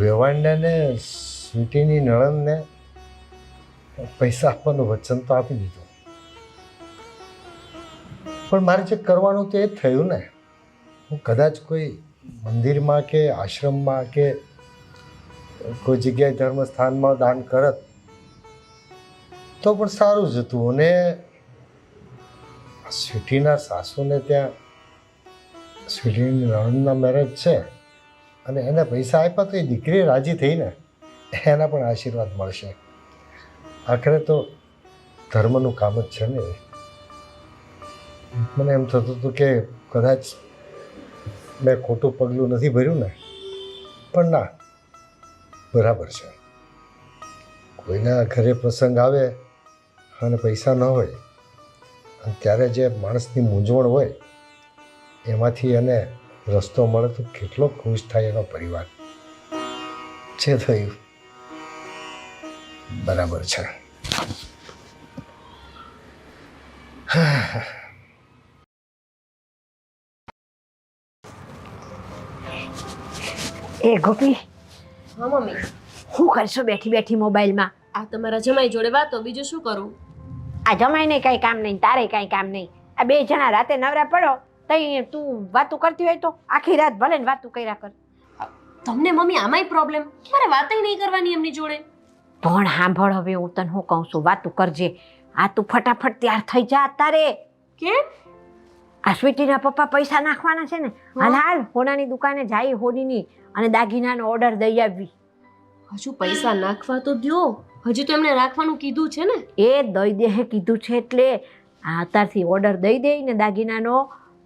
વેવાંડાને સ્વીટીની નણંદને પૈસા આપવાનું વચન તો આપી દીધું, પણ મારે જે કરવાનું તે જ થયું ને. હું કદાચ કોઈ મંદિરમાં કે આશ્રમમાં કે કોઈ જગ્યાએ ધર્મસ્થાનમાં દાન કરત તો પણ સારું જ હતું. અને સ્વીટીના સાસુને ત્યાં સ્વીટીની નણંદના મેરેજ છે અને એને પૈસા આપ્યા તો એ દીકરી રાજી થઈને એના પણ આશીર્વાદ મળશે. આખરે તો ધર્મનું કામ જ છે ને. મને એમ થતું હતું કે કદાચ મેં ખોટું પગલું નથી ભર્યું ને, પણ ના, બરાબર છે. કોઈના ઘરે પ્રસંગ આવે અને પૈસા ન હોય અને ત્યારે જે માણસની મૂંઝવણ હોય એમાંથી એને રસ્તો મળે તો કેટલો ખુશ થાય એનો પરિવાર. જે થયું બરાબર છે. એ ગોપી, હા મમ્મી, શું કરશો બેઠી બેઠી મોબાઈલમાં? આ તમારા જમાઈ જોડે વાતો, બીજું શું કરું? આ જમાઈને કાંઈ કામ નહીં, તારે કાંઈ કામ નહીં. આ 2 જણા રાતે નવરા પડો તઈ તું વાતું કરતી હોય તો આખી રાત ભલે ને વાતું કર્યા કર. તમને મમ્મી આમાંય પ્રોબ્લેમ, મારે વાતય નહીં કરવાની એમની જોડે. પણ સાંભળ, હવે હું તને શું કહું છું, વાતું કરજે. આ તું ફટાફટ તૈયાર થઈ જા તારે. કેમ? આ સ્વીટીના પપ્પા પૈસા નાખવાના છે ને, હાલ હાલ હોનાની દુકાને જાય હોડીની અને દાગીનાનો ઓર્ડર દઈ આવી. હજુ પૈસા નાખવા તો દ્યો, હજુ તો એમને રાખવાનું કીધું છે ને. એ દઈ દે કીધું છે એટલે આ અત્યારથી ઓર્ડર દઈ દે ને દાગીનાનો,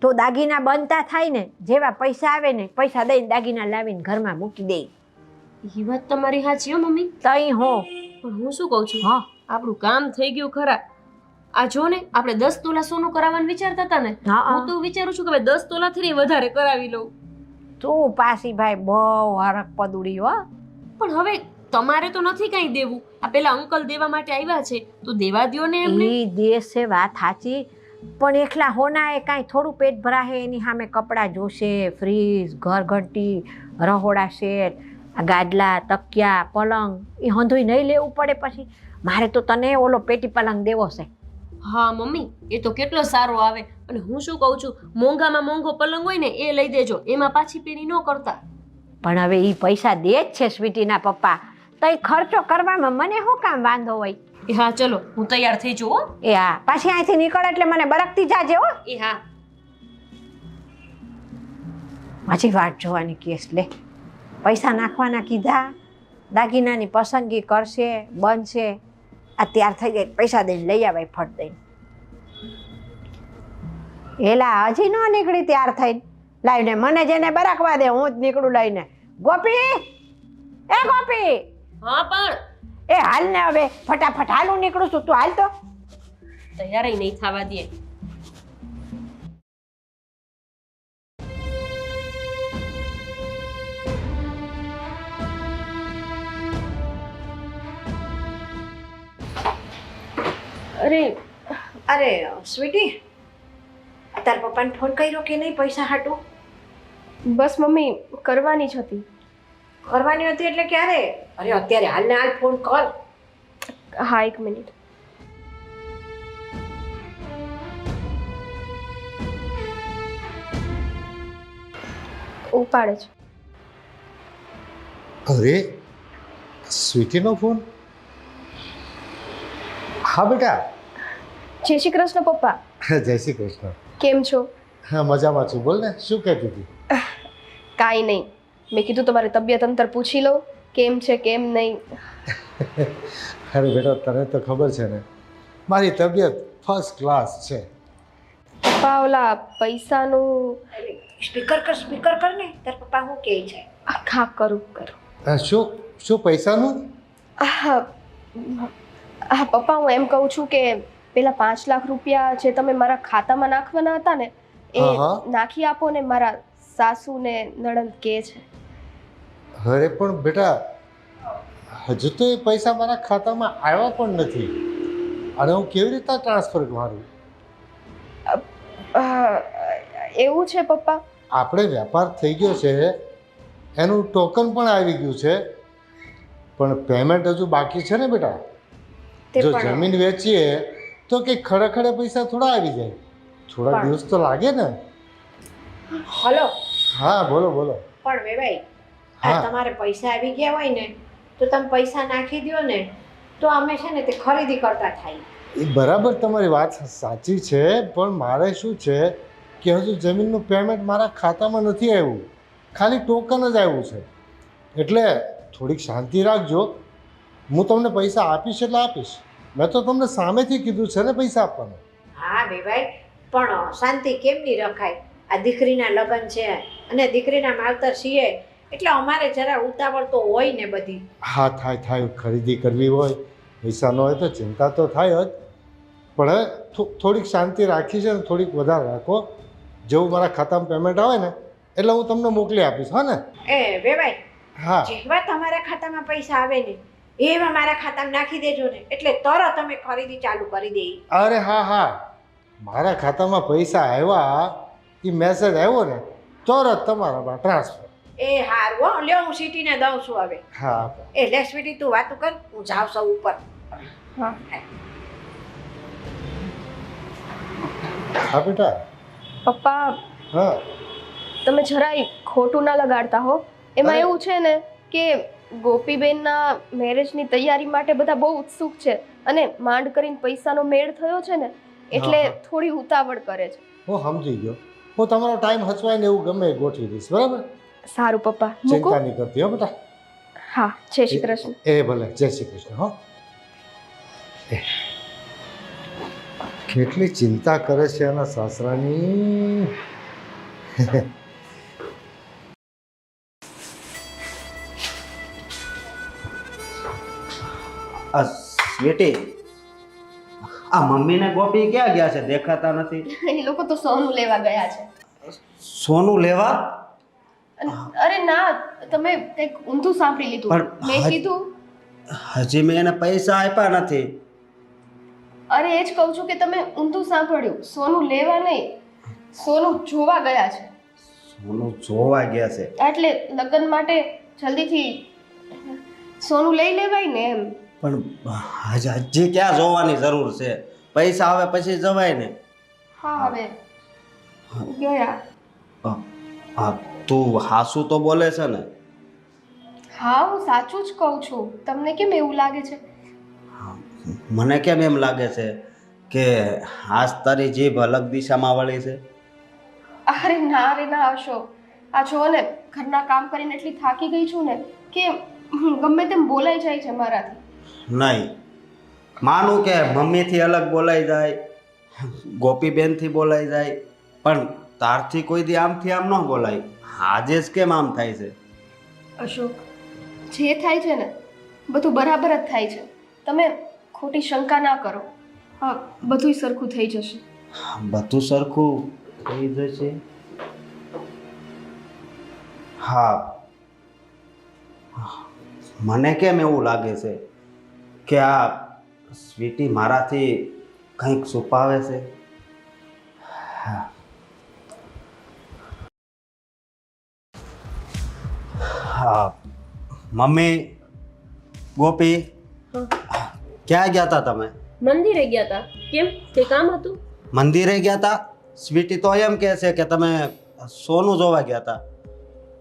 તો દાગીના બનતા થાય ને, જેવા પૈસા આવે ને પૈસા દઈને દાગીના લાવીને ઘરમાં મૂકી દે. એ વાત તમારી સાચી હો મમ્મી. તઈ હો પણ હું શું કહું છું, હા આપણું કામ થઈ ગયું ખરા. આ જો ને આપણે 10 તોલા સોનું કરાવવાનું વિચારતા હતા ને, હા, હા. હું તો વિચારું છું કે હવે 10 તોલાથી વધારે કરાવી લઉં. તું પાછી ભાઈ બહુ હરખ પદુડી હો. પણ હવે તમારે તો નથી કઈ દેવું. આ પેલા અંકલ દેવા માટે આવ્યા છે તો દેવા દ્યો ને એમને. ઈ દેશ છે વાત સાચી, પણ એકલા હોના એ કાંઈ થોડું પેટ ભરાશે એની સામે કપડાં જોશે, ફ્રીજ, ઘરઘંટી, રહોડા સેટ, આ ગાદલા, તકિયા, પલંગ એ હંધુય નહીં લેવું પડે. પછી મારે તો તને ઓલો પેટી પલંગ દેવો છે. હા મમ્મી, એ તો કેટલો સારો આવે. અને હું શું કહું છું, મોંઘામાં મોંઘો પલંગ હોય ને એ લઈ દેજો, એમાં પાછી પેરી ન કરતા. પણ હવે એ પૈસા દે જ છે સ્વીટીના પપ્પા, તો એ ખર્ચો કરવામાં મને શું કામ વાંધો હોય. એ હા ચલો, હું તૈયાર થઈ જઉં હો. એ હા, પાછી અહીંથી નીકળે એટલે મને બરકતી જાજે હો. એ હા. પાછી વાટ જોવાની કેસ લે. પૈસા નાખવાના કીધા, દાગીનાની પસંદગી કરશે, બનશે, આ તૈયાર થઈ જાય પૈસા દઈને લઈ આવે ફટ દઈને. એલા હજી ન નીકળી તૈયાર થઈને લાવીને મને જેને બરાકવા દે હું જ નીકળું લઈને. ગોપી, એ ગોપી, હા પણ એ હાલ ને હવે ફટાફટ હાલ, હું નીકળું છું, તું હાલ તો. તૈયાર નહીં થવા દે. અરે સ્વીટી, તાર પપ્પાને ફોન કર્યો કે નહીં પૈસા હાટું? બસ મમ્મી, કરવાની જ હતી. કરવાની હતી એટલે ક્યારે? અરે અત્યારે હાલ ને હાલ ફોન કર. હા, 1 મિનિટ. ઉપાડે છે. અરે સ્વીટીનો ફોન? હા બેટા. જય શ્રી કૃષ્ણ પપ્પા. જય શ્રી કૃષ્ણ. કેમ છો? હા મજામાં છું. બોલ ને, શું કહેતી હતી? કાંઈ નહીં, મેં કીધું તમારી તબિયત અંતર પૂછી લઉં, કેમ છે કેમ નહીં. અરે બેટા, તને તો ખબર છે ને, મારી તબિયત ફર્સ્ટ ક્લાસ છે. પપ્પા ઓલા પૈસાનું સ્પીકર કર ને, તાર પપ્પા શું કહે છે. હા કરું. શું શું પૈસાનું? હા હા પપ્પા, હું એમ કહું છું કે પેલા 5 લાખ રૂપિયા જે તમે મારા ખાતામાં નાખવાના હતા ને એ હા. નાખી આપો ને, મારા સાસુ ને નણંદ કહે છે. અરે પણ બેટા, હજુ તો એ પૈસા મારા ખાતામાં આવ્યા પણ નથી, અને હું કેવી રીતે ટ્રાન્સફર મારું? એવું છે પપ્પા? આપણે વેપાર થઈ ગયો છે, એનું ટોકન પણ આવી ગયું છે, પણ પેમેન્ટ હજુ બાકી છે ને બેટા. તે જો પણ જમીન વેચીએ તો કે ખડે પૈસા થોડા આવી જાય, થોડા પણ- દિવસ તો લાગે ને. હલો. હા બોલો બોલો. પણ વેવાઈ, હા. આ તમારે પૈસા આવી ગયા હોય ને તો તમે પૈસા નાખી દો ને, તો અમે છે ને તે ખરીદી કરતા થાય. એ બરાબર, તમારી વાત સાચી છે, પણ મારે શું છે કે હજુ જમીનનું પેમેન્ટ મારા ખાતામાં નથી આવ્યું, ખાલી ટોકન જ આવ્યું છે. એટલે થોડીક શાંતિ રાખજો, હું તમને પૈસા આપીશ એટલે આપીશ. મેં તો તમને સામેથી કીધું છે ને પૈસા આપવાનું. હા વેવાઈ, પણ શાંતિ કેમ નહીં રખાય? આ દીકરીના લગ્ન છે અને દીકરીના માવતર છીએ એટલે અમારે જરા ઉતાવળ તો હોય ને બધી. હા થાય, ખરીદી કરવી હોય, પૈસા ન હોય તો ચિંતા તો થાય જ, પણ હવે થોડીક શાંતિ રાખી છે ને, થોડીક વધારે રાખો. જેવું મારા ખાતામાં પેમેન્ટ આવે ને એટલે હું તમને મોકલી આપીશ. હા ને? એ વેવાઈ, હા જેવા તમારા ખાતામાં પૈસા આવે ને એવા મારા ખાતામાં નાખી દેજો ને, એટલે તરત અમે ખરીદી ચાલુ કરી દઈએ. અરે હા, મારા ખાતામાં પૈસા આવ્યા, એ મેસેજ આવ્યો ને તરત તમારામાં ટ્રાન્સફર. એ હારું હો, લ્યો હું સીટીને દઉં છું હવે. હા એ લે સ્વીટી, તું વાતું કર, હું જાઉં છું ઉપર. હા હા બેટા. પપ્પા, હા તમે જરાય ખોટું ના લગાડતા હો. એમાં અરે. એવું છે ને કે ગોપીબેનના મેરેજની તૈયારી માટે બધા બહુ ઉત્સુક છે, અને માંડ કરીને પૈસાનો મેળ થયો છે ને એટલે હા. થોડી ઉતાવળ કરે છે. હું સમજી ગયો. હું તમારો ટાઈમ હચવાય ને એવું ગમે એ ગોઠવી દઈશ. બરાબર? સારું પપ્પા, મૂકો. ચિંતા નહીં કરતી હો બેટા. હા, જય શ્રી કૃષ્ણ. એ ભલે, જય શ્રી કૃષ્ણ. હો, કેટલી ચિંતા કરે છે એના સાસરાની. સ્વીટી, આ મમ્મી ને ગોપી ક્યાં ગયા છે? દેખાતા નથી. એ લોકો તો સોનું લેવા ગયા છે. સોનું લેવા? અરે ના, તમે કંઈક ઊંધું સાંભળી લીધું. પણ મેં કીધું, હજી મેં એને પૈસા આપ્યા નથી. અરે એ જ કહું છું કે તમે ઊંધું સાંભળ્યું. સોનું લેવા નહીં, સોનું જોવા ગયા છે. સોનું જોવા ગયા છે? એટલે લગ્ન માટે જલ્દીથી સોનું લઈ લેવાય ને એમ. પણ હજી ક્યાં જોવાની જરૂર છે? પૈસા આવે પછી જવાય ને. હા હવે ગયા. હા, તું હાસુ તો બોલે છે ને? હા હું સાચું જ કહું છું. તમને કેમ એવું લાગે છે? મને કેમ એમ લાગે છે કે આજ તારી જીભ અલગ દિશામાં વળી છે? અરે ના અશોક, આ જો ને ઘરના કામ કરીને એટલી થાકી ગઈ છું ને કે ગમે તેમ બોલાઈ જાય છે મારાથી. નહીં માનું કે મમ્મીથી અલગ બોલાઈ જાય, ગોપીબેનથી બોલાઈ જાય, પણ તારથી કોઈ દી આમથી આમ ન બોલાય. આજે જ કેમ આમ થાય છે? અશોક, જે થાય છે ને બધું બરાબર જ થાય છે. તમે ખોટી શંકા ના કરો. હા, બધું સરખું થઈ જશે. બધું સરખું થઈ જશે? હા, મને કેમ એવું લાગે છે કે આ સ્વીટી મારાથી કંઈક છુપાવે છે. હા, મમ્મી, ગોપી, ક્યાં ગયા હતા તમે? મંદિરે ગયા હતા. કેમ, તે કામ હતું? મંદિરે ગયા હતા? સ્વીટી તો એમ કહે છે કે તમે સોનું જોવા ગયા હતા.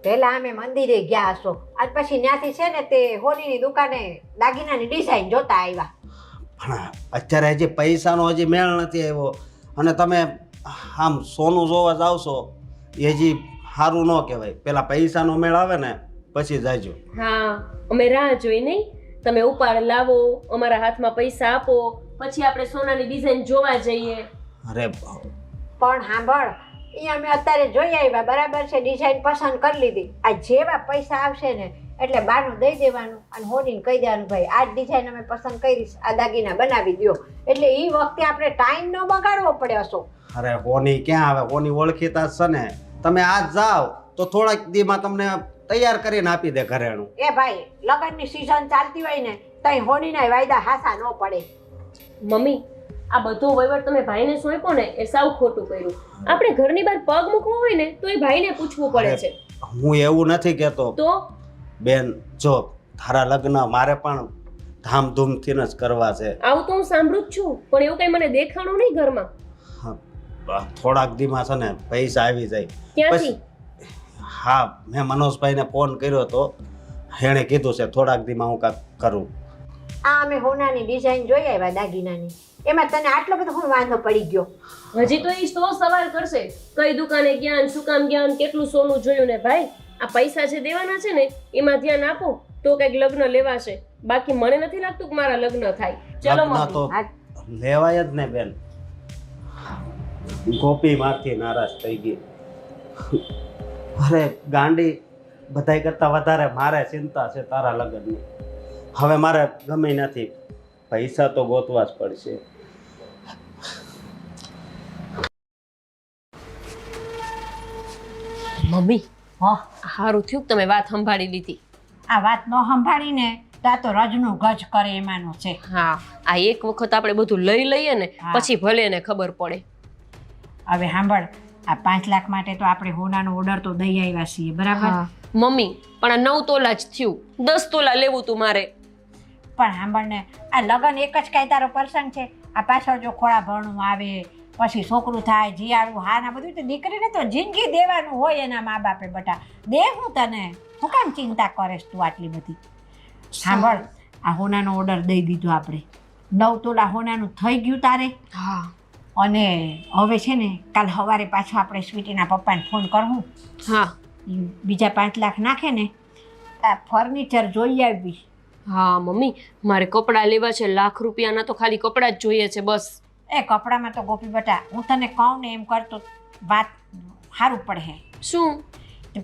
પહેલા અમે મંદિરે ગયા હશો, આજ પછી ત્યાંથી છે ને તે હોલીની દુકાને દાગીનાની ડિઝાઇન જોતા આવ્યા. પણ અત્યારે હજી પૈસાનો હજી મેળ નથી આવ્યો અને તમે આમ સોનું જોવા જાવ છો એ હજી સારું ન કહેવાય. પેલા પૈસાનો મેળ આવે ને પછી જાજો. હા, અમે રાહ જોઈ નહીં. તમે ઉપાડ લાવો, અમારા હાથમાં પૈસા આપો, પછી આપણે સોનાની ડિઝાઇન જોવા જઈએ. અરે પણ સાંભળ, એ અમે અત્યારે જોઈ આવ્યા, બરાબર છે, ડિઝાઇન પસંદ કરી લીધી. આ જેવા પૈસા આવશે ને એટલે બાનું દઈ દેવાનું અને હોનીને કહી દેવાનું, ભાઈ આ ડિઝાઇન અમે પસંદ કરીશ, આ દાગીના બનાવી દો. એટલે એ વખતે આપણે ટાઈમ ન બગાડવો પડે. હશો અરે હોની ક્યાં આવે? હોની ઓળખીતા છે ને. તમે આજ જાઓ તો થોડાક દીમાં તમને તૈયાર કરીને આપી દે ઘરેણું. એ ભાઈ, લગ્નની સિઝન ચાલતી હોય ને તઈ હોનીના વાયદા હાસા ન પડે. મમ્મી, આ બધો વહીવટ તમે ભાઈને સોંપ્યો ને એ સાવ ખોટું કર્યું. આપણે ઘરની બહાર પગ મૂકવો હોય ને તો એ ભાઈને પૂછવું પડે છે. હું એવું નથી કહેતો તો બેન, જો તારા લગ્ન મારે પણ ધામધૂમથી જ કરવા છે. આવું તો હું સાંભળું જ છું, પણ એવું કઈ મને દેખાણું નહીં ઘરમાં. થોડાક દીમાં છે ને પૈસા આવી જાય. ક્યાંથી? હા, મેં મનોજભાઈને ફોન કર્યો હતો, એણે કીધું છે થોડાક દીમાં હું કાંઈક કરું. આ અમે હોનાની ડિઝાઇન જોઈ આવ્યા દાગીનાની, એમાં તને આટલો બધો હું વાંધો પડી ગયો? હજી તો એ તો સવાલ કરશે, કઈ દુકાને ગયા ને શું કામ ગયા ને કેટલું સોનું જોયું ને. ભાઈ, આ પૈસા જે દેવાના છે ને એમાં ધ્યાન આપો તો કંઈક લગ્ન લેવાશે. બાકી મને નથી લાગતું કે મારા લગ્ન થાય. ચલો લગ્ન તો લેવાય જ ને બેન. ગોપી મારથી નારાજ થઈ ગઈ. અરે ગાંડી, બધાય કરતા વધારે મારે ચિંતા છે તારા લગ્નની. હવે મારે ગમે નથી, પૈસા તો ગોતવા જ પડશે. મમ્મી, હા, સારું થયું કે તમે વાત સંભાળી લીધી. આ વાત ન સંભાળીને તા તો રજનું ગજ કરે એમાંનો છે. હા, આ એક વખત આપણે બધું લઈ લઈએ ને પછી ભલે એને ખબર પડે. હવે સાંભળ, આ 5 લાખ માટે તો આપણે હોનાનો ઓર્ડર તો દઈ આવ્યા છીએ, બરાબર? મમ્મી, પણ આ 9 તોલા જ થયું, 10 તોલા લેવું તું મારે. પણ સાંભળ ને, આ લગ્ન એક જ કાંઈ તારો પ્રસંગ છે. આ પાછળ જો ખોળા ભરણું આવે, પછી છોકરું થાય, જીયાળું, હા ના બધું તો દીકરીને તો જિંદગી દેવાનું હોય એના મા બાપે. બટા દે, હું તને હું કામ ચિંતા કરેશ તું આટલી બધી? સાંભળ, આ હોનાનો ઓર્ડર દઈ દીધો આપણે. 9 તોલા હોનાનું થઈ ગયું તારે. હા, અને હવે છે ને કાલ સવારે પાછો આપણે સ્વીટીના પપ્પાને ફોન કરવું. હા, બીજા 5 લાખ નાખે ને આ ફર્નિચર જોઈ આવી. હા મમ્મી, મારે કપડાં લેવા છે. લાખ રૂપિયાના તો ખાલી કપડાં જ જોઈએ છે બસ. એ કપડામાં તો ગોપી બટા, હું તને કહું ને એમ કરતો વાત સારું પડે. શું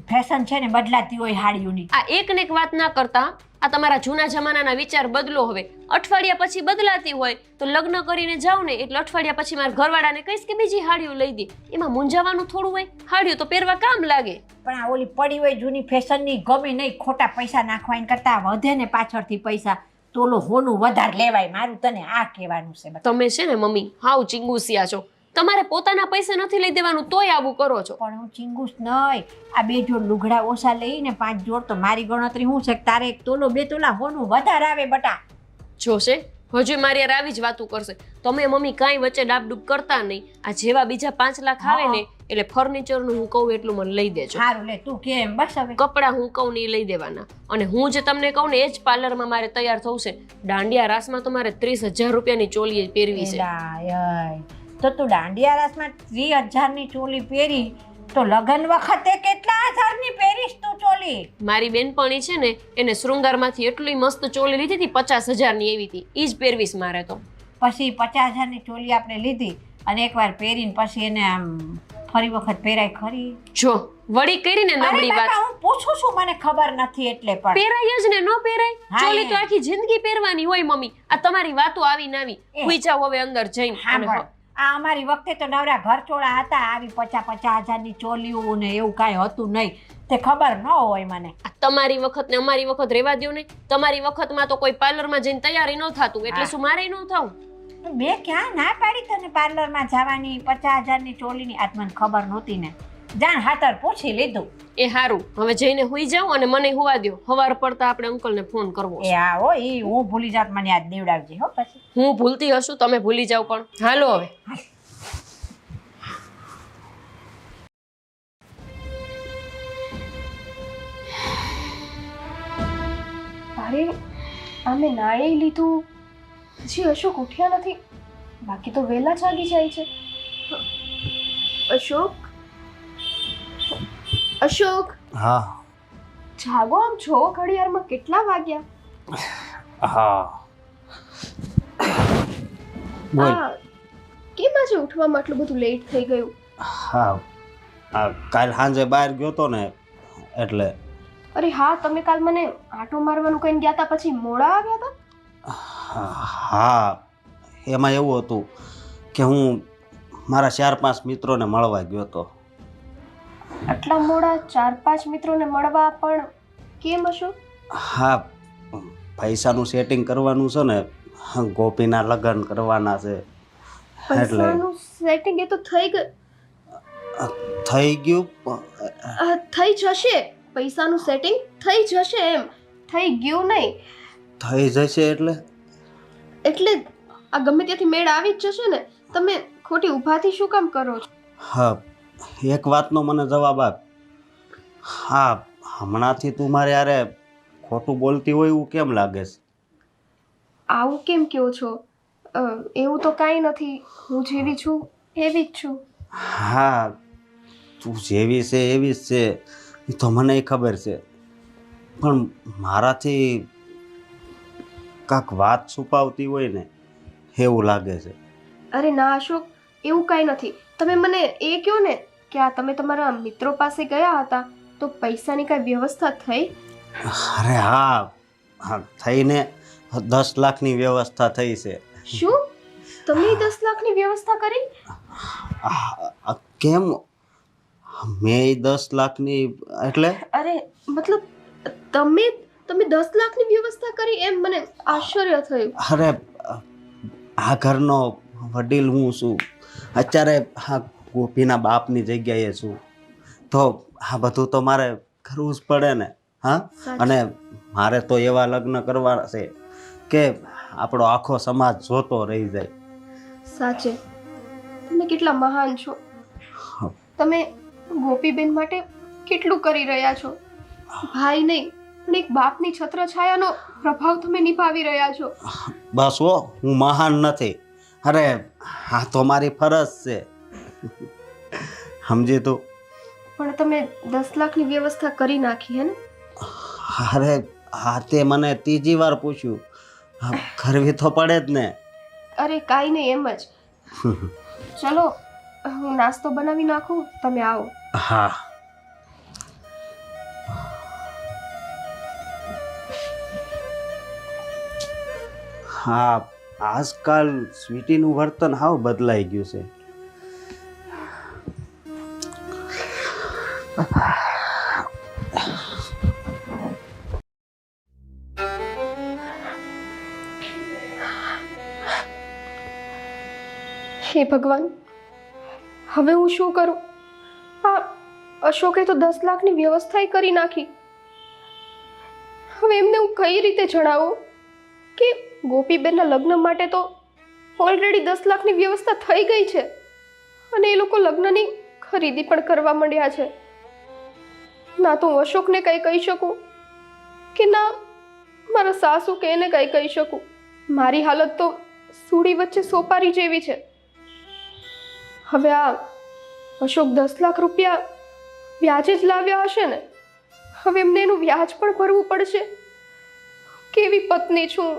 ફેશન છે ને બદલાતી હોય હાડીઓની. આ એક ને એક વાત ના કરતા આ તમારા જૂના જમાનાના વિચાર બદલો હવે. અઠવાડિયા પછી બદલાતી હોય તો લગ્ન કરીને જાઉં ને એટલે અઠવાડિયા પછી મારા ઘરવાળાને કહીશ કે બીજી હાડીઓ લઈ દે. એમાં મૂંઝાવાનું થોડું હોય, હાડીઓ તો પહેરવા કામ લાગે. પણ આ ઓલી પડી હોય જૂની ફેશનની ગમે નહીં, ખોટા પૈસા નાખવા એના કરતાં વધે ને પાછળથી પૈસા તો ઓલું હોનું વધારે લેવાય. મારું તને આ કહેવાનું છે. તમે છે ને મમ્મી હાવ ચીંગુસિયા છો. તમારે પોતાના પૈસા નથી લઈ દેવાનું તોય આવું કરો છો. પણ હું ચીંગુસ નહીં. આ 2 જોડ લુગડા ઓછા લઈને 5 જોડ તો મારી ગણતરી શું છે કે તારે 1 તોલો 2 તોલા હોનું વધારે આવે બટા. જોશે હજુ મારી યાર આવી જ વાતું કરશે. તમે મમ્મી કાંઈ વચ્ચે ડાબડૂબ કરતા નહીં. આ જેવા બીજા 5 લાખ આવે ને એટલે ફર્નિચરનું હું કહું એટલું મને લઈ દેજો. સારું લે તું કે એમ બસ. હવે કપડાં હું કહું ને એ લઈ દેવાના. અને હું જે તમને કહું ને એ જ પાર્લરમાં મારે તૈયાર થવું છે. દાંડિયા રાસમાં તો મારે 30,000 રૂપિયાની ચોલી પહેરવી છે. તો તું દાંડિયા રાસમાં 30,000ની ચોલી પહેરી તો લગન વખતે કેટલા હજારની પહેરીશ તું ચોલી? મારી બેનપણી છે ને એને શૃંગારમાંથી એટલી મસ્ત ચોલી લીધી હતી 50,000ની એવી હતી. એ જ પહેરવીશ મારે તો. પછી 50,000ની ચોલી આપણે લીધી અને એકવાર પહેરીને પછી એને આમ ફરી વખત પહેરાય ખરી? જો વળી કરીને નબળી વાત. હું પૂછું છું, મને ખબર નથી એટલે. પણ પહેરાય જ ને ન પહેરાય. ચોલી તો આખી જિંદગી પહેરવાની હોય મમ્મી. આ તમારી વાતો આવી ને આવી. હુઈ જાવ હવે અંદર જઈને. આ અમારી વખતે તો નવરા ઘરચોળા હતા. આવી 50,000ની ચોલીઓ ને એવું કાંઈ હતું નહીં. તે ખબર ન હોય મને. તમારી વખત ને અમારી વખત રેવા દો ને. તમારી વખતમાં તો કોઈ પાર્લરમાં જઈને તૈયારી ન થતું એટલે શું મારે ન થાવું? બે ક્યાં ના પાડી તને પાર્લરમાં જવાની 50,000ની ચોલીની? આજ મને ખબર નહોતી ને. જાણ હાતર પૂછી લીધું. એ હારું હવે જઈને હુઈ જાવ અને મને હુવા દો. સવાર પડતા આપણે અંકલને ફોન કરવો. એ આવો ઈ હું ભૂલી જાત મને યાદ દેવડાવજે હો. પછી હું ભૂલતી હશું તમે ભૂલી જાવ પણ. હાલો હવે. અરે અમે નાઈ લીધું, હજી અશોક ઉઠ્યા નથી. બાકી તો વહેલા જાગી જાય છે. અશોક, અશોક હા જાગો. આમ જો ઘડિયાળમાં કેટલા વાગ્યા? હા બોલ. કેમ આજે ઉઠવામાં આટલું બધું લેટ થઈ ગયું? હા કાલ સાંજે બહાર ગયો તો ને એટલે. અરે હા, તમે કાલ મને આંટો મારવાનું કહીને ગયા હતા પછી મોડા આવ્યા હતા. હા એમાં એવું હતું કે હું મારા 4-5 મિત્રોને મળવા ગયો હતો. આટલા મોડા 4-5 મિત્રોને મળવા પણ કેમ હશો? હા પૈસાનું સેટિંગ કરવાનું છે ને. ગોપીના લગ્ન કરવાના છે એટલે. પૈસાનું સેટિંગ એ તો થઈ ગયું. થઈ જશે. પૈસાનું સેટિંગ થઈ જશે. એમ થઈ ગયું નહીં. થઈ જશે એટલે આ ગમે ત્યાંથી મેળ આવી જ જશે ને. તમે ખોટી ઊભાથી શું કામ કરો છો? હા એક વાતનો મને જવાબ આપ. હા હમણાંથી તું મારે યારે ખોટું બોલતી હોય એવું કેમ લાગે છે? આવું કેમ કહો છો? એવું તો કાંઈ નથી. હું જેવી છું એવી જ છું. હા તું જેવી છે એવી જ છે એ તો મને ખબર છે. પણ મારાથી કાંક વાત છુપાવતી હોય ને એવું લાગે છે. અરે ના અશોક, એવું કાંઈ નથી. તમે મને એ કહો ને કે આ તમે તમારા મિત્રો પાસે ગયા હતા તો પૈસાની કાંઈ વ્યવસ્થા થઈ? અરે હા હા થઈને 10 લાખની વ્યવસ્થા થઈ છે. શું તમે 10 લાખની વ્યવસ્થા કરી? કેમ મેં 10 લાખની એટલે? અરે મતલબ તમે 10 લાખની વ્યવસ્થા કરી એમ મને આશ્ચર્ય થયું. અરે આ ઘરનો વડીલ હું છું. અત્યારે આ ગોપીના બાપની જગ્યાએ છું તો આ બધું તો મારે કરવું જ પડે ને. હા અને મારે તો એવા લગ્ન કરવા છે કે આપણો આખો સમાજ જોતો રહી જાય. સાચે તમે કેટલા મહાન છો. તમે ગોપીબેન માટે કેટલું કરી રહ્યા છો. ભાઈ નહીં પણ એક બાપની છત્રછાયાનો પ્રભાવ તમે નિભાવી રહ્યા છો. બસ હું મહાન નથી. અરે આ તો મારી ફરજ છે સમજી તું. પણ તમે 10 લાખની વ્યવસ્થા કરી નાખી હે ને? અરે હા તે મને 3જી વાર પૂછ્યું. કરવી તો પડે જ ને. અરે કાંઈ નહીં એમ જ. ચલો હું નાસ્તો બનાવી નાખું, તમે આવો. હા હા, આજકાલ સ્વીટીનું વર્તન હાવ બદલાઈ ગયું છે. હે ભગવાન, હવે હું શું કરું? આ અશોકે તો 10 લાખની વ્યવસ્થા કરી નાખી. હવે એમને હું કઈ રીતે જણાવું કે ગોપીબેનના લગ્ન માટે તો ઓલરેડી 10 લાખની વ્યવસ્થા થઈ ગઈ છે અને એ લોકો લગ્નની ખરીદી પણ કરવા માંડ્યા છે. ના તો હું અશોકને કંઈ કહી શકું કે ના મારા સાસુ કે એને કંઈ કહી શકું. મારી હાલત તો સૂડી વચ્ચે સોપારી જેવી છે. હવે આ અશોક 10 લાખ રૂપિયા વ્યાજે જ લાવ્યા હશે ને? હવે એમને એનું વ્યાજ પણ ભરવું પડશે. કેવી પત્ની છું,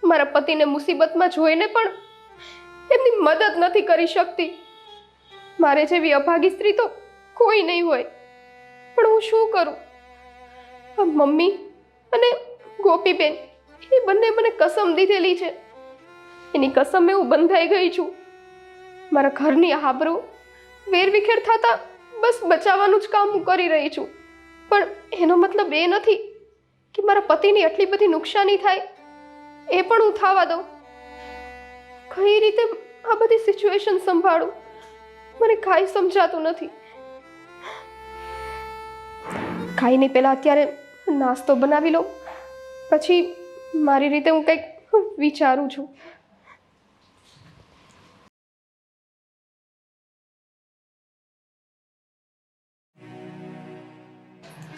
મારા પતિને મુસીબતમાં જોઈને પણ એમની મદદ નથી કરી શકતી. મારે જેવી અભાગી સ્ત્રી તો કોઈ નહીં હોય, પણ હું શું કરું? આ મમ્મી અને ગોપીબેન એ બંને મને કસમ દીધેલી છે, એની કસમે હું બંધાઈ ગઈ છું. મારા ઘરની આબરૂ વેરવિખેર થતા બસ બચાવવાનું જ કામ હું કરી રહી છું. પણ એનો મતલબ એ નથી કે મારા પતિની આટલી બધી નુકસાની થાય. એ પણ હું થવા દઉં. કઈ રીતે આ બધી સિચ્યુએશન સંભાળું મને કાંઈ સમજાતું નથી. કાંઈ નહીં, પહેલાં અત્યારે નાસ્તો બનાવી લઉં, પછી મારી રીતે હું કંઈક વિચારું છું.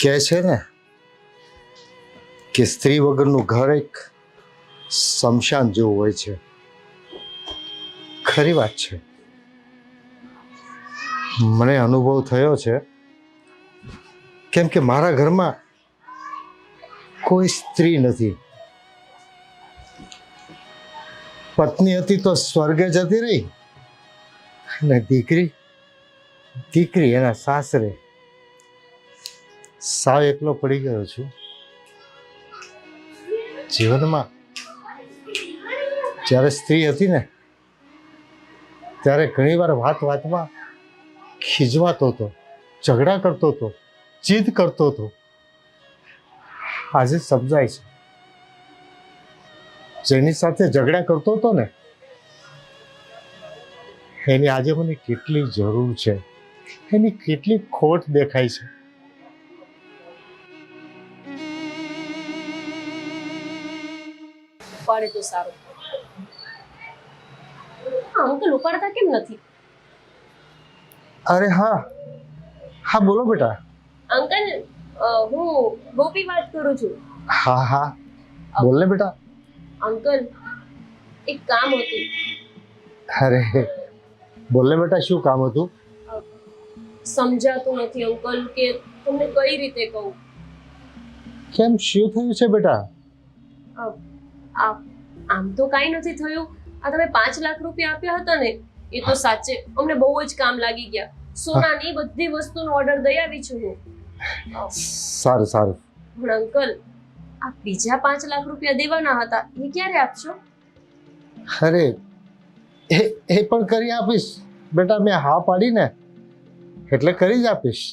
કહે છે ને કે સ્ત્રી વગરનું ઘર એક શમશાન જેવું હોય છે. ખરી વાત છે. મને અનુભવ થયો છે, કેમ કે મારા ઘરમાં કોઈ સ્ત્રી નથી. પત્ની હતી તો સ્વર્ગે જતી રહી, અને દીકરી એના સાસરે. સાવ એકલો પડી ગયો છું. જીવનમાં જ્યારે સ્ત્રી હતી ને ત્યારે ઘણીવાર વાતમાં ખીજવાતો હતો, ઝઘડા કરતો હતો, જીદ કરતો હતો. આજે સમજાય છે, જેની સાથે ઝઘડા કરતો હતો ને એની આજે મને કેટલી જરૂર છે, એની કેટલી ખોટ દેખાય છે. ઉપાડે તો સારું. અંકલ ઉપાડતા કેમ નથી? અરે હા હા, બોલો બેટા. અંકલ, હું ગોપી વાત કરું છું. હા હા, બોલ ને બેટા. અંકલ, એક કામ હતું. અરે બોલ ને બેટા, શું કામ હતું? સમજાતું નથી અંકલ કે તમને કઈ રીતે કહું. કેમ, શું થયું છે બેટા? આમ તો કાંઈ નથી થયું. આ તમે 5 લાખ રૂપિયા આપ્યા હતા ને, એ તો સાચે અમને બહુ જ કામ લાગી ગયા. સોનાની બધી વસ્તુનો ઓર્ડર દઈ આવી છું હું. સારું સારું. પણ અંકલ, આ બીજા 5 લાખ રૂપિયા દેવાના હતા, એ ક્યારે આપશો? અરે એ પણ કરી આપીશ બેટા. મેં હા પાડી ને એટલે કરી જ આપીશ.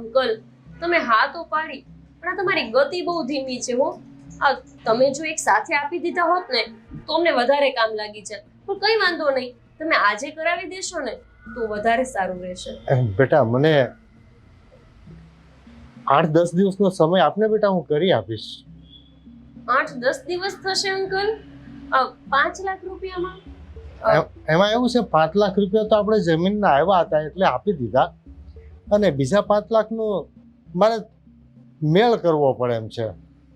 અંકલ, તમે હા તો પાડી, પણ આ તમારી ગતિ બહુ ધીમી છે હો. આ તમે જો એક સાથે આપી દીધા હોત ને તો અમને વધારે કામ લાગી જાય. પણ કઈ વાંધો નહીં, તમે આજે કરાવી દેશો ને તો વધારે સારું રહેશે. બેટા મને 8-10 દિવસનો સમય આપને બેટા, હું કરી આપીશ. 8-10 દિવસ થશે અંકલ? 5 લાખ રૂપિયામાં? એમાં એવું છે, 5 લાખ રૂપિયા તો આપણે જમીનના આવ્યા હતા એટલે આપી દીધા, અને બીજા 5 લાખનું મારે મેળ કરવો પડે એમ છે.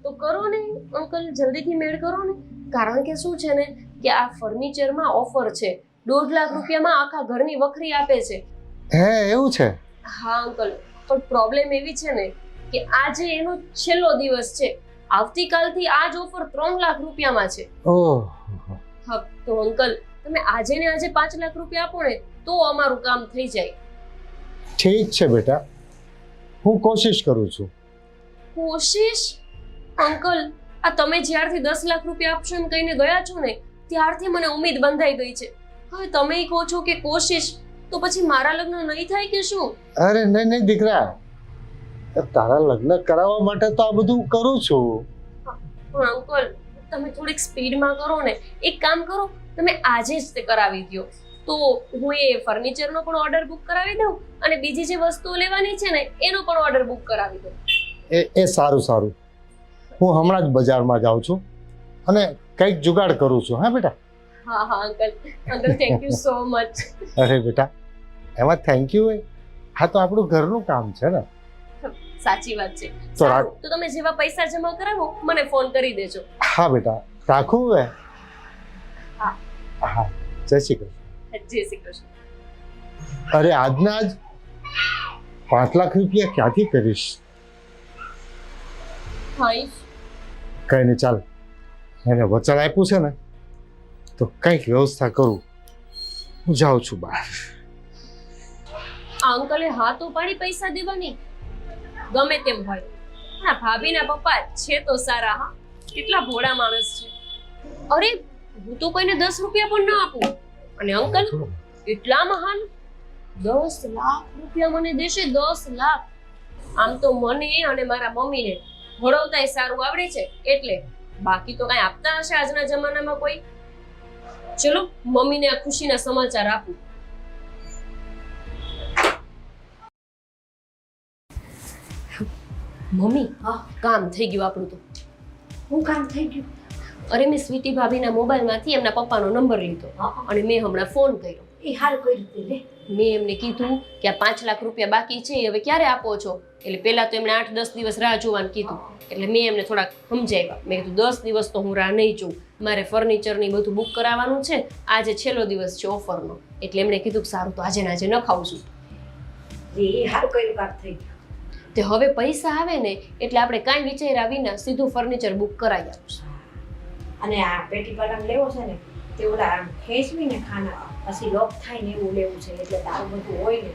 તો કરો ને અંકલ, જલ્દીથી મેળ કરો ને. કારણ કે શું છે ને કે આ ફર્નિચરમાં ઓફર છે. 1.5 લાખ રૂપિયામાં આખા ઘરની વખરી આપે છે. હે, એવું છે? હા અંકલ, પણ પ્રોબ્લેમ એવી છે ને કે આજે એનો છેલ્લો દિવસ છે. આવતીકાલથી આ જ ઓફર 3 લાખ રૂપિયામાં છે. ઓહ, હા તો અંકલ, તમે આજે ને આજે 5 લાખ રૂપિયા આપો ને તો અમારું કામ થઈ જાય. ઠીક છે બેટા, હું કોશિશ કરું છું. કોશિશ? અંકલ, આ તમે જ્યારથી 10 લાખ રૂપિયા આપશો એમ કહીને ગયા છો ને ત્યારથી મને ઉમ્મીદ બંધાઈ ગઈ છે. હવે તમે કહો છો કે કોશિશ, તો પછી મારા લગ્ન નહીં થાય કે શું? અરે નહીં નહીં દીકરા, તારા લગ્ન કરાવવા માટે તો આ બધું કરું છું. પણ અંકલ, તમે થોડીક સ્પીડમાં કરો ને. એક કામ કરો, તમે આજે જ તે કરાવી દો, તો હું એ ફર્નિચરનો પણ ઓર્ડર બુક કરાવી દઉં અને બીજી જે વસ્તુઓ લેવાની છે ને એનો પણ ઓર્ડર બુક કરાવી દઉં. એ સારું. હું હમણાં જ બજારમાં જાઉં છું અને કંઈક જુગાડ કરું છું. હા બેટા. હા uncle thank you so much. અરે બેટા, એમાં થેન્ક યુ હોય, હા તો આપણું ઘરનું કામ છે ને. સાચી વાત છે. તો સારું, તો તમે જેવા પૈસા જમા કરાવો મને ફોન કરી દેજો. હા બેટા, રાખું હવે. હા. હા, જય શ્રી કૃષ્ણ. જય શ્રી કૃષ્ણ. અરે આજના આજ 5 લાખ રૂપિયા ક્યાંથી કરીશ? હા, કઈ નહીં, ચાલ, એને વચન આપ્યું છે ને તો કંઈક વ્યવસ્થા કરું. હું જાઉં છું બહાર. આ અંકલે હા તો પાડી પૈસા દેવાની. ગમે તેમ હોય, હા ભાભીના પપ્પા છે તો સારા. હા, કેટલા ભોળા માણસ છે. અરે હું તો કોઈને 10 રૂપિયા પણ ના આપું, અને અંકલ એટલા મહાન 10 લાખ રૂપિયા મને દેશે. 10 લાખ. આમ તો મને અને મારા મમ્મીને ભોળવતાય સારું આવડે છે એટલે, બાકી તો કઈ આપતા હશે આજના જમાનામાં કોઈ? ચલો મમ્મીને આ ખુશીના સમાચાર આપું. મમ્મી, કામ થઈ ગયું આપણું તો. શું કામ થઈ ગયું? અરે મેં સ્વીટી ભાભીના મોબાઈલમાંથી એમના પપ્પાનો નંબર લીધો અને મેં હમણાં ફોન કર્યો. એ હાલ કર્યું તે લે. મેં એમને કીધું કે આ 5 લાખ રૂપિયા બાકી છે એ હવે ક્યારે આપો છો? એટલે પહેલા તો એમણે 8-10 દિવસ રાહ જોવાનું કીધું. એટલે મેં એમને થોડાક સમજાવ્યા. મેં કીધું 10 દિવસ તો હું રાહ નહીં જોઉં, મારે ફર્નિચરની બધું બુક કરાવવાનું છે, આજે છેલ્લો દિવસ છે ઓફરનો. એટલે એમણે કીધું કે સારું તો આજે ને આજે ન ખાવું છું. એ હાલ કર્યું કામ થઈ ગયું. તે હવે પૈસા આવે ને એટલે આપણે કાંઈ વિચાર્યા વિના સીધું ફર્નિચર બુક કરાવી આપશું. અને આ પેટી પલંગ લેવો છે ને તે ઓલા આમ ખેંચવી ને ખાના પછી લોક થાય ને એવું લેવું છે. એટલે તારું બધું હોય ને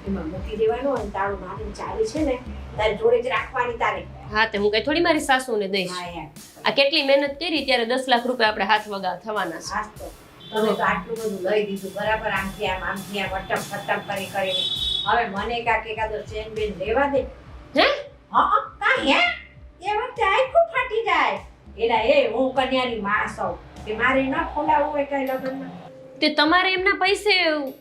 એમાં મૂકી દેવાનું અને તારું નાની ચાવી છે ને તારી જોડે જ રાખવાની તારે. હા, તે હું કઈ થોડી મારી સાસુને દઈશ. હા યાર, આ કેટલી મહેનત કરી ત્યારે 10 લાખ રૂપિયા આપણે હાથ વગા થવાના છે. હાસ તો તમે તો આટલું બધું લઈ દીધું બરાબર, આમથી આમ વટમ ફટમ કરીને. હવે મને એકાદો ચેન બેન લેવા દે. હે? હા કાંઈ હે? એ વખતે આખું ફાટી જાય. એલા એ હું કન્યાની માં સૌ કે મારે ન ખોલાવવું હોય કઈ લગ્નમાં. તે તમારે એમના પૈસે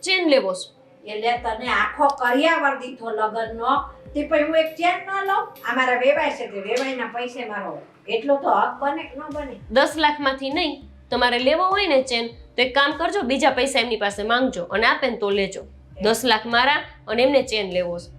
ચેન લેવો છે? એટલે તને આખો કરિયાવર દીધો લગ્નનો, તે પછી હું એક ચેન ન લઉં? આ મારા વેવાય છે, તે વેવાયના પૈસે મારો એટલો તો હક બને કે ન બને? 10 લાખમાંથી નહીં, તમારે લેવો હોય ને ચેન તો એક કામ કરજો, બીજા પૈસા એમની પાસે માંગજો અને આપે ને તો લેજો. 10 લાખ મારા અને એમને ચેન લેવો છે.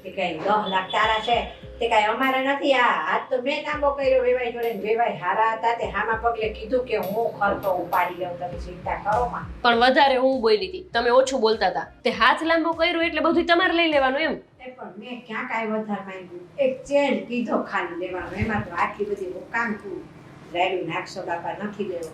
તે કઈ 10 લાખ તારા છે, તે કઈ અમારા નથી. આજ તો મેં તાંબો કર્યો વેવાય જોડે, વેવાય હારા હતા, તે હામા પગલે કીધું કે હું ખર્ચો ઉપાડી લઉં, તમે ચિંતા કરો માં. પણ વધારે હું બોલી હતી, તમે ઓછું બોલતા હતા. તે હાથ લાંબો કર્યો એટલે બધું તમારે લઈ લેવાનું એમ? પણ મેં ક્યાં કાંઈ વધારે માંગ્યું? એક ચેન કીધો ખાલી લેવાનો, એમાં તો આટલી બધી હું કામ તું રાયડું નાખશો બાપા, નથી લેવો.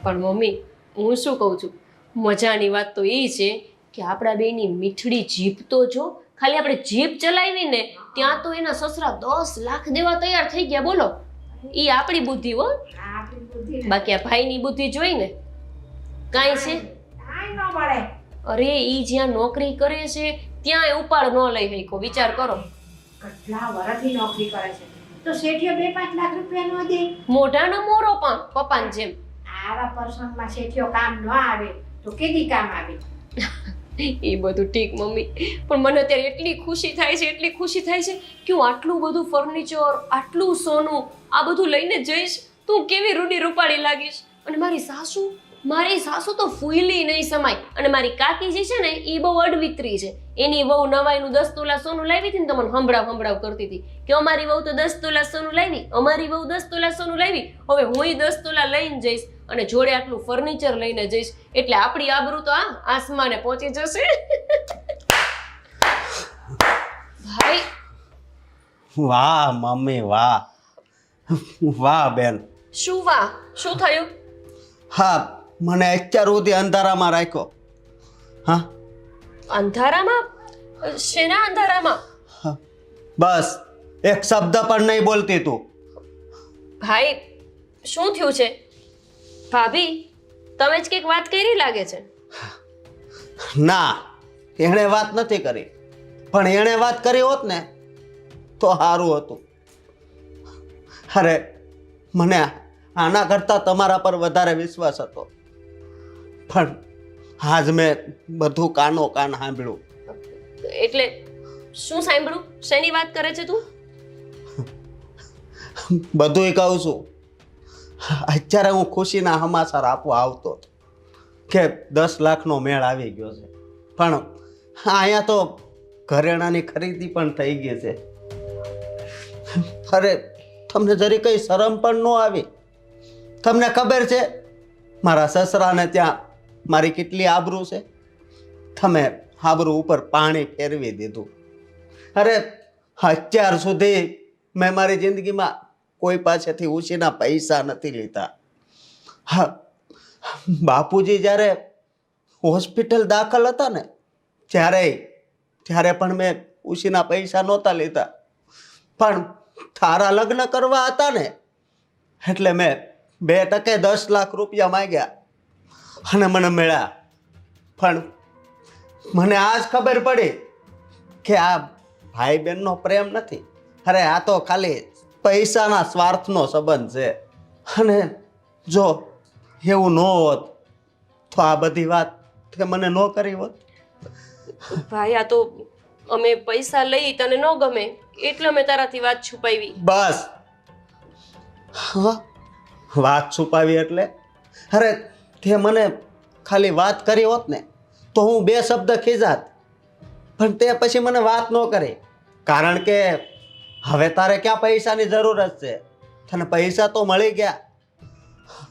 પણ મમ્મી, હું શું કહું છું, મજાની વાત તો એ છે કે આપણા બેની મીઠડી જીભ તો જો. ખાલી આપણે જીભ ચલાવી ને ત્યાં તો એના સસરા 10 લાખ દેવા તૈયાર થઈ ગયા. બોલો, ઈ આપણી બુદ્ધિ હો. આ આપણી બુદ્ધિ ને બાકી આ ભાઈની બુદ્ધિ જોઈ ને કાંઈ છે? કાંઈ ન મળે. અરે ઈ જ્યાં નોકરી કરે છે ત્યાં ઉપાડ ન લઈ શકો. વિચાર કરો, કેટલા વર્ષથી નોકરી કરે છે તો શેઠિયો 2-5 લાખ રૂપિયા ન દે? મોઢાનો મોરો પણ પપ્પાની જેમ. આવા પ્રસંગમાં શેઠિયો કામ ન આવે તો કેદી કામ આવે? એ બધું ઠીક મમ્મી, પણ મને અત્યારે એટલી ખુશી થાય છે કે હું આટલું બધું ફર્નિચર, આટલું સોનું, આ બધું લઈને જઈશ તો હું કેવી રૂડી રૂપાળી લાગીશ. અને મારી સાસુ તો ફૂલી નહીં સમાય. અને મારી કાકી જે છે ને એ બહુ અડવિતરી છે. એની વહુ નવાઈનું 10 તોલા સોનું લાવી હતી ને તો મને હંભળાવ કરતી હતી કે અમારી વહુ તો 10 તોલા સોનું લાવી, અમારી વહુ 10 તોલા સોનું લાવી. હવે હુંય 10 તોલા લઈને જઈશ અને જોડે આટલું ફર્નિચર લઈને જઈશ એટલે આપણી આબરૂ તો આસમાને પહોંચી જશે. ભાઈ, વાહ મમ્મી, વાહ બેન. શું વાહ? શું થયું? હા, મને અત્યાર સુધી અંધારામાં રાખ્યો. હા, અંધારામાં? શેના અંધારામાં? બસ એક શબ્દ પણ નહીં બોલતી તું. ભાઈ શું થયું છે? ભાભી તમે જ કંઈક વાત કરી લાગે છે. ના, એણે વાત નથી કરી, પણ એણે વાત કરી હોત ને તો સારું હતું. અરે મને આના કરતાં તમારા પર વધારે વિશ્વાસ હતો, પણ આજ મેં બધું કાનો કાન સાંભળ્યું. એટલે શું સાંભળું? શેની વાત કરે છે તું? બધુંય કહું છું. અત્યારે હું ખુશીના સમાચાર આપવા આવતો હતો કે 10 લાખનો મેળ આવી ગયો છે, પણ અહીંયા તો ઘરેણાની ખરીદી પણ થઈ ગઈ છે. અરે તમને જરી કઈ શરમ પણ ન આવી? તમને ખબર છે મારા સસરાને ત્યાં મારી કેટલી આબરૂ છે? તમે આબરૂ ઉપર પાણી ફેરવી દીધું. અરે અત્યાર સુધી મેં મારી જિંદગીમાં કોઈ પાસેથી ઉછીના પૈસા નથી લીધા. હા, બાપુજી જ્યારે હોસ્પિટલ દાખલ હતા ને ત્યારે પણ મેં ઉછીના પૈસા નહોતા લીધા, પણ તારા લગ્ન કરવા હતા ને એટલે મેં 2% 10 લાખ રૂપિયા માંગ્યા અને મને મળ્યા. પણ મને આજ ખબર પડી કે આ ભાઈ બહેનનો પ્રેમ નથી. અરે આ તો ખાલી પૈસાના સ્વાર્થનો સંબંધ છે. અને જો એવું ન હોત તો આ બધી વાત તે મને ન કરી હોત. ભાઈ આ તો અમે પૈસા લઈ તને ન ગમે એટલે અમે તારાથી વાત છુપાવી. બસ હા, વાત છુપાવી એટલે? અરે તે મને ખાલી વાત કરી હોત ને તો હું 2 શબ્દ ખીજાત, પણ તે પછી મને વાત ન કરી. કારણ કે હવે તારે ક્યાં પૈસાની જરૂરત છે? તને પૈસા તો મળી ગયા.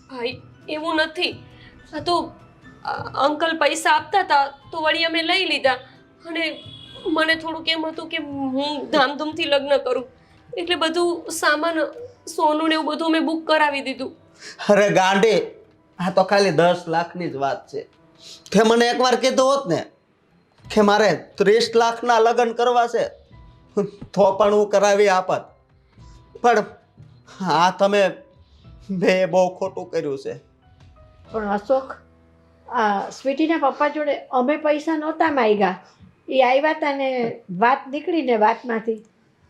ભાઈ એવું નથી. આ તો અંકલ પૈસા આપતા હતા તો વળી અમે લઈ લીધા, અને મને થોડુંક એમ હતું કે હું ધામધૂમથી લગ્ન કરું એટલે બધું સામાન સોનું ને એવું બધું મેં બુક કરાવી દીધું. અરે ગાંડી, આ તો ખાલી 10 લાખની જ વાત છે. તે મને એકવાર કીધું હોત ને કે મારે 30 લાખના લગ્ન કરવા છે તો પણ હું કરાવી આપત. પણ આ તમે બે બહુ ખોટું કર્યું છે. પણ અશોક, આ સ્વીટીના પપ્પા જોડે અમે પૈસા નહોતા માંગ્યા. એ આવ્યા હતા ને વાત નીકળીને વાતમાંથી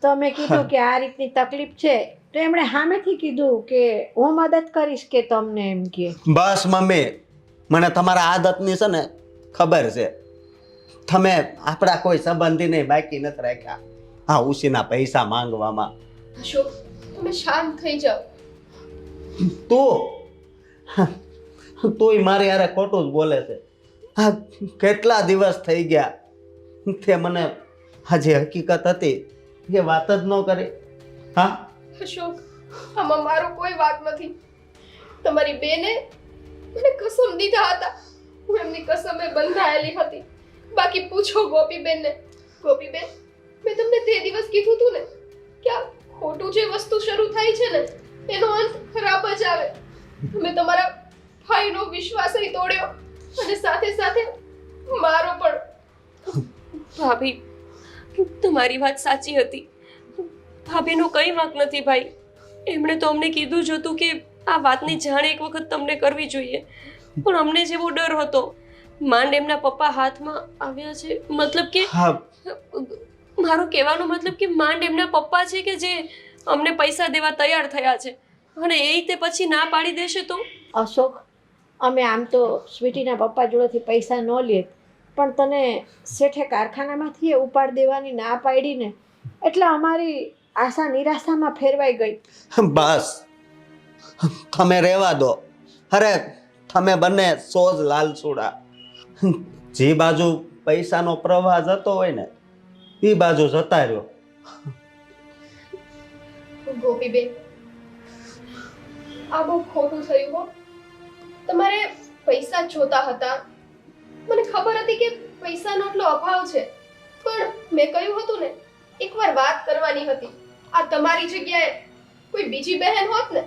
તો અમે કીધું કે આ રીતની તકલીફ છે તો એમણે સામેથી કીધું કે હું મદદ કરીશ કે તમને એમ કે. બસ મમ્મી, મને તમારા આદતની છે ને ખબર છે. તમે આપણા કોઈ સંબંધીને બાકી નથી રાખ્યા આ ઉશીના પૈસા માંગવામાં. અશોક, તમે શાંત થઈ જાઓ. તું મારી યારે ખોટું જ બોલે છે. આ કેટલા દિવસ થઈ ગયા તે મને આજે હકીકત હતી એ વાત જ ન કરી. હા અશોક, આમાં મારો કોઈ વાક નથી. તમારી બેને મને કસમ દીધા હતા, હું એમની કસમે બંધાયેલી હતી. બાકી પૂછો ગોપીબેનને. ગોપીબેન, મેં તમને તે દિવસ કીધું હતું ને કે આ ખોટું જે વસ્તુ શરૂ થાય છે ને એનો અંત ખરાબ જ આવે. તમે તમારા ભાઈનો વિશ્વાસ તોડ્યો અને સાથે સાથે મારો પણ. ભાભી તમારી વાત સાચી હતી. ભાભીનો કંઈ વાંક નથી ભાઈ. એમણે તો અમને કીધું જ હતું કે આ વાતની જાણ એક વખત તમને કરવી જોઈએ, પણ અમને જેવો ડર હતો. માંડ એમના પપ્પા હાથમાં આવ્યા છે, મતલબ કે મારો કહેવાનો મતલબ કે માંડ એમના પપ્પા છે કે જે અમને પૈસા દેવા તૈયાર થયા છે, અને એ તે પછી ના પાડી દેશે તો? અશોક, અમે આમ તો સ્વીટીના પપ્પા જોડેથી પૈસા ન લે, પણ તને શેઠે કારખાનામાંથી ઉપાડ દેવાની ના પાડીને એટલે અમારી આશા નિરાશામાં ફેરવાઈ ગઈ. બસ તમે રહેવા દો. અરે તમે બંને સોજ લાલસુડા. જે બાજુ પૈસાનો પ્રવાહ જતો હોય ને એ બાજુ જતા રહ્યો. ગોપીબેન, આ બહુ ખોટું થયું હો. તમારે પૈસા જોતા હતા, મને ખબર હતી કે પૈસાનો એટલો અભાવ છે, પણ મેં કહ્યું હતું ને એકવાર વાત કરવાની હતી. આ તમારી જગ્યાએ કોઈ બીજી બહેન હોત ને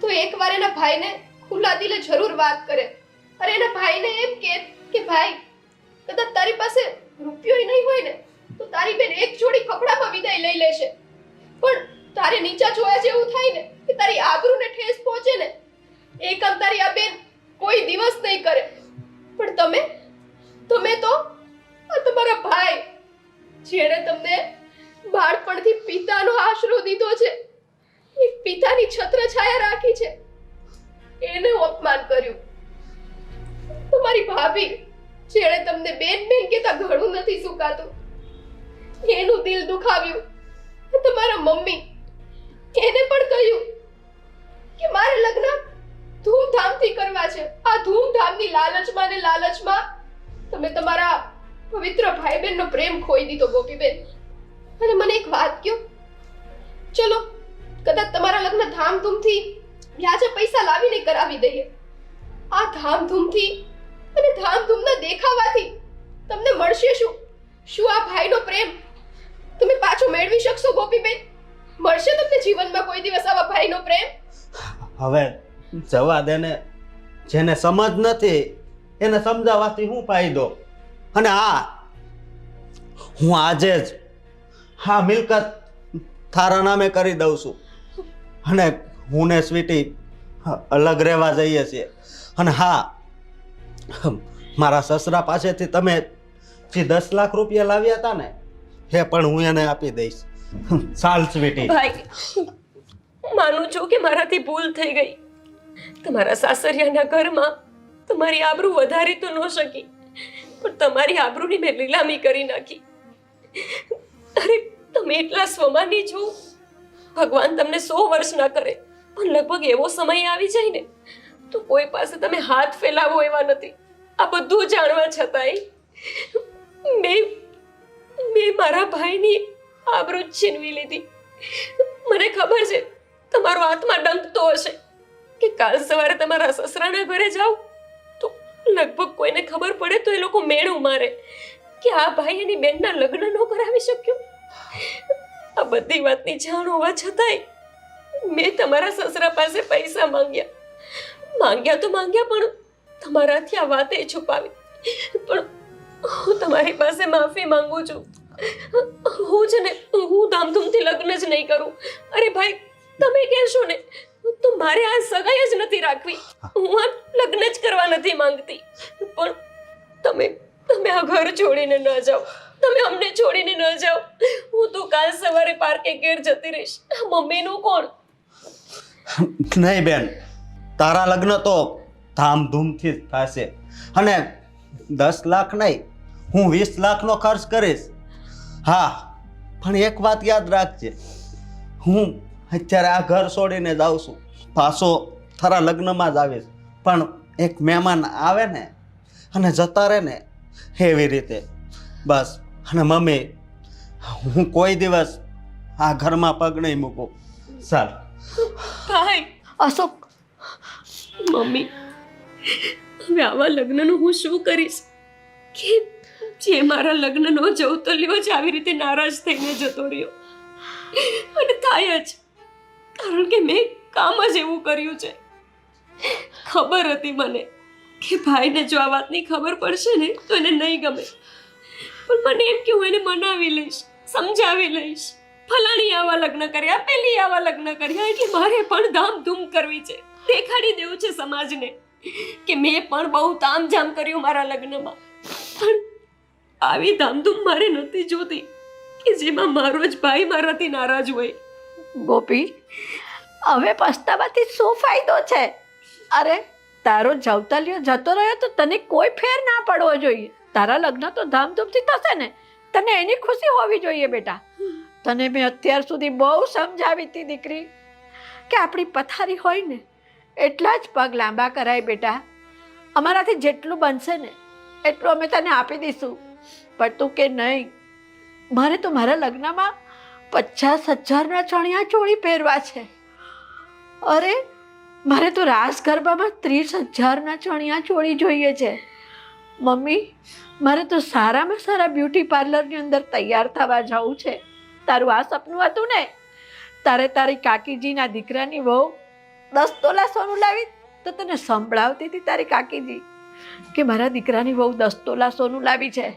તો એકવાર એના ભાઈને ખુલ્લા દિલે જરૂર વાત કરે. અરે એના ભાઈને એમ કે ભાઈ, કદાચ તારી પાસે રૂપિયો નહીં હોય ને તો તારી બેન એક જોડી કપડામાં વિદાય લઈ લેશે, પણ તારે નીચા જોયા જેવું થાય ને કે તારી આબરૂને ઠેસ પહોંચે ને એ કામ તારી આ બેન કોઈ દિવસ નહીં કરે. પણ તમે તો આ તમારા ભાઈ જેણે તમને બાળપણથી પિતાનો આશરો દીધો છે, એક પિતાની છત્રછાયા રાખી છે, એને અપમાન કર્યું. તમારી ભાભી જેણે તમને બેન બેન કહેતા ઘણું નથી સુકાતું, એનું દિલ દુખાવ્યું. તમારા મમ્મી એને પણ કહ્યું કે મારે લગ્ન ધૂમધામથી કરવા છે. આ ધૂમધામની લાલચમાં તમે તમારા પવિત્ર ભાઈ બહેનનો પ્રેમ ખોઈ દીધો ગોપીબેન. અને મને એક વાત કહો, ચલો કદાચ તમારા લગ્ન ધામધૂમથી વ્યાજે પૈસા લાવીને કરાવી દઈએ. આ ધામધૂમથી અને ધામધૂમના દેખાવાથી તમને મળશે શું? શું આ ભાઈનો પ્રેમ તમે પાછો મેળવી શકશો ગોપીબેન? મળશે તમને જીવનમાં કોઈ દિવસ આવા ભાઈનો પ્રેમ? હવે જવા દે ને, જેને સમજ નથી એને સમજાવવાથી શું ફાયદો? અને હું આજે જ મિલકત તારા નામે કરી દઉં છું અને હું ને સ્વીટી અલગ રહેવા જઈએ છીએ. અને મારા સસરા પાસેથી તમે જે 10 લાખ રૂપિયા લાવ્યા હતા ને એ પણ હું એને આપી દઈશ. ચાલ સ્વીટી. ભાઈ, માનું છું કે મારાથી ભૂલ થઈ ગઈ. તમારા સાસરિયાના ઘરમાં તમારી આબરૂ વધારી તો ન શકી, પણ તમારી આબરૂની મેં લીલામી કરી નાખી. અરે તમે એટલા સ્વમાની છો, ભગવાન તમને 100 વર્ષ ના કરે, પણ લગભગ એવો સમય આવી જાય ને તો કોઈ પાસે તમે હાથ ફેલાવો એવા નથી. આ બધું જાણવા છતાંય મેં મારા ભાઈની આબરૂ છીનવી લીધી. મને ખબર છે તમારો આત્મા ડંકતો હશે કે કાલ સવારે તમારા સસરાના ઘરે જાઓ તો લગભગ કોઈને ખબર પડે તો એ લોકો મેણું મારે કે આ ભાઈ એની બેનના લગ્ન ન કરાવી શક્યો. આ બધી વાતની જાણ હોવા છતાંય મેં તમારા સસરા પાસે પૈસા માંગ્યા તો માંગ્યા, પણ તમારાથી આ વાતે છુપાવી. પણ હું તમારી પાસે માફી માંગુ છું. હું ધામધૂમથી લગ્ન જ નહીં કરું. અરે ભાઈ, તમે કહેશો ને તો મારે આ સગાઈ જ નથી રાખવી, હું આ લગ્ન જ કરવા નથી માંગતી. પણ તમે આ ઘર છોડીને ન જાઓ, તમે અમને છોડીને ન જાઓ. હું તો કાલ સવારે પાર્કે ઘેર જતી રહીશ. મમ્મીનું કોણ? નહીં બેન, તારા લગ્ન તો ધામધૂમથી જ થશે. અને 10 લાખ નહીં, હું 20 લાખનો ખર્ચ કરીશ. પણ એક વાત યાદ રાખજે, હું અત્યારે આ ઘર છોડીને જાઉં છું, પાછો તારા લગ્નમાં જ આવીશ. પણ એક મહેમાન આવે ને અને જતા રહે ને એવી રીતે બસ. અને મમ્મી, હું કોઈ દિવસ આ ઘરમાં પગ નહીં મૂકું. ચાલ ભાઈ. અશોક, મમ્મી, હવે આવા લગ્નનું હું શું કરીશ કે જે મારા લગ્નનો જવતલ્યો જ આવી રીતે નારાજ થઈને જતો રહ્યો? અને થાય જ કારણ કે મેં કામ જ એવું કર્યું છે. ખબર હતી મને કે ભાઈને જો આ વાતની ખબર પડશે ને તો એને નહીં ગમે, પણ મને એમ કે હું એને મનાવી લઈશ, સમજાવી લઈશ. ફલાણી આવા લગ્ન કર્યા, પેલી આવા લગ્ન કર્યા, એટલે મારે પણ ધામધૂમ કરવી છે, દેખાડી દેવું છે સમાજને કે મેં પણ બહુ તામઝામ કર્યું મારા લગ્નમાં. પણ આવી ધામધૂમ મારે નથી જોતી કે જેમાં મારો જ ભાઈ મારાથી નારાજ હોય. ગોપી, હવે પસ્તાવાથી શું ફાયદો છે? અરે, તારો જવતલિયો જતો રહ્યો તો તને કોઈ ફેર ના પડવો જોઈએ. તારા લગ્ન તો ધામધૂમથી થશે ને, તને એની ખુશી હોવી જોઈએ બેટા. તને મેં અત્યાર સુધી બહુ સમજાવી હતી દીકરી કે આપણી પથારી હોય ને એટલા જ પગ લાંબા કરાય બેટા. અમારાથી જેટલું બનશે ને એટલું અમે તને આપી દઈશું. પણ તું કે નહીં, મારે તો મારા લગ્નમાં 50,000ના ચણિયા ચોળી પહેરવા છે. અરે, મારે તો રાસ ગરબામાં 30,000ના ચણિયા ચોળી જોઈએ છે. મમ્મી, મારે તો સારામાં સારા બ્યુટી પાર્લરની અંદર તૈયાર થવા જવું છે. તારું આ સપનું હતું ને? તારે તારી કાકીજીના દીકરાની વહુ 10 તોલા સોનું લાવી તો તને સંભળાવતી હતી તારી કાકીજી કે મારા દીકરાની વહુ 10 તોલા સોનું લાવી છે.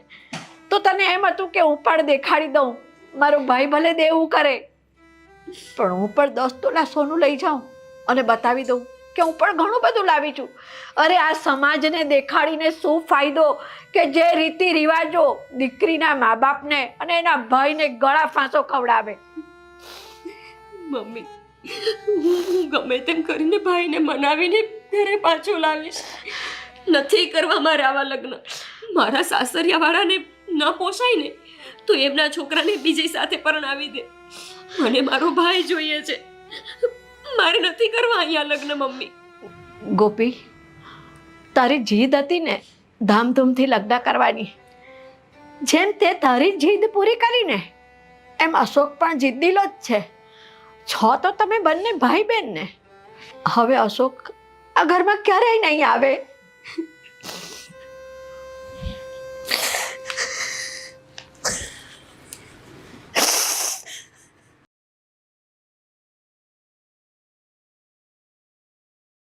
તો તને એમ હતું કે હું પણ દેખાડી દઉં, મારો ભાઈ ભલે દેવું કરે. પણ હું પણ 10 તોલા સોનું લઈ જાઉં અને બતાવી દઉં કે હું પણ ઘણું બધું લાવી છું. અરે આ સમાજને દેખાડીને શું ફાયદો કે જે રીતિ રિવાજો દીકરીના મા બાપને અને એના ભાઈને ગળા ફાંસો ખવડાવે. મમ્મી, હું ગમે તેમ કરીને ભાઈને મનાવીને ઘરે પાછો લાવીશ. નથી કરવા મારે આવા લગ્ન. મારા સાસરિયાવાળાને ન પોસાય ને તો એમના છોકરાને બીજી સાથે પરણાવી દે. મને મારો ભાઈ જોઈએ છે. મારે નથી કરવા અહીંયા લગ્ન. મમ્મી, ગોપી, તારી જીદ હતી ને ધામધૂમથી લગ્ન કરવાની, જેમ તે તારી જીદ પૂરી કરીને એમ અશોક પણ જીદ્દીલો જ છે. છો તો તમે બંને ભાઈ બહેન ને. હવે અશોક આ ઘરમાં ક્યારેય નહીં આવે.